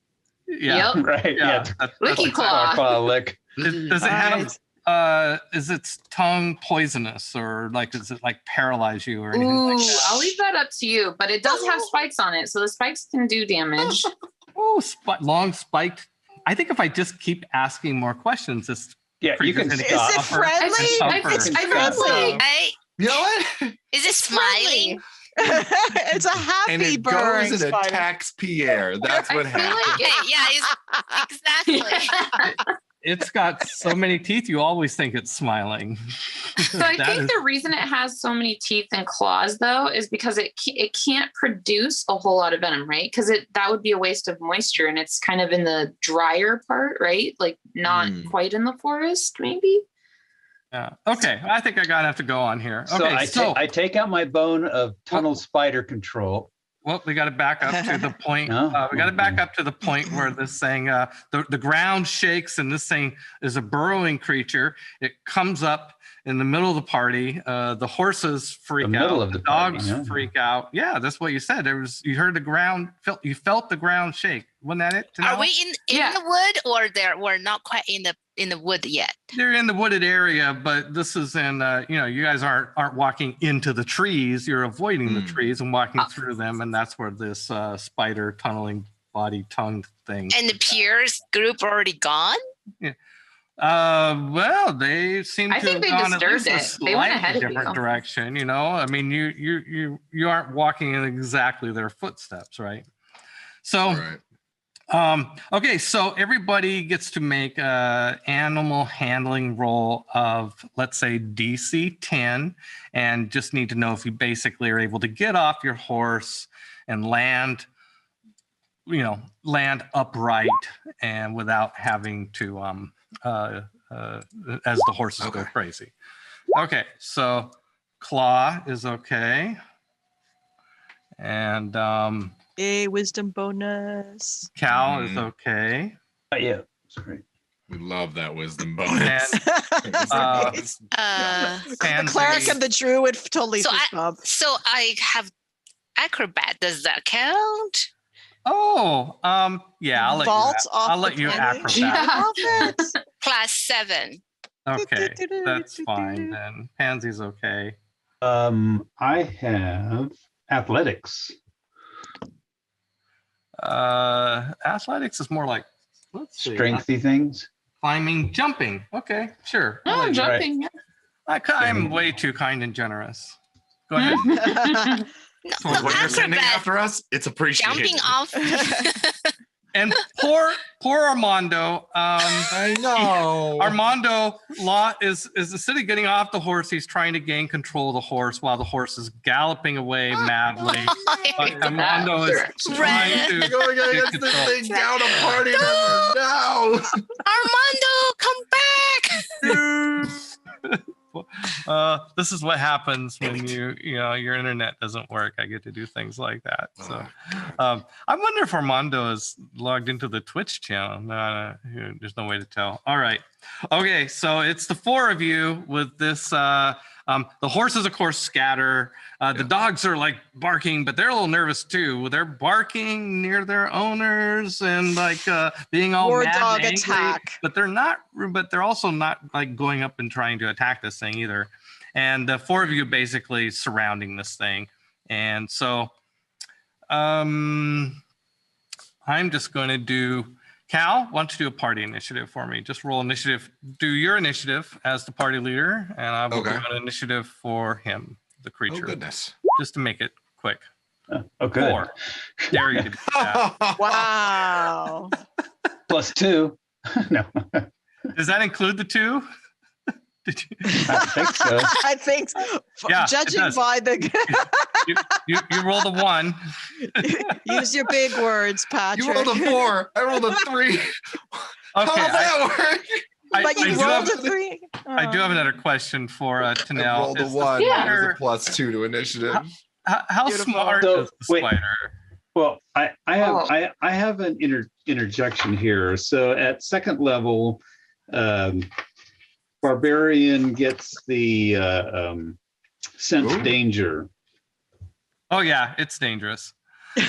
Yeah. Yep. Right. Yeah. Yeah. That's Licky like- claw. Claw lick. Does it have? Right. Is its tongue poisonous, or like does it like paralyze you or anything Ooh, like that? I'll leave that up to you, but it does have spikes on it, so the spikes can do damage. Oh, long spiked. I think if I just keep asking more questions, this Yeah, you can Is it stop. friendly? I feel like You know what? Is it smiling? It's a happy And it bird. goes and spider. attacks Pierre. That's what I feel happens. like Okay, yeah, exactly. it's got so many teeth. You always think it's smiling. So I That think is- the reason it has so many teeth and claws, though, is because it can't produce a whole lot of venom, right? Because that would be a waste of moisture, and it's kind of in the drier part, right? Like not quite in the forest, maybe. Yeah. Okay. I think I got enough to go on here. So Okay. I take out my bone of tunnel spider control, Well, we got to back up to the point. We got to back up to the point where this thing, the ground shakes, and this thing is a burrowing creature. It comes up in the middle of the party. The horses freak out. The dogs freak out. Yeah, that's what you said. You heard the ground. You felt the ground shake. Wasn't that it? Are we in the wood, or we're not quite in the wood yet? They're in the wooded area, but this is in. You guys aren't walking into the trees. You're avoiding the trees and walking through them, and that's where this spider tunneling body tongue thing. And the Pierre's group already gone? Yeah. Well, they seem to have gone at least a slightly different direction. I mean, you aren't walking in exactly their footsteps, right? So. Right. Okay, so everybody gets to make an animal handling roll of, let's say, DC 10, and just need to know if you basically are able to get off your horse and land upright and without having to, as the horses go crazy. Okay, so Claw is okay. And a wisdom bonus. Cal is okay. Yeah, sorry. We love that wisdom bonus. The cleric and the druid totally. So I have acrobat. Does that count? Oh, yeah. I'll let you acrobat. +7. Okay, that's fine then. Pansy's okay. I have athletics. Athletics is more like strengthy things. Climbing, jumping. Okay, sure. Oh, jumping. Right. I'm way too kind and generous. Go ahead. When you're sending after us, it's appreciated. Jumping off. And poor Armando. I know. Armando is sitting getting off the horse. He's trying to gain control of the horse while the horse is galloping away madly. But Armando is trying to get this thing down a party member now. Armando, come back. This is what happens when your internet doesn't work. I get to do things like that. So I wonder if Armando is logged into the Twitch channel. No, there's no way to tell. All right. Okay, so it's the four of you with this. The horses, of course, scatter. The dogs are like barking, but they're a little nervous too. They're barking near their owners and like being all war mad dog and angry, attack. But they're also not like going up and trying to attack this thing either. And the four of you basically surrounding this thing. And so I'm just going to do. Cal, why don't you do a party initiative for me? Just roll initiative. Do your initiative as the party leader, and I will do an initiative for him, the creature. Oh, goodness. Just to make it quick. Okay. 4. Dare you to do that. Wow. +2. No. Does that include the 2? Did you? I think so. I think so. Yeah, judging by the you rolled a 1. Use your big words, Patrick. You rolled a 4. I rolled a 3. Okay, how does that work? But you rolled a 3. I do have another question for Tanel. I rolled a 1. There's a +2 to initiative. How smart is the spider? Well, I have an interjection here. So at second level, Barbarian gets the sense danger. Oh yeah, it's dangerous. I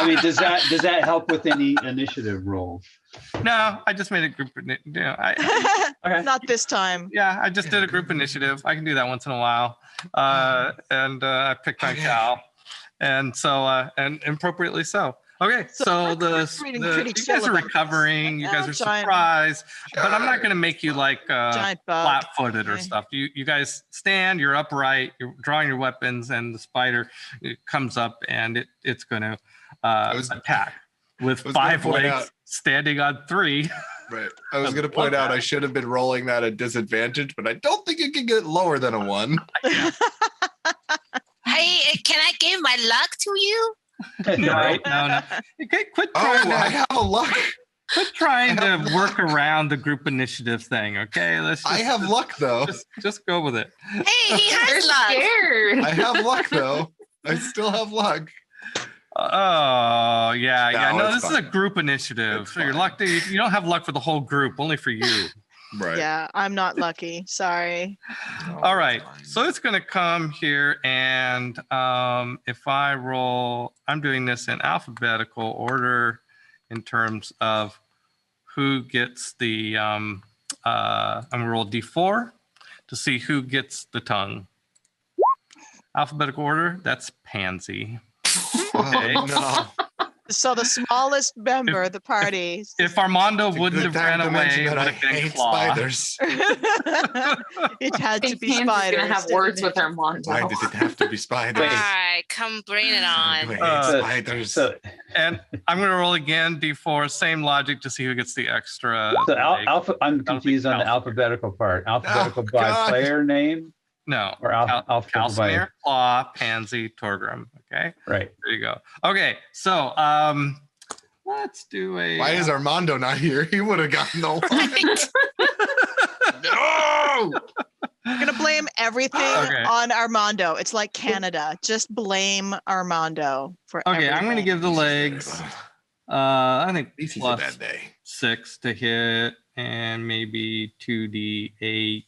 mean, does that help with any initiative roll? No, I just made a group. Okay. Not this time. Yeah, I just did a group initiative. I can do that once in a while. And I picked on Cal, and so and appropriately so. Okay, so you guys are recovering. You guys are surprised, but I'm not going to make you like flat-footed or stuff. You guys stand. You're upright. You're drawing your weapons, and the spider comes up, and it's going to attack with 5 legs, standing on 3. Right. I was going to point out I should have been rolling that at disadvantage, but I don't think it can get lower than a 1. Hey, can I give my luck to you? No. Okay, quit trying. I have a luck. Quit trying to work around the group initiative thing. Okay, I have luck though. Just go with it. Hey, he has luck. Scared. I have luck though. I still have luck. Oh, yeah. No, it's this is a fine. group initiative. It's So you're fine. lucky. You don't have luck for the whole group, only for you. Right. Yeah, I'm not lucky. Sorry. All right. So it's going to come here. And if I roll, I'm doing this in alphabetical order in terms of who gets the, I'm going to roll D4 to see who gets the tongue. Alphabetical order, that's Pansy. Okay. Oh, no. So the smallest member of the party. If Armando It's a wouldn't good have time ran to mention away, it that would I have been hate Claw. spiders. It I had to think be Pansy's spiders. gonna have didn't words it? with Armando. Why did it have to be All spiders? right, come bring it I on. hate spiders. So, And I'm going to roll again, D4, same logic to see who gets the extra. so leg. I'm confused on the Calcimer. alphabetical part. Alphabetical by God. player name No, or alphabetical by, Calcimer, Claw, Pansy, Torgrim. Okay, right. there you go. Okay, so let's do a. Why is Armando not here? He would have gotten the one. No! We're gonna blame everything Okay. on Armando. It's like Canada. Just blame Armando for Okay, I'm going to everything. give the legs. I think This is a plus bad day. 6 to hit and maybe 2d8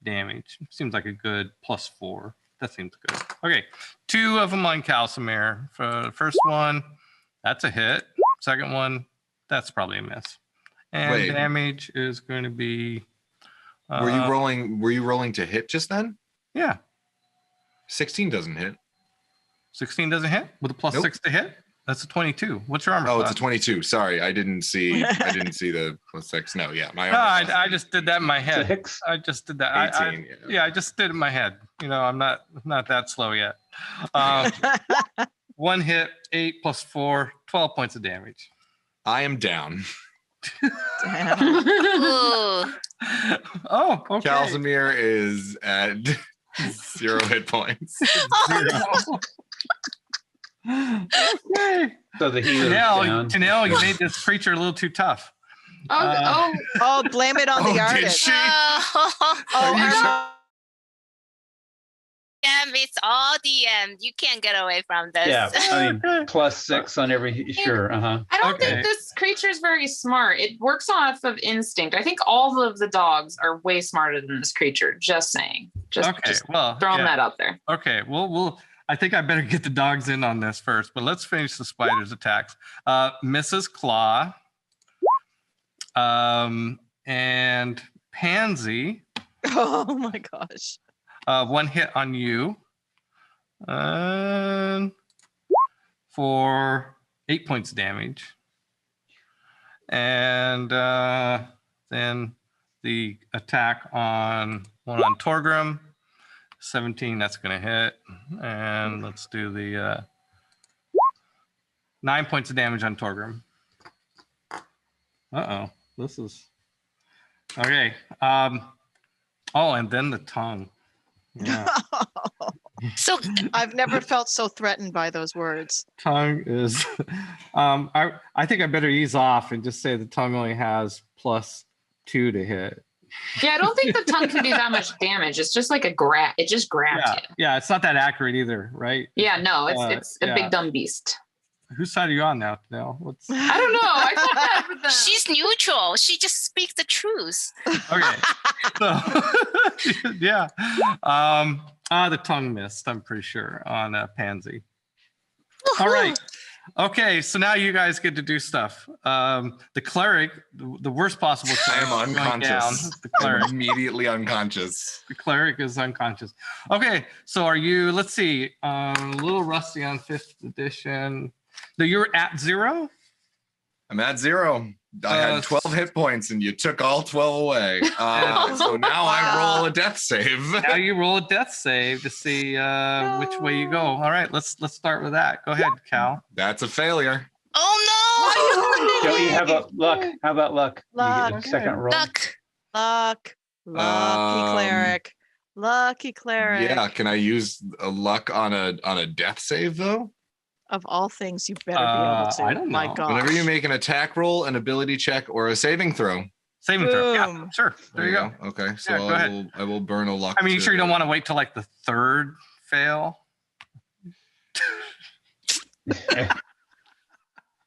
damage. Seems like a good +4. That seems good. Okay, 2 of them on Calcimer. For the first one, that's a hit. Second one, that's probably a miss. And Wait. damage is going to be. Were you rolling to hit just then? Yeah, 16 doesn't hit. 16 doesn't hit with a plus Nope. 6 to hit. That's a 22. What's your armor Oh, class? it's a 22. Sorry, I didn't see the +6. No, yeah, my No, armor class I just did that in my So head. Hicks, I just did that. 18. Yeah, I just did it in my head. You know, I'm not that slow yet. 1 hit, 8 + 4, 12 points of damage. I am down. Damn. Ooh. Oh, okay. Calcimer is at 0 hit points. Zero. Okay. so the healer down. Tanel, you made this creature a little too tough. Oh, Oh, blame it on Oh, the did artist. she? Oh, Oh, Are you Armando. DM, it's all DM. You can't get away from this. Yeah, I mean, Okay. +6 on every, sure, uh-huh. I don't Okay. think this creature is very smart. It works off of instinct. I think all of the dogs are way smarter than this creature. Just saying. Just Well, throwing yeah. that out there. Okay, we'll. I think I better get the dogs in on this first, but let's finish the spider's attacks. Mrs. Claw, and Pansy. Oh my gosh. 1 hit on you, for 8 points of damage, and then the attack on one on Torgrim. 17, that's going to hit. And let's do the 9 points of damage on Torgrim. Uh-oh. This is... Okay. Oh, and then the tongue. Yeah. So I've never felt so threatened by those words. Tongue is... I think I better ease off and just say the tongue only has +2 to hit. Yeah, I don't think the tongue can do that much damage. It's just like a grab. It just grabs Yeah, you. yeah, it's not that accurate either, right? Yeah, no, it's a yeah. big dumb beast. Whose side are you on now, Nell? What's I don't know. I thought that with the... she's neutral. She just speaks the truth. okay? So yeah, the tongue missed. I'm pretty sure on Pansy. All right. Okay, so now you guys get to do stuff. The cleric, the worst possible I cleric am is going down. unconscious. The I'm cleric, immediately unconscious. the cleric is unconscious. Okay, so are you? Let's see. A little rusty on 5th edition. No, you're at 0. I'm at 0. I had 12 hit points and you took all 12 away. So now I roll a death save. Now you roll a death save to see which way you go. All right, let's start with that. Go ahead, Cal. That's a failure. Oh Don't you have a luck? How about luck? You Luck. get a second no! roll. Luck. Lucky cleric. Lucky cleric. Yeah, can I use a luck on a death save though? Of all things, you better be able to. I don't My know. God. Whenever you make an attack roll, an ability check, or a saving throw. Saving throw. Yeah, Boom. sure. There you go. Okay, so Yeah, go ahead. I will burn a luck. I mean, you sure you don't want to wait till like the 3rd fail?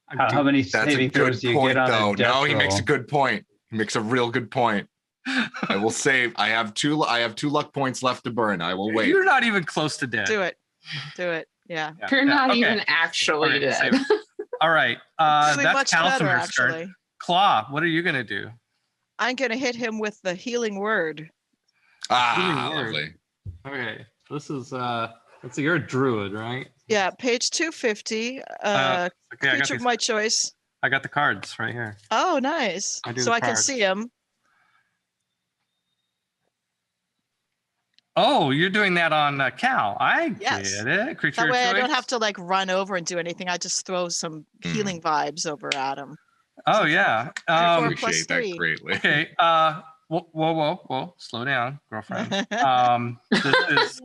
How many That's a saving good throws do you point, get on though. a death No, he makes a roll? good point. He makes a real good point. I will save. I have two luck points left to burn. I will wait. You're not even close to dead. Do it. Do it. Yeah. You're not Okay. even actually Okay, dead. save it. All right. Actually, That's much better, Calcimer's turn. actually. Claw, what are you going to do? I'm going to hit him with the healing word. Ah, Healing word. lovely. Okay. This is, let's see, you're a druid, right? Yeah, page 250. Okay, I got Creature of my choice. I got the cards right here. Oh, nice. I do So the I can cards. see him. Oh, you're doing that on Cal. I Yes. get it. Creature That of way I choice. don't have to like run over and do anything. I just throw some healing vibes over at him. Oh, yeah. Four plus Appreciate that three. greatly. Okay. Whoa. Slow down, girlfriend. This is,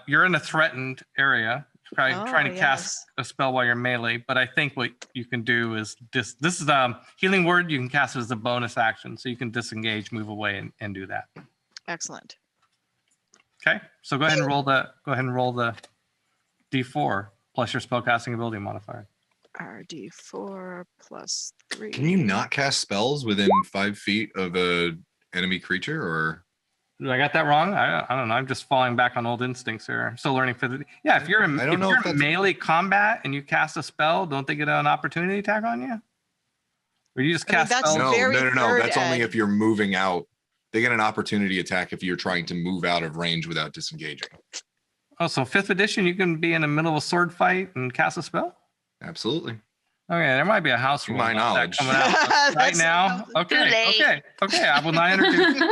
you're in a threatened area. Trying to cast a spell while you're melee, but I think what you can do is this is healing word. You can cast it as a bonus action, so you can disengage, move away, and do that. Excellent. Okay, so go ahead and roll the D4 plus your spellcasting ability modifier. RD4 plus 3. Can you not cast spells within 5 feet of a enemy creature, or? Did I got that wrong? I don't know. I'm just falling back on old instincts here. I'm still learning. Yeah, if you're in melee combat and you cast a spell, don't they get an opportunity attack on you? Or you just cast spells? No. That's only Ed. if you're moving out. They get an opportunity attack if you're trying to move out of range without disengaging. Oh, so 5th edition, you can be in the middle of a sword fight and cast a spell? Absolutely. Okay, there might be a house To rule my about that knowledge. coming out right now. Okay. I will not introduce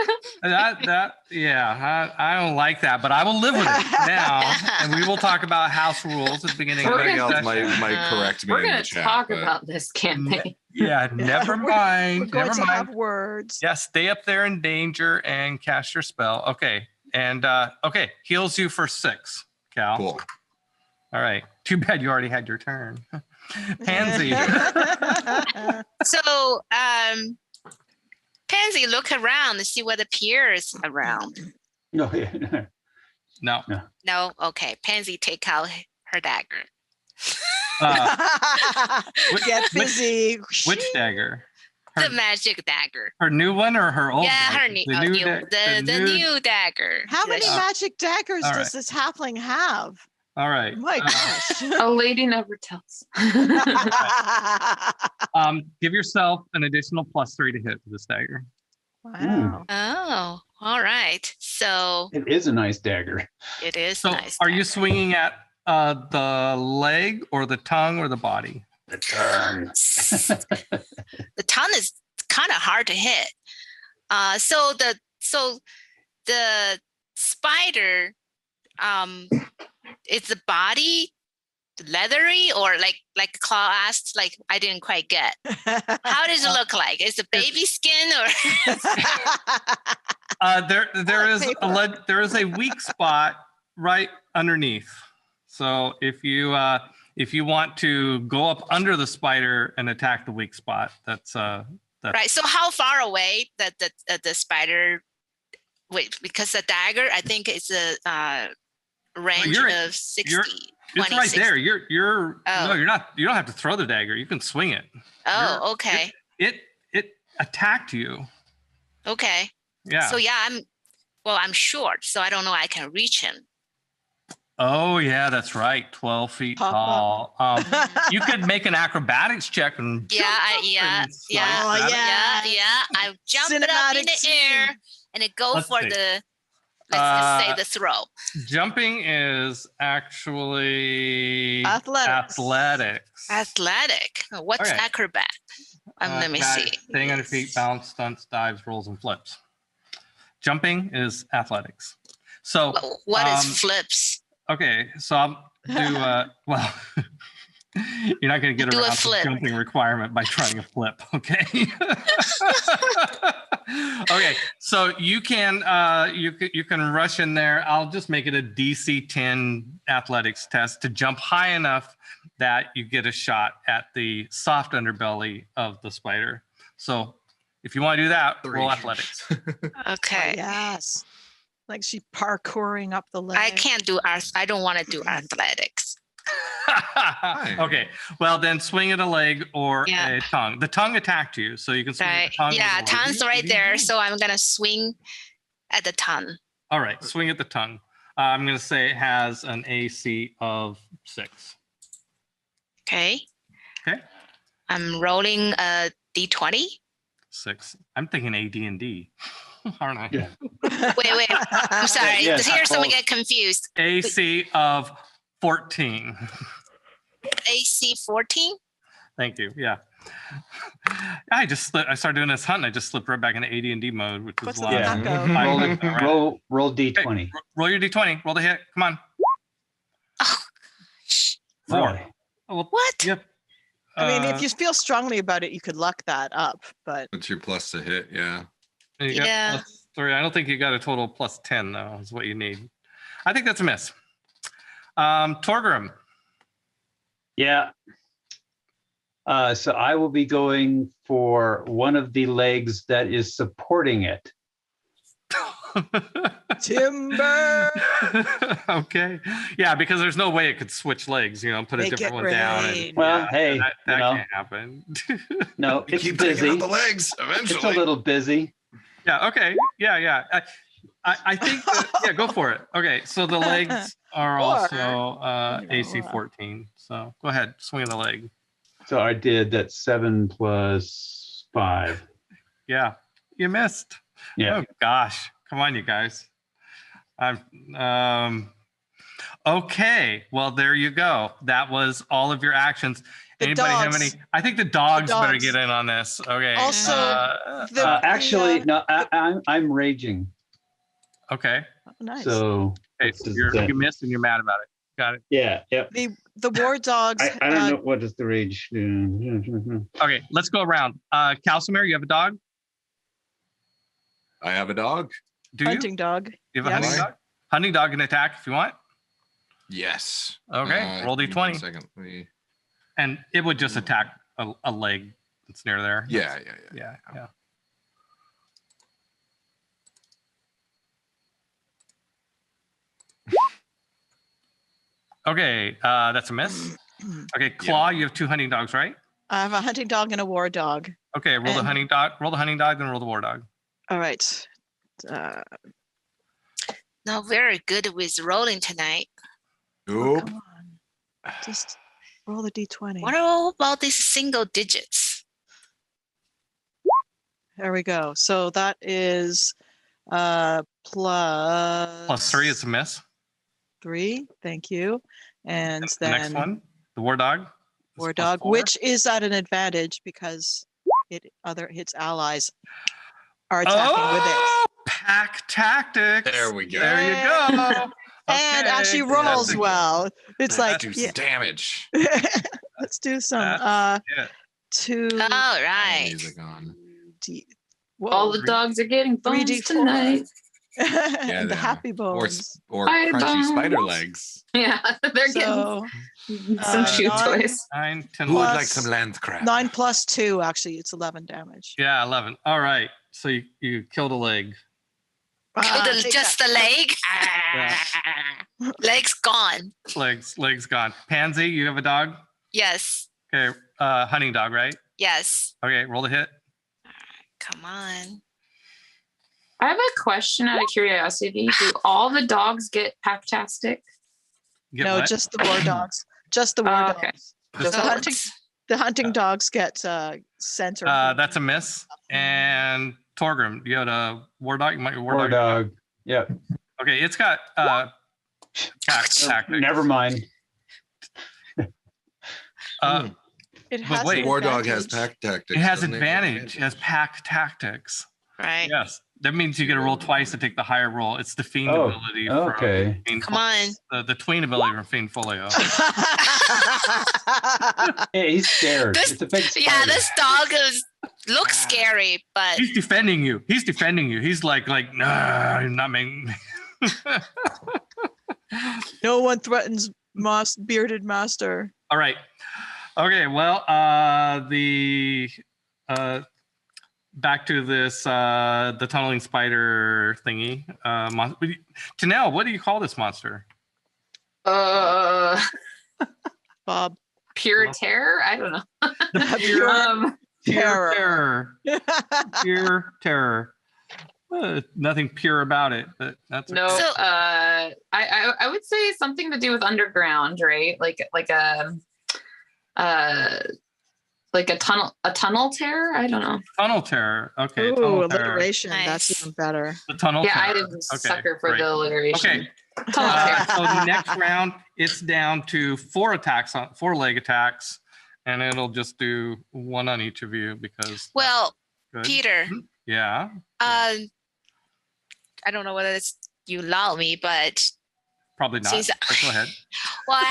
that. Yeah, I don't like that, but I will live with it now, and we will talk about house rules at the beginning of Somebody the else session. might correct me We're in going the to chat. talk but- about this, can't they? Yeah, never mind. We're going Never to mind. have words. Yeah, stay up there in danger and cast your spell. Okay, and heals you for 6, Cal. Cool. All right. Too bad you already had your turn. Pansy. So, Pansy, look around and see what appears around. No. No. No, okay. Pansy, take out her dagger. Get busy. Which dagger? The magic dagger. Her new one or her old? Yeah, her dagger? the new dagger. How many The- magic daggers All does right. this halfling have? All right. My gosh. A lady never tells. Give yourself an additional +3 to hit with this dagger. Wow. Oh, all right. So It is a nice dagger. it is So, nice. are you dagger. swinging at the leg or the tongue or the body? The turn. The tongue is kind of hard to hit. So the spider, is the body leathery or like Claw asked? Like I didn't quite get. How does it look like? Is it baby skin or? There is a weak spot right underneath. So if you want to go up under the spider and attack the weak spot, that's Right. So how far away that the spider? Wait, because the dagger, I think it's a range of 60. It's 20, right 60. there. You're Oh. no, you're not. You don't have to throw the dagger. You can swing it. Oh, okay. It attacked you. Okay. Yeah. So yeah, I'm short, so I don't know I can reach him. Oh yeah, that's right. 12 feet Pop tall. You could make an acrobatics check and Yeah, I jump it up in Cinematic the air and it go Let's for see. the let's just say the throw. Jumping is actually Athletics. Athletic. What's Okay. acrobat? Let me see. Staying on your feet, balance, stunts, dives, rolls, and flips. Jumping is athletics. So What is flips? okay, so I'll do well. You're not going to get Do a around the flip. jumping requirement by trying a flip, okay? Okay, so you can rush in there. I'll just make it a DC 10 athletics test to jump high enough that you get a shot at the soft underbelly of the spider. So if you want to do that, 3. roll athletics. Okay. Yes. Like she parkouring up the leg. I can't do I don't want to do athletics. Okay, well then swing at a leg or Yeah. a tongue. The tongue attacked you, so you can swing at Right. the tongue. Yeah, or the leg. tongue's right there. So I'm gonna swing at the tongue. All right, swing at the tongue. I'm going to say it has an AC of 6. Okay. Okay. I'm rolling a d20. 6. I'm thinking AD&D, aren't I? Yeah. Wait. I'm sorry. Yeah, Here, someone well- get confused. AC of 14. AC 14. Thank you. Yeah. I started doing this hunt. And I just slipped right back into AD&D mode, which What's was the last. taco? Roll D20. Roll your D20. Roll the hit. Come on. Oh, 4. Really? Oh, well, what? yep. I mean, if you feel strongly about it, you could luck that up, but What's your plus to hit? Yeah. you got Yeah. +3. I don't think you got a total plus 10 though. Is what you need. I think that's a miss. Torgrim. Yeah. So I will be going for one of the legs that is supporting it. timber. Okay. Yeah, because there's no way it could switch legs, put a Make different it one down. rain. Well, yeah, hey, that you know. can't happen. No, You it's keep taking busy. out the legs eventually. It's a little busy. Yeah. Okay. Yeah. I think. Yeah. Go for it. Okay. So the legs are Or, also AC 14. So go ahead, swing the leg. So I did that 7 plus 5. Yeah. You missed. Yeah. Oh gosh. Come on, you guys. Okay. Well, there you go. That was all of your actions. The Anybody have dogs. any? I think the dogs better dogs. get in on this. Okay. Also, Actually, no, I'm raging. Okay. nice. So Okay. This is You it. missed and you're mad about it. Got it. yeah, yep. The war dogs. I don't know what does the rage do. Okay. Let's go around. Calcimer, you have a dog? I have a dog. Do you? Hunting dog. You have a Yes. hunting dog? Hunting dog can attack if you want. Yes. Okay. Roll give me 1 D20. second. And it would just attack a leg that's near there. Yeah. Yeah. Okay, that's a miss. Okay, Claw, you have 2 hunting dogs, right? I have a hunting dog and a war dog. Okay, roll the And- hunting dog. Roll the hunting dog, then roll the war dog. All right. Not very good with rolling tonight. Oop. Come on. Just roll the d20. What about these single digits? There we go. So that is plus +3 is a miss. 3. Thank you. And The then next one, the war dog. is war +4. dog, which is at an advantage because its allies are attacking with it. Pack tactics. There we go. There you go. And Okay, actually rolls that's a- well. It's like, do yeah, some damage. let's do some That's it. 2 All right. Music on. D. All the dogs are getting bones 3d4. tonight. Yeah, the they happy Or, bones. or Bye, crunchy bones. spider legs. Yeah, they're So getting some chew 9 toys. 9, 10, Who would 11. like some land crab? 9 plus 2, actually, it's 11 damage. Yeah, 11. All right. So you killed a leg. Take Just that. the leg. Leg's gone. Legs gone. Pansy, you have a dog? Yes. Okay, hunting dog, right? Yes. Okay, roll the hit. Come on. I have a question out of curiosity. Do all the dogs get packtastic? Get No, what? just the war dogs. Just the war Oh, okay. dogs. Just The So hunting, it's- the hunting dogs get center. That's a miss. And Torgrim, you had a war dog? You might war War dog. Yep. Okay, it's got tactics. Never mind. It but has wait, an War dog has advantage. pack tactics. It has doesn't advantage. It has pack tactics. right. Yes. That means you get to roll twice to take the higher roll. It's the fiend Oh, ability okay. from Fiend Come on. the tween ability from Fiend Folio. Hey, he's scared. This- It's a big spider. Yeah, this dog looks scary, but He's defending you. He's defending you. He's like, nah, you're not making. No one threatens bearded master. All right. Okay. Well, the back to this the tunneling spider thingy. Tanel, what do you call this monster? Uh, Bob. Pure terror? I don't know. Pure terror. Pure terror. Nothing pure about it, but that's no. okay. So- I would say something to do with underground, right? Like a tunnel terror. I don't know. Tunnel terror. Okay. Ooh, Tunnel terror. alliteration. Nice. That's even better. The tunnel Yeah, terror. I didn't Okay, sucker for great. the alliteration. Okay. Tunnel terror. So next round, it's down to 4 attacks on 4 leg attacks, and it'll just do 1 on each of you because. Well, Good. Peter, Yeah. I don't know whether you allow me, but Probably not. Since- But go ahead. well,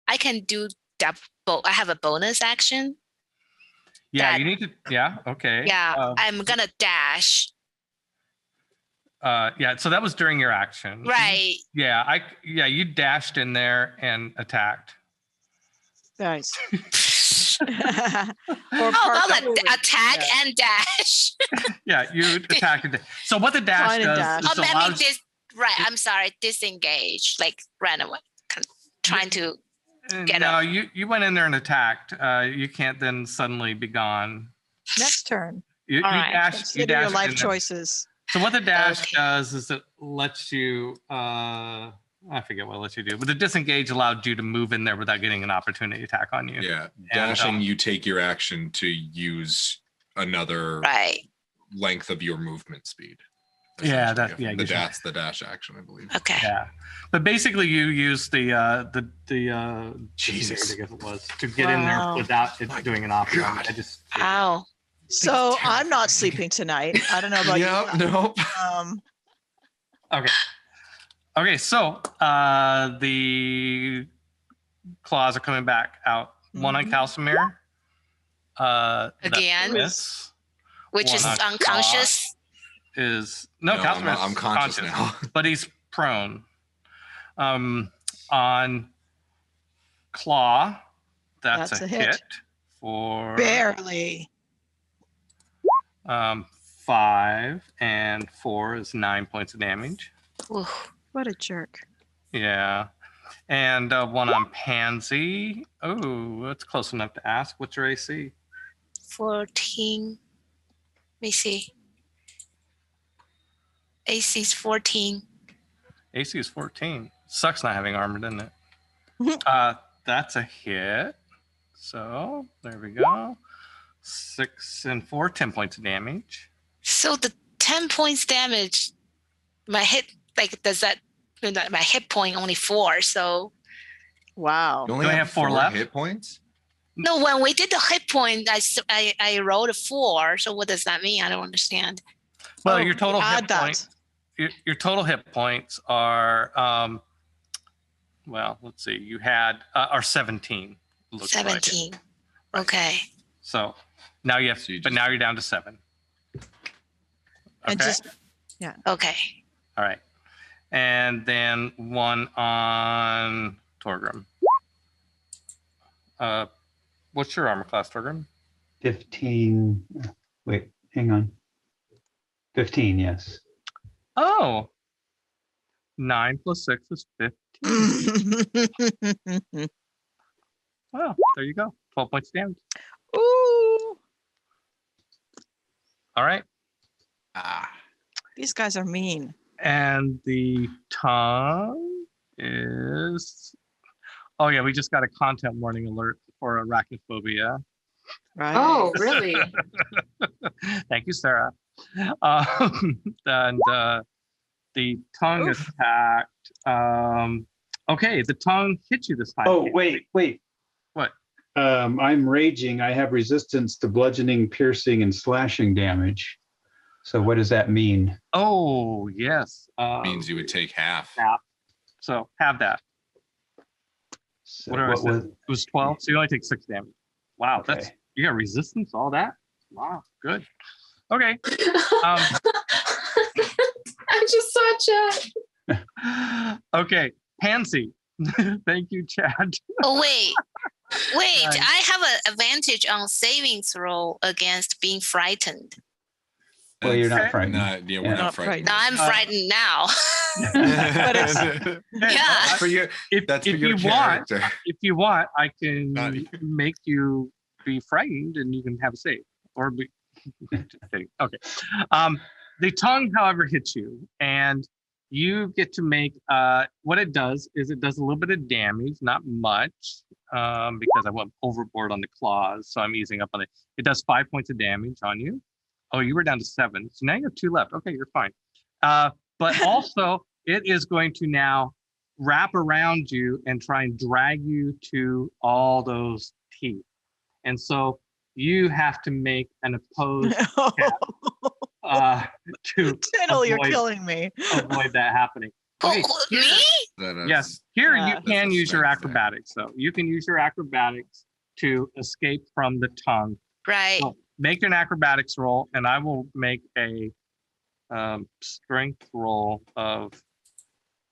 I can do that. I have a bonus action. Yeah, That- you need to. Yeah. Okay. Yeah, I'm gonna dash. Yeah. So that was during your action. Right. Yeah. You dashed in there and attacked. Nice. Or How about forward. attack and dash? Yeah, you attacked it. So what the dash Fine and does dash. is Or maybe allows, right. I'm sorry, disengage, like ran away, trying to. get no, you went in there and attacked. You can't then suddenly be gone. Next turn. You All right. dash. You Consider your dash life in there. choices. So what the dash Okay. does is it lets you. I forget what it lets you do, but the disengage allowed you to move in there without getting an opportunity attack on you. Yeah, dashing, you take your action to use another Right. length of your movement speed. Yeah, essentially. that- yeah, the dash action, I believe. Okay. Yeah, but basically you use the Jesus. I guess it was to get in there Wow. without it doing an option. God. I just Wow. So I'm not sleeping tonight. I don't know about Yeah, you. nope. Okay, so the claws are coming back out. One on Mhm. Calcimere. That's Again? miss. Which One is on unconscious. Is No, Calcimere's I'm conscious now. but he's prone. On Claw, that's a hit for Barely. 5 and 4 is 9 points of damage. Ooh. What a jerk. Yeah. And 1 on Pansy. Oh, that's close enough to ask. What's your AC? 14. Let me see. AC is 14. AC is 14. Sucks not having armor, doesn't it? That's a hit. So there we go. 6 and 4, 10 points of damage. So the 10 points damage, my hit, like, does that, my hit point only 4. So, Wow. You only Do I have have 4 4 left? hit points? no, when we did the hit point, I rolled a 4. So what does that mean? I don't understand. Well, Oh, your total add hit that. points. Your total hit points are well, let's see. You had are 17. Looks like. 17. Okay. So now you have, So you but just- now you're down to 7. And Okay. just Okay. All right. And then 1 on Torgrim. What's your armor class, Torgrim? 15. Wait, hang on. 15, yes. Oh. 9 plus 6 is 15. Well, there you go. 12 points of damage. Ooh. All right. These guys are mean. And the tongue is. Oh, yeah. We just got a content warning alert for arachnophobia. Right. Oh, really? Thank you, Sarah. And the tongue Oof. attacked. Okay, the tongue hit you this time. Oh, wait. What? I'm raging. I have resistance to bludgeoning, piercing, and slashing damage. So what does that mean? Oh, yes. Means you would take half. So have that. So What did I say? was It was 12, so you only take 6 damage. Wow, Okay. that's you got resistance, all that. Wow, good. Okay. I just saw chat. Okay, Pansy. Thank you, Chad. Oh, wait. Wait, Nice. I have an advantage on saving throw against being frightened. Well, you're not frightened. We're not frightened. No, I'm frightened now. But it's, Yeah. For you, that's for your character. If you want, I can make you be frightened and you can have a save. Or be just kidding. Okay. The tongue, however, hits you, and you get to make what it does is it does a little bit of damage, not much, because I went overboard on the claws, so I'm easing up on it. It does 5 points of damage on you. Oh, you were down to 7, so now you have 2 left. Okay, you're fine. But also, it is going to now wrap around you and try and drag you to all those teeth, and so you have to make an opposed attack, to Tittle, you're killing me. avoid that happening. Okay, Me? yes, here you That's can a use your strength acrobatics. So you can use your acrobatics to escape from the tongue. Right. So make an acrobatics roll, and I will make a strength roll of.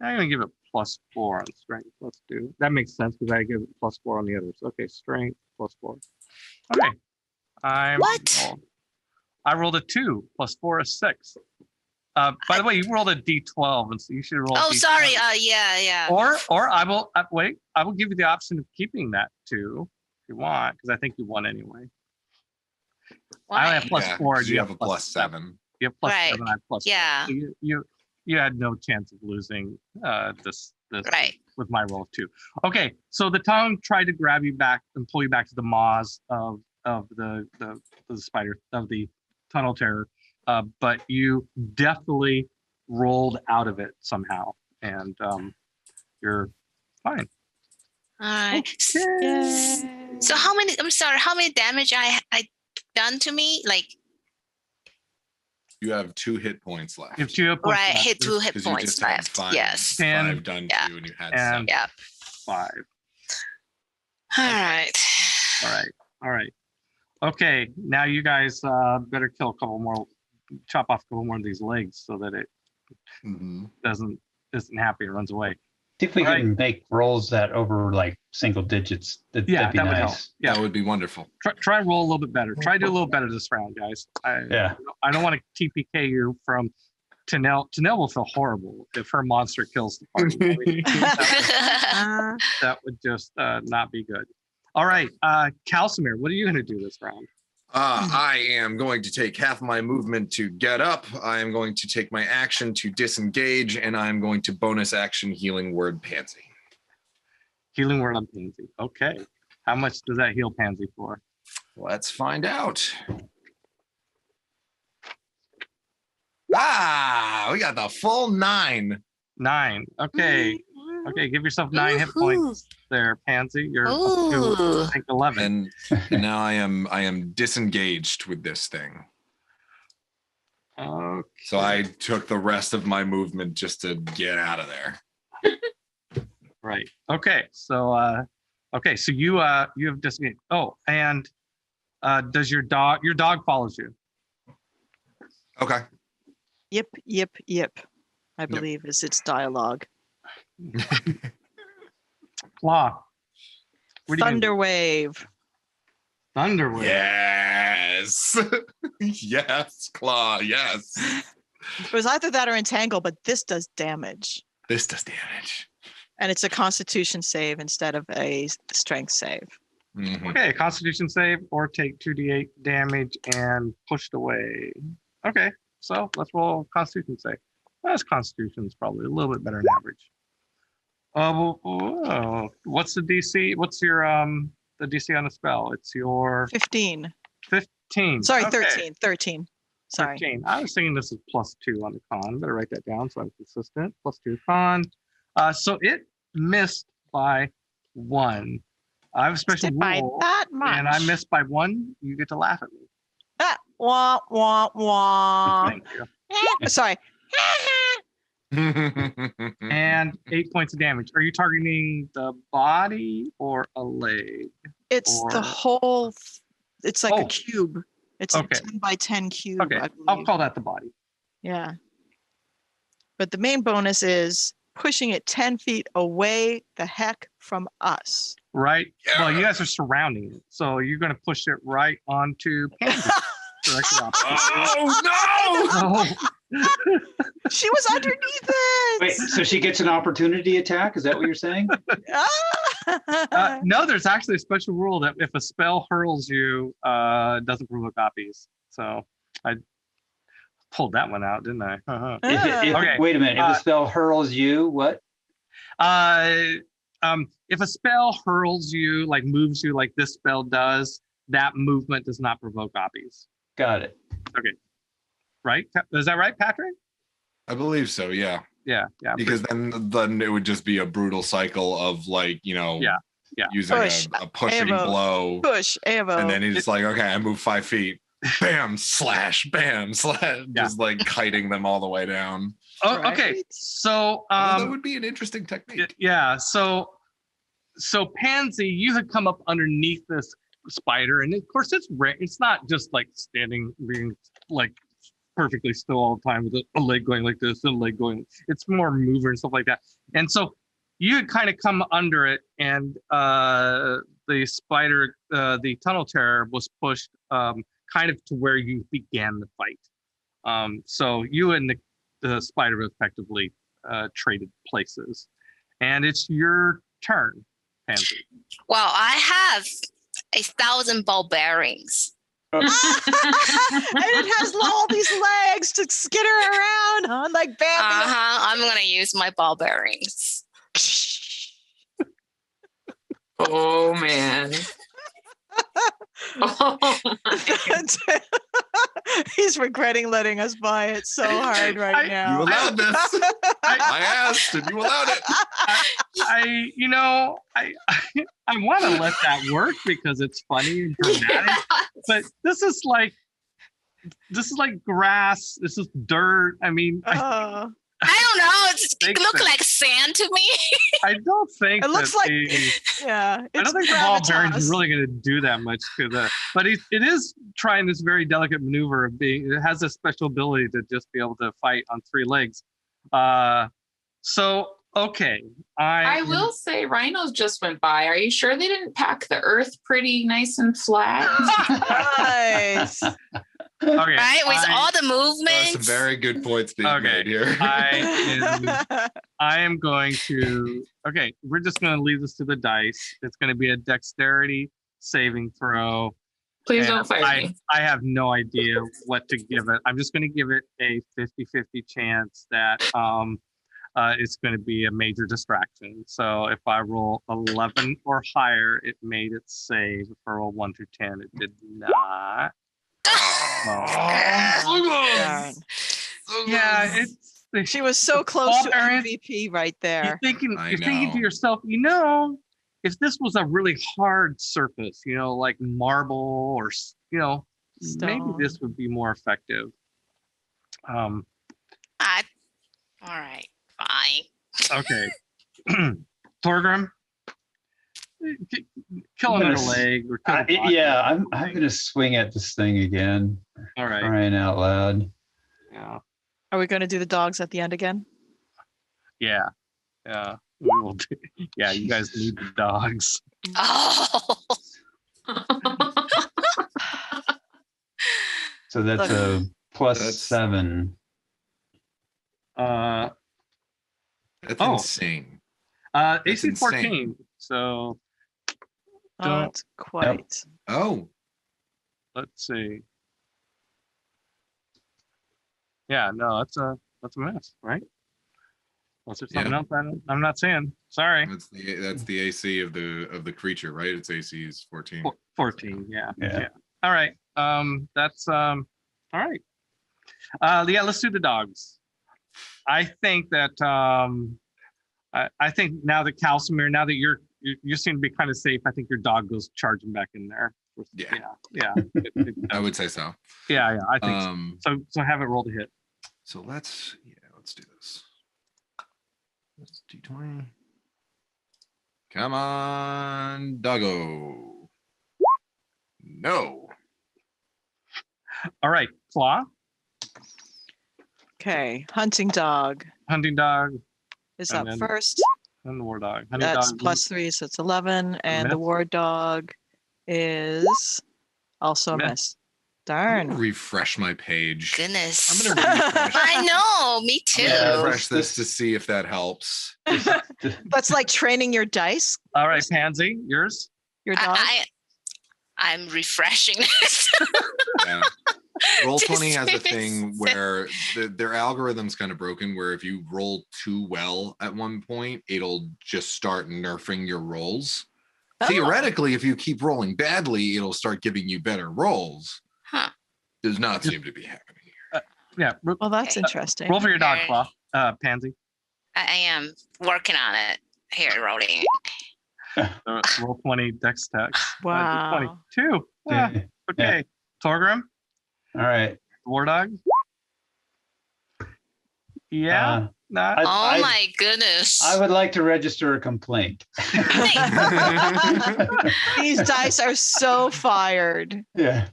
I'm gonna give it +4 on strength. Let's do that. Makes sense because I give it +4 on the others. Okay, strength +4. Okay, I rolled a 2 +4 is 6. By the way, you rolled a D12, and so you should roll. Oh, D12. sorry. Yeah. Or I will wait. I will give you the option of keeping that 2 if you want, because I think you won anyway. Why? I only have +4. You have a +7. You have Right. +7. I have +4. Yeah. So you had no chance of losing this Right. with my roll of 2. Okay, so the tongue tried to grab you back and pull you back to the maws of the spider, of the tunnel terror, but you definitely rolled out of it somehow, and you're fine. All right. Yay. So how many damage I done to me? Like, You have 2 hit points left. You have 2 hit points right, left. hit 2 hit 'Cause you points just had left. 5. Yes. 5 done Yeah. to you, and you had And 7. Yeah. 5. All right. All right. Okay, now you guys better kill a couple more, chop off a couple more of these legs so that it Mhm. isn't happy and runs away. See if we All right. can make rolls that over like single digits. Yeah, That'd be that would help. nice. Yeah, That would be wonderful. try and roll a little bit better. Try to do a little better this round, guys. Yeah. I don't want to TPK you from Tanel. Tanel will feel horrible if her monster kills the party. I mean, that would just not be good. All right, Calcimere, what are you going to do this round? I am going to take half my movement to get up. I am going to take my action to disengage, and I'm going to bonus action healing word Pansy. Healing word on Pansy. Okay. How much does that heal Pansy for? Let's find out. We got the full 9. 9. Okay. Okay, give yourself 9 hit points there, Pansy. You're up to, I think, 11. And now I am disengaged with this thing. Okay. So I took the rest of my movement just to get out of there. Right. Okay. So so you have disengaged. Oh, and does your dog follows you? Okay. Yip. I believe is its dialogue. Claw. Thunderwave. Thunderwave. Yes. Yes, Claw. Yes. It was either that or entangle, but this does damage. This does damage. And it's a constitution save instead of a strength save. Mhm. Okay, Constitution save or take 2d8 damage and pushed away. Okay, so let's roll Constitution save. That's Constitution is probably a little bit better than average. What's the DC? What's your the DC on the spell? It's your 15. 15. Sorry, Okay. 13. Sorry. 13. I was thinking this is +2 on the con. Better write that down so I'm consistent. +2 con. So it missed by 1. I have a special By rule, that much. and I missed by 1. You get to laugh at me. Wah, wah, wah. Thank you. Sorry. And 8 points of damage. Are you targeting the body or a leg? It's the Or- whole, it's like Oh. a cube. It's Okay. a 10 by 10 cube. Okay, I I'll believe. call that the body. Yeah. But the main bonus is pushing it 10 feet away the heck from us. Right? Well, you guys are surrounding it. So you're going to push it right onto Pansy. directly opposite. Oh no! She was underneath it. Wait, so she gets an opportunity attack? Is that what you're saying? No, there's actually a special rule that if a spell hurls you, it doesn't provoke copies. So I pulled that one out, didn't I? Okay. Wait a minute. If a spell hurls you, what? If a spell hurls you, like moves you like this spell does, that movement does not provoke copies. Got it. Okay. Right? Is that right, Patrick? I believe so. Yeah. Yeah. Because then it would just be a brutal cycle of like, using a pushing blow. Push, Avo. And then he's like, okay, I move 5 feet. Bam, slash, bam, slash. Just like kiting them all the way down. Oh, okay. So that would be an interesting technique. Yeah. So Pansy, you had come up underneath this spider, and of course it's not just like being like perfectly still all the time with a leg going like this and a leg going. It's more mover and stuff like that. And so you had kind of come under it, and the spider, the tunnel terror, was pushed kind of to where you began the fight. So you and the spider effectively traded places, and it's your turn, Pansy. Well, I have 1,000 ball bearings. And it has all these legs to skitter around on like Bambi. I'm gonna use my ball bearings. Oh man. He's regretting letting us buy it so hard right now. You allowed this. I asked and you allowed it. I want to let that work because it's funny and dramatic, but this is like grass. This is dirt. I mean, I don't know. It looks like sand to me. I don't think it looks like I don't think the ball bearings is really going to do that much to the. But it is trying this very delicate maneuver of being. It has a special ability to just be able to fight on 3 legs. So okay, I will say rhinos just went by. Are you sure they didn't pack the earth pretty nice and flat? Nice. Okay, right, with all the movements. Some very good points being made here. I am going to. Okay, we're just going to leave this to the dice. It's going to be a dexterity saving throw. Please don't fire me. I have no idea what to give it. I'm just going to give it a 50-50 chance that it's going to be a major distraction. So if I roll 11 or higher, it made it save. If I roll 1 through 10, it did not. Yeah, she was so close to MVP right there. You're thinking to yourself, if this was a really hard surface, like marble or stone, maybe this would be more effective. All right, fine. Okay, Torgrim, kill another leg or kill I'm gonna swing at this thing again. All right, crying out loud. Yeah. Are we going to do the dogs at the end again? Yeah. We will do. Yeah, you guys need the dogs. Oh. So that's a +7. That's insane. AC 14. So not quite. Oh. Let's see. Yeah, no, that's a mess, right? Unless there's something else I'm not saying. Sorry. That's the AC of the creature, right? Its AC is 14. 14, yeah. All right. That's all right. Let's do the dogs. I think that I think now that Calcimere, now that you seem to be kind of safe, I think your dog goes charging back in there. Yeah. I would say so. Yeah, I think so. So have it roll to hit. So let's do this. Let's D20. Come on, doggo. No. All right, Claw. Okay, hunting dog. Hunting dog is up first. And the war dog. That's +3, so it's 11. And the war dog is also a miss. Darn. I'm gonna refresh my page. Goodness. I'm gonna refresh. I know, me too. Refresh this to see if that helps. That's like training your dice. All right, Pansy, yours. Your dog. I'm refreshing this. Yeah. Roll20 has a Just thing where their algorithm's kind of broken, where if you roll too well at one point, it'll just start nerfing your rolls. Oh. Theoretically, if you keep rolling badly, it'll start giving you better rolls. Huh. Does not seem to be happening here. Yeah. Well, that's interesting. Roll for your dog, Claw. Pansy. I am working on it. Here, rolling. Roll 20 dex tech. Wow. 22. Ah, okay. Torgrim, All right. War Dog. Yeah. Not. Oh my goodness. I would like to register a complaint. These dice are so fired. Yeah.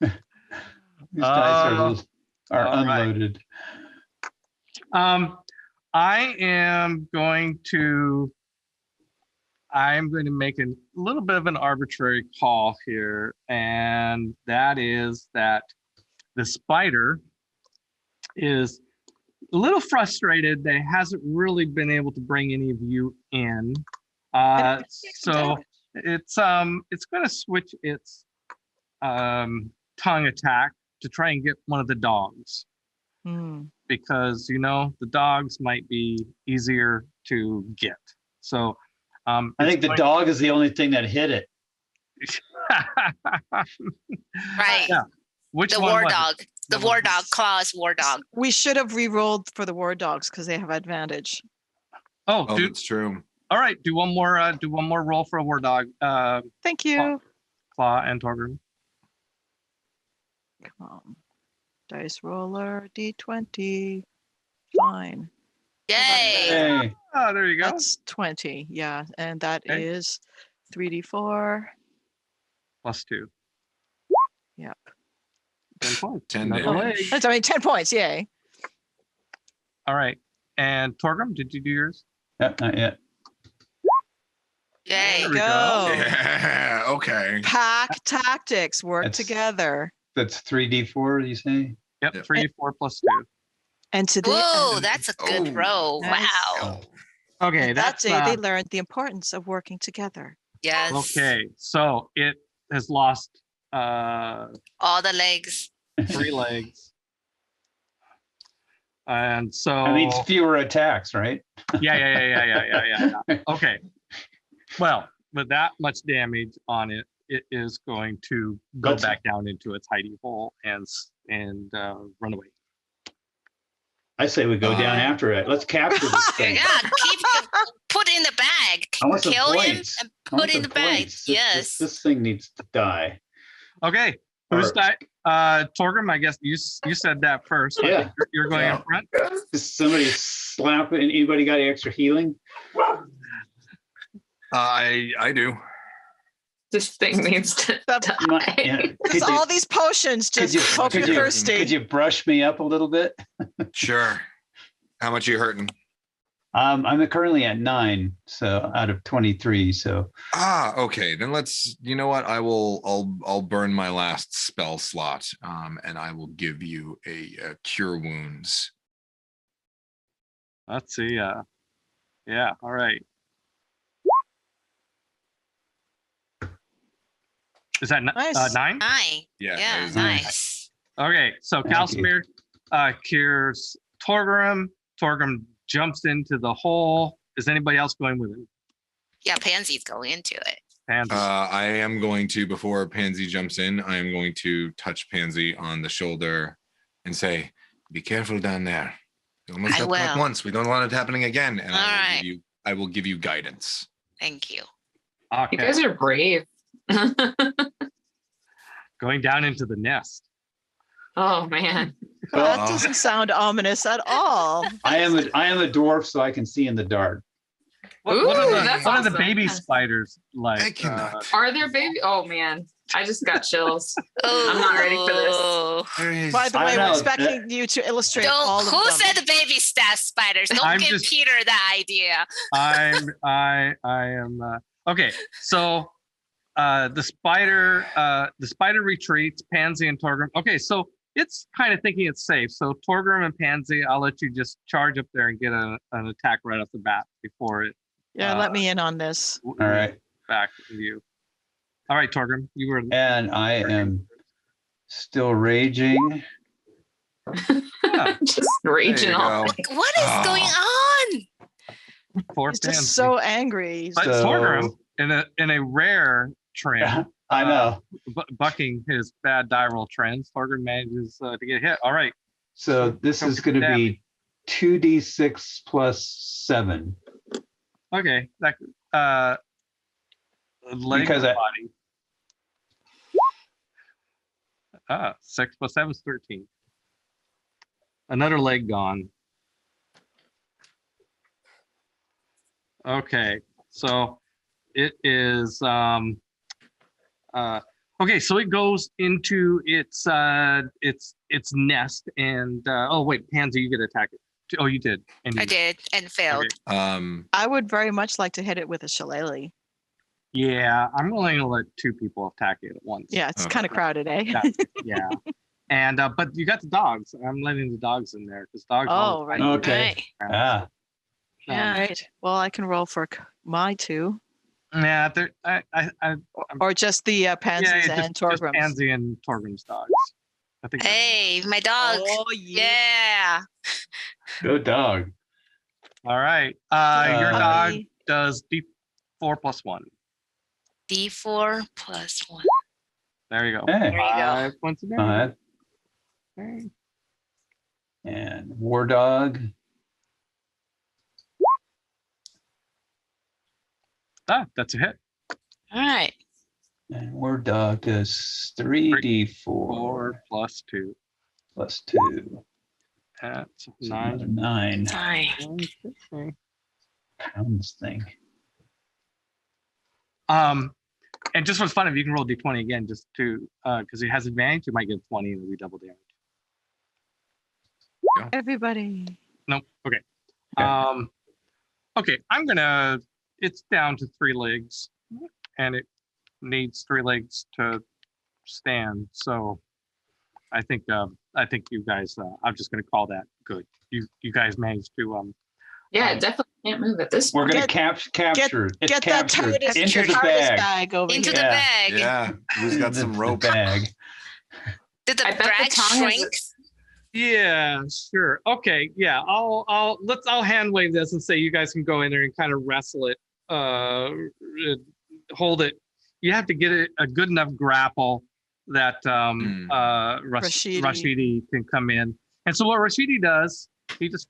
These dice are unloaded. I am going to make a little bit of an arbitrary call here, and that is that the spider is a little frustrated that it hasn't really been able to bring any of you in. So it's going to switch its tongue attack to try and get one of the dogs. Because the dogs might be easier to get. So I think the dog is the only thing that hit it. Right. Yeah. Which the one war was it? dog. The war dog. Claw's war dog. We should have re-rolled for the war dogs because they have advantage. Oh, that's true. All right, do one more roll for a war dog. Thank you. Claw and Torgrim. Come on. Dice roller, D20. Fine. Yay. Oh, there you go. That's 20. Yeah. And that is 3d4. Plus 2. Yep. 10 points. 10 damage. 10 points. Yay. All right. And Torgrim, did you do yours? Yep, not yet. Yay. There we Go. Yeah, okay. Pack tactics work That's- together. That's 3d4, you say? Yep, 3d4 plus 2. And to the Whoa, end, that's a good roll. Nice. Wow. Okay, that that's day they learned the importance of working together. Yes. okay. So it has lost All the legs. 3 legs. And so That means fewer attacks, right? yeah. Okay. Well, with that much damage on it, it is going to go back down into its hidey hole and run away. I say we go down after it. Let's capture this thing. Yeah, put in the bag. I want some Kill him points. and I want put in some the bag. points. Yes. This thing needs to die. Okay. Who's that? Torgrim, I guess you said that first. So I think you're going up front. Is somebody slapping? Anybody got any extra healing? I do. This thing needs to die. Because all these potions just hope you're thirsty. Could you brush me up a little bit? Sure. How much are you hurting? I'm currently at 9, so out of 23. So okay. Then let's. You know what? I'll burn my last spell slot, and I will give you a cure wounds. Let's see. Yeah. All right. Is that Nice. 9? 9. Yeah. Yeah, nice. Okay. So Calcimir cures Torgrim. Torgrim jumps into the hole. Is anybody else going with him? Yeah, Pansy's going into it. Pansy. I am going to, before Pansy jumps in, I am going to touch Pansy on the shoulder and say, "Be careful down there. You almost got caught once. We don't want it happening again." And I will give you guidance. Thank you. Okay. You guys are brave. Going down into the nest. Oh man. That doesn't sound ominous at all. I am a dwarf, so I can see in the dark. What that's are the awesome. baby spiders like? I cannot. Are there baby? Oh man, I just got chills. I'm not ready for this. By the way, I we're know, expecting you to illustrate all of them. Who said the baby staff spiders? Don't give Peter the idea. I am okay. So the spider retreats. Pansy and Torgrim. Okay, so it's kind of thinking it's safe. So Torgrim and Pansy, I'll let you just charge up there and get an attack right off the bat before it. Yeah, let me in on this. All right. Back with you. All right, Torgrim, you were. And I am still raging. Just raging all. Like, what is going on? Poor He's Pansy. just so angry. But Torgrim, in a rare trend, I know. Bucking his bad die roll trends, Torgrim manages to get hit. All right. So this is going to be 2d6 plus 7. Okay. That leg Because or body. 6 plus 7 is 13. Another leg gone. Okay, so it is okay, so it goes into its nest and oh wait, Pansy, you get to attack it. Oh, you did. And I did and failed. Okay. I would very much like to hit it with a shillelagh. Yeah, I'm willing to let 2 people attack it at once. Yeah, it's kind of crowded, eh? Yeah. And but you got the dogs. I'm letting the dogs in there because dogs. Oh, right. Okay. Right. Yeah. Right. Well, I can roll for my 2. Yeah, or just the Pansies and Torgrims. Just Pansy and Torgrim's dogs. I think. Hey, my dog. Oh, yeah. Good dog. All right. Your dog does D4 plus 1. D4 plus 1. There you go. Hey. There you go. 5 points of damage. Okay. And War Dog. That's a hit. All right. And War Dog does 3d4 4 plus 2. plus 2. That's So 9. another 9. 9. Pounds thing. And just for fun, if you can roll D20 again, just to because he has advantage, you might get 20 and it'll be double damage. Everybody. Nope. Okay. Okay. Okay. It's down to 3 legs, and it needs 3 legs to stand. So, I think you guys. I'm just gonna call that good. You guys managed to. Yeah, it definitely can't move at this point. We're going to capture. It's Get that captured TARDIS into the bag. over Into here. the bag. Yeah, who's got some rope? Bag. Did the I bet the bag tongue is- shrink? Yeah, sure. Okay, yeah. I'll hand wave this and say you guys can go in there and kind of wrestle it, hold it. You have to get it a good enough grapple that Rashidi can come in. And so what Rashidi does, he just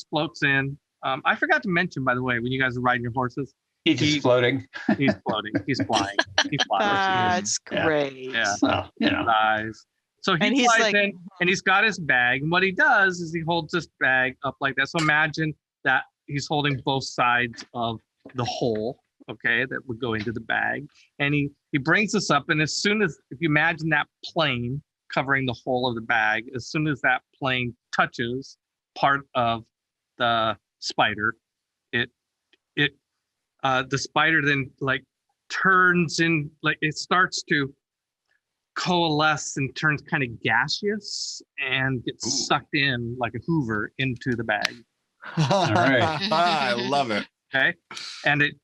floats in. I forgot to mention, by the way, when you guys are riding your horses, He's just floating. he's floating. He's flying. He flies. That's Yeah. great. Yeah. Well, you know. Flies. So he flies in and he's got his bag. And what he does is he holds this bag up like that. So imagine that he's holding both sides of the hole, okay, that would go into the bag. And he brings this up. And as soon as, if you imagine that plane covering the whole of the bag, as soon as that plane touches part of the spider, the spider then like turns in, like it starts to coalesce and turns kind of gaseous and gets sucked in like a Hoover into the bag. All right. I love it. Okay, and it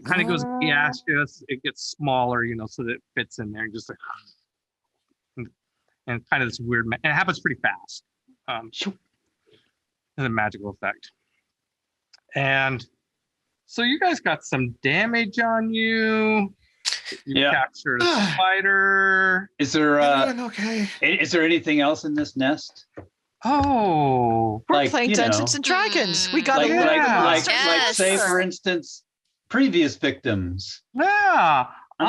kind of goes gaseous. It gets smaller, so that it fits in there, and just like, and kind of this weird. And it happens pretty fast. And a magical effect. And so you guys got some damage on you. You captured a spider. Is there okay? Is there anything else in this nest? Oh, we're playing Dungeons and Dragons. We got like say for instance, previous victims. Yeah.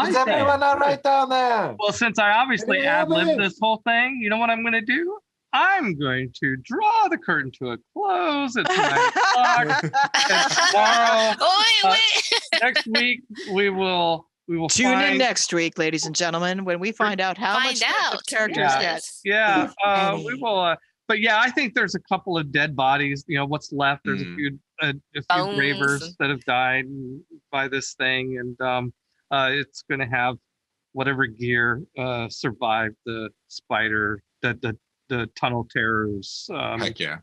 Is everyone all right down there? Well, since I obviously ad-libbed this whole thing, you know what I'm going to do? I'm going to draw the curtain to a close. It's 9 o'clock. And tomorrow, next week, we will tune in next week, ladies and gentlemen, when we find out how much the characters get. Yeah, we will. But yeah, I think there's a couple of dead bodies. What's left? There's a few gravers that have died by this thing, and it's going to have whatever gear survived the spider, the tunnel terrors. Heck yeah.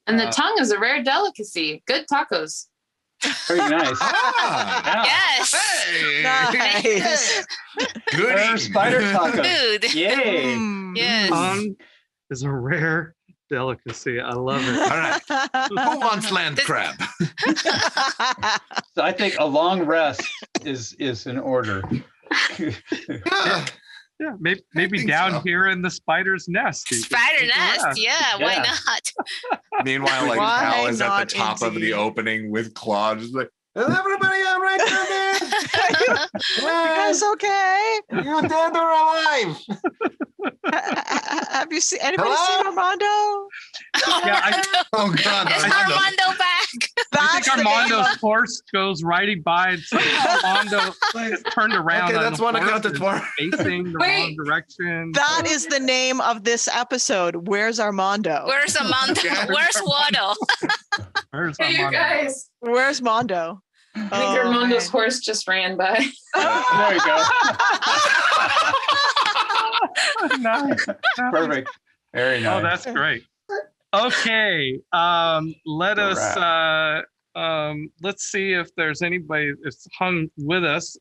And the tongue is a rare delicacy. Good tacos. Very nice. Ah, Yes. hey. Nice. Good Rare eating. spider taco. Food. Yay. Yes. Tongue is a rare delicacy. I love it. All right. Who wants land crab? So I think a long rest is in order. Yeah. Yeah, maybe think down so. here in the spider's nest. you can Spider take a nest. rest. Yeah, why Yeah. not? Meanwhile, like Why Hal is at not the top of the indeed? opening with Claw, just like, is everybody all right down there? You guys okay? You dead or alive? Have you seen anybody Hello? seen Armando? Yeah, Oh God, Is Armando. Armando back? I That's think the name Armando's of- horse goes riding by and Armando turned around. Okay, on that's the one horse accounted and for. facing the Wait. wrong direction. That is the name of this episode. Where's Armando? Where's Armando? Where's Waddle? Where's Hey, you Armando? guys. Where's Mondo? I think Oh, Armando's man. horse just ran by. There you go. Nice. Perfect. Very nice. Oh, that's great. Okay. Let us let's see if there's anybody that's hung with us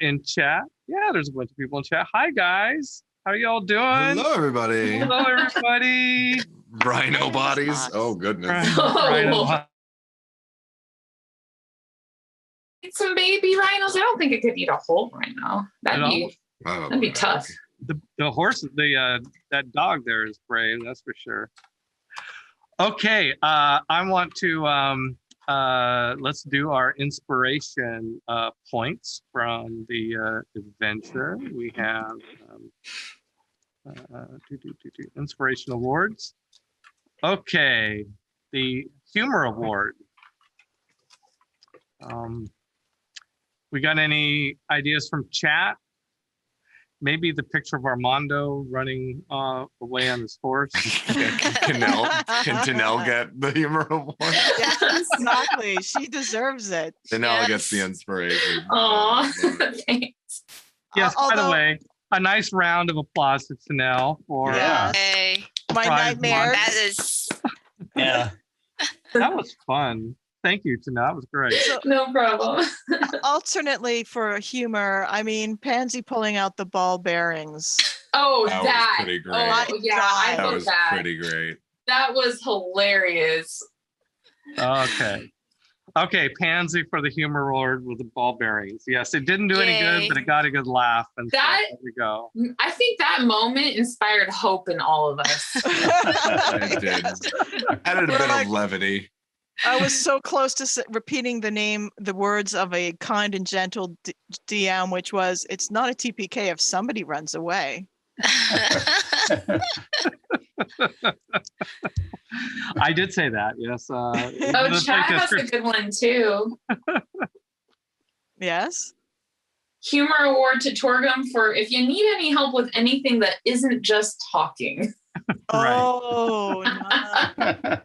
in chat. Yeah, there's a bunch of people in chat. Hi guys. How y'all doing? Hello, everybody. Hello, everybody. Rhino bodies. Box. Oh goodness. Right. Eat some baby rhinos. I don't think it could eat a whole rhino. Oh, That'd be tough. The horse, that dog there is brave. That's for sure. Okay. I want to let's do our inspiration points from the adventure. We have inspiration awards. Okay, the humor award. We got any ideas from chat? Maybe the picture of Armando running away on his horse. Can Tanel get the humor award? Yes, exactly. She deserves it. Tanel Yes. gets the inspiration. Aw, thanks. Yes, by the Although- way, a nice round of applause to Tanel for Yeah. Hey, My Surprise nightmares. that is Yeah. that was fun. Thank you, Tanel. That was great. No problem. Alternately for humor, I mean, Pansy pulling out the ball bearings. Oh, That was that. pretty great. Oh, yeah, I That love was that. pretty great. That was hilarious. Okay. Okay, Pansy for the humor award with the ball bearings. Yes, it didn't do any Yay. good, but it got a good laugh. And so That- there we go. I think that moment inspired hope in all of us. It did. Added a We're bit like- of levity. I was so close to repeating the words of a kind and gentle DM, which was, "It's not a TPK if somebody runs away." I did say that. Yes. Oh, Chad has a good one too. Yes. Humor award to Torgum for if you need any help with anything that isn't just talking. Right. Oh, nice.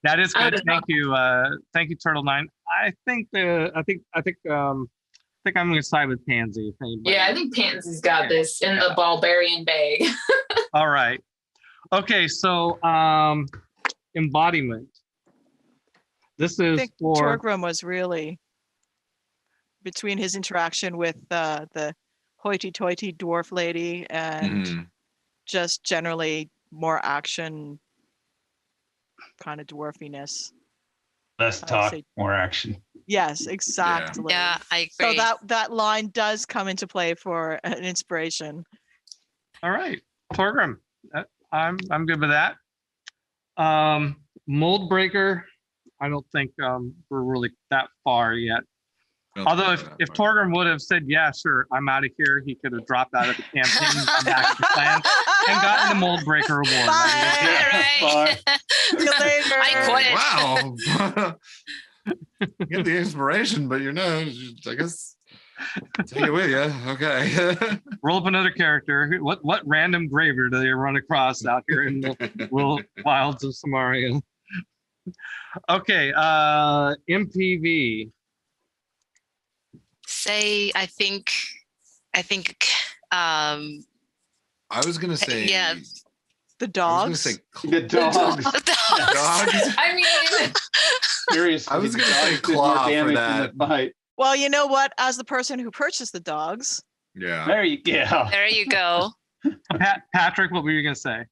That is I good. don't know. Thank you, Turtle 9. I think I'm gonna side with Pansy. If anybody- Yeah, I think Pansy's got this in the Bulbarian bag. All right. Okay, so embodiment. This I is think for Torgrim was really, between his interaction with the hoity-toity dwarf lady and Mhm. just generally more action kind of dwarfiness. Less I would talk, say- more action. Yes, exactly. yeah, I So agree. that line does come into play for an inspiration. all right, Torgrim. I'm good with that. Mold breaker. I don't think we're really that far yet. Although if Torgrim would have said, yeah, sure, I'm out of here, he could have dropped out of the campaign, come back to the plan, and gotten the mold breaker award. Bye. Right. See you later. I quit. Wow. Get the inspiration, but I guess take it with you. Okay. Roll up another character. What random graver do they run across out here in the wilds of Somarrian? Okay, MPV. say, I think, I was gonna say the I dogs. was gonna say The dogs. dogs. I mean, Seriously, I was gonna the say dogs did more claw for damage that. in the fight. Well, you know what? As the person who purchased the dogs, Yeah. There you go. there you go. Patrick, what were you going to say?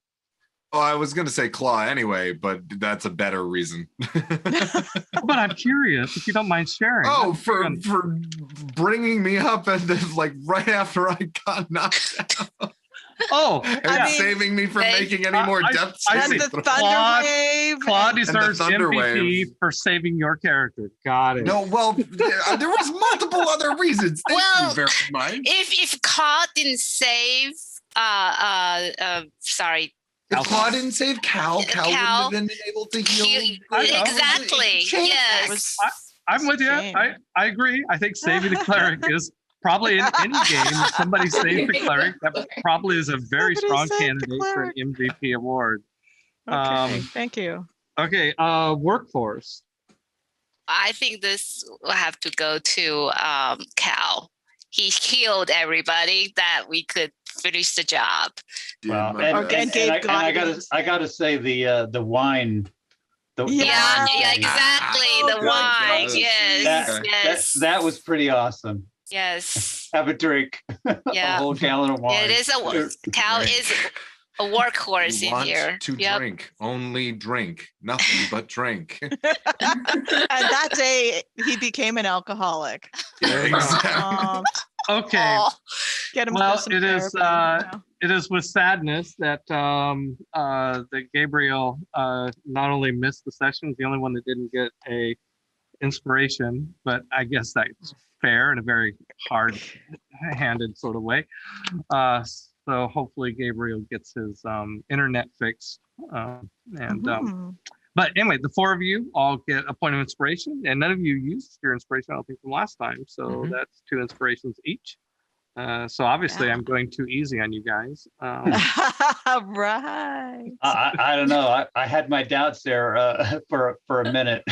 Oh, I was gonna say claw anyway, but that's a better reason. But I'm curious if you don't mind sharing. Oh, for bringing me up and then, like right after I got knocked out. Oh, And saving me from making any more death I saving see. throws. Thunder Wave. Claude deserves Thunder MVP Wave. for saving your character. Got it. No, well, there was multiple other reasons. Thank you very much. If Claude didn't save, sorry. If Claw didn't save Cal wouldn't have been able to heal. Exactly. Yes. I'm with you. I agree. I think saving the cleric is probably in any game. If somebody saved the cleric, that probably is a very strong candidate for an MVP award. Okay, thank you. Okay, workforce. I think this will have to go to Cal. He healed everybody that we could finish the job. Well, I gotta say the wine. Exactly. The wine. Yes. That was pretty awesome. Yes. Have a drink. Yeah. A whole gallon of wine. It is Cal is a workhorse in here. To drink, only drink, nothing but drink. And that day he became an alcoholic. Yeah, exactly. Okay. Get him well, it is with sadness that that Gabriel not only missed the session, he's the only one that didn't get a inspiration, but I guess that's fair in a very hard-handed sort of way. So hopefully Gabriel gets his internet fixed. But anyway, the four of you all get a point of inspiration, and none of you used your inspiration, I don't think, from last time. So that's 2 inspirations each. So obviously I'm going too easy on you guys. Right. I don't know. I had my doubts there for a minute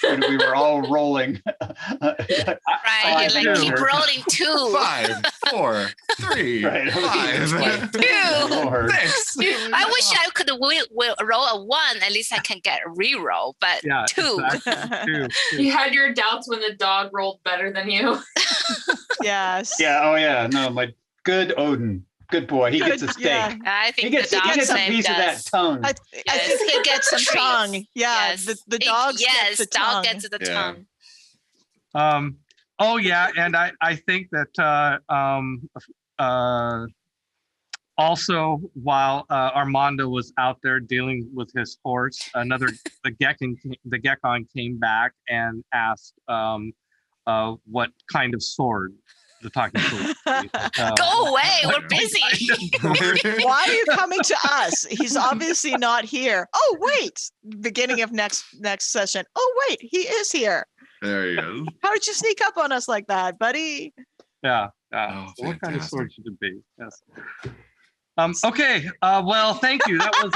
when we were all rolling. Right, like keep rolling 2. 5, 4, 3, 5, 2. I wish I could roll a 1. At least I can get a reroll, but 2. Exactly. 2. You had your doubts when the dog rolled better than you. Yes. Yeah. Oh yeah. No, my good Odin. Good boy. He gets a steak. Yeah. I think he gets a piece of that tongue. I think he gets some tongue. Yeah. Yes. The dog gets the tongue. Dog gets the tongue. Oh yeah, and I think that also while Armando was out there dealing with his horse, the Gekon came back and asked what kind of sword the talking sword. Go away, we're busy. Why are you coming to us? He's obviously not here. Oh wait, beginning of next session. Oh wait, he is here. There he is. How did you sneak up on us like that, buddy? Yeah. What kind of sword should it be? Yes. Okay. Well, thank you. That was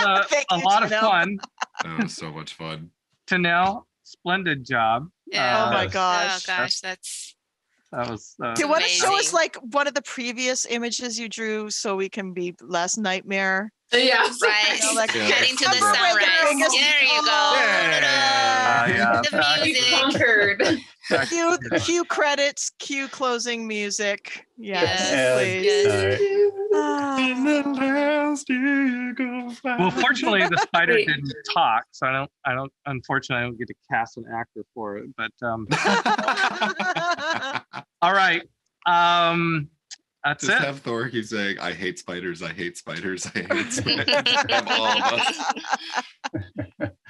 a lot of fun. That was so much fun. Tanel, splendid job. Oh my gosh. Oh gosh, that was. Do you want to show us like one of the previous images you drew so we can be less nightmare? Yeah, right. You know, like, Heading to the sunrise. There you go. The music. Conquered. Cue credits, cue closing music. Yes, Yes. please. Well, fortunately, the spider didn't talk, so unfortunately, I don't get to cast an actor for it. But all right, that's Just it. have Thor keep saying, "I hate spiders. I hate spiders. I hate spiders." Have all of us.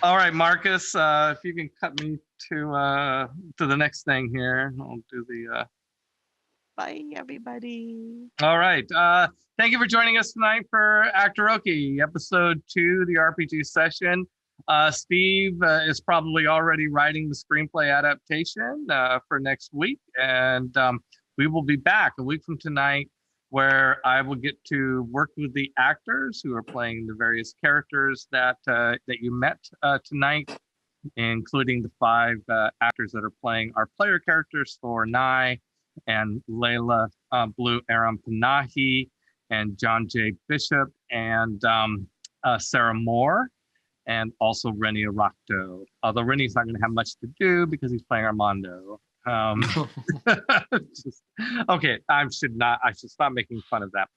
All right, Marcus, if you can cut me to the next thing here, I'll do the. Bye, everybody. All right. Thank you for joining us tonight for Actoroke, episode 2, the RPG session. Steve is probably already writing the screenplay adaptation for next week. And we will be back a week from tonight where I will get to work with the actors who are playing the various characters that you met tonight, including the 5 actors that are playing our player characters, Thor, Nye, and Layla Blue Aram Panahi, and John J. Bishop, and Sarah Moore, and also Rennie Aracto. Although Rennie's not going to have much to do because he's playing Armando. Okay, I should stop making fun of that.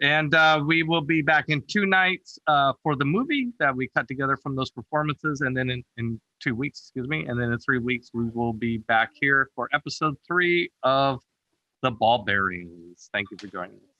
And we will be back in 2 nights for the movie that we cut together from those performances, and then in 2 weeks, and then in 3 weeks we will be back here for episode 3 of The Ball Bearings. Thank you for joining us.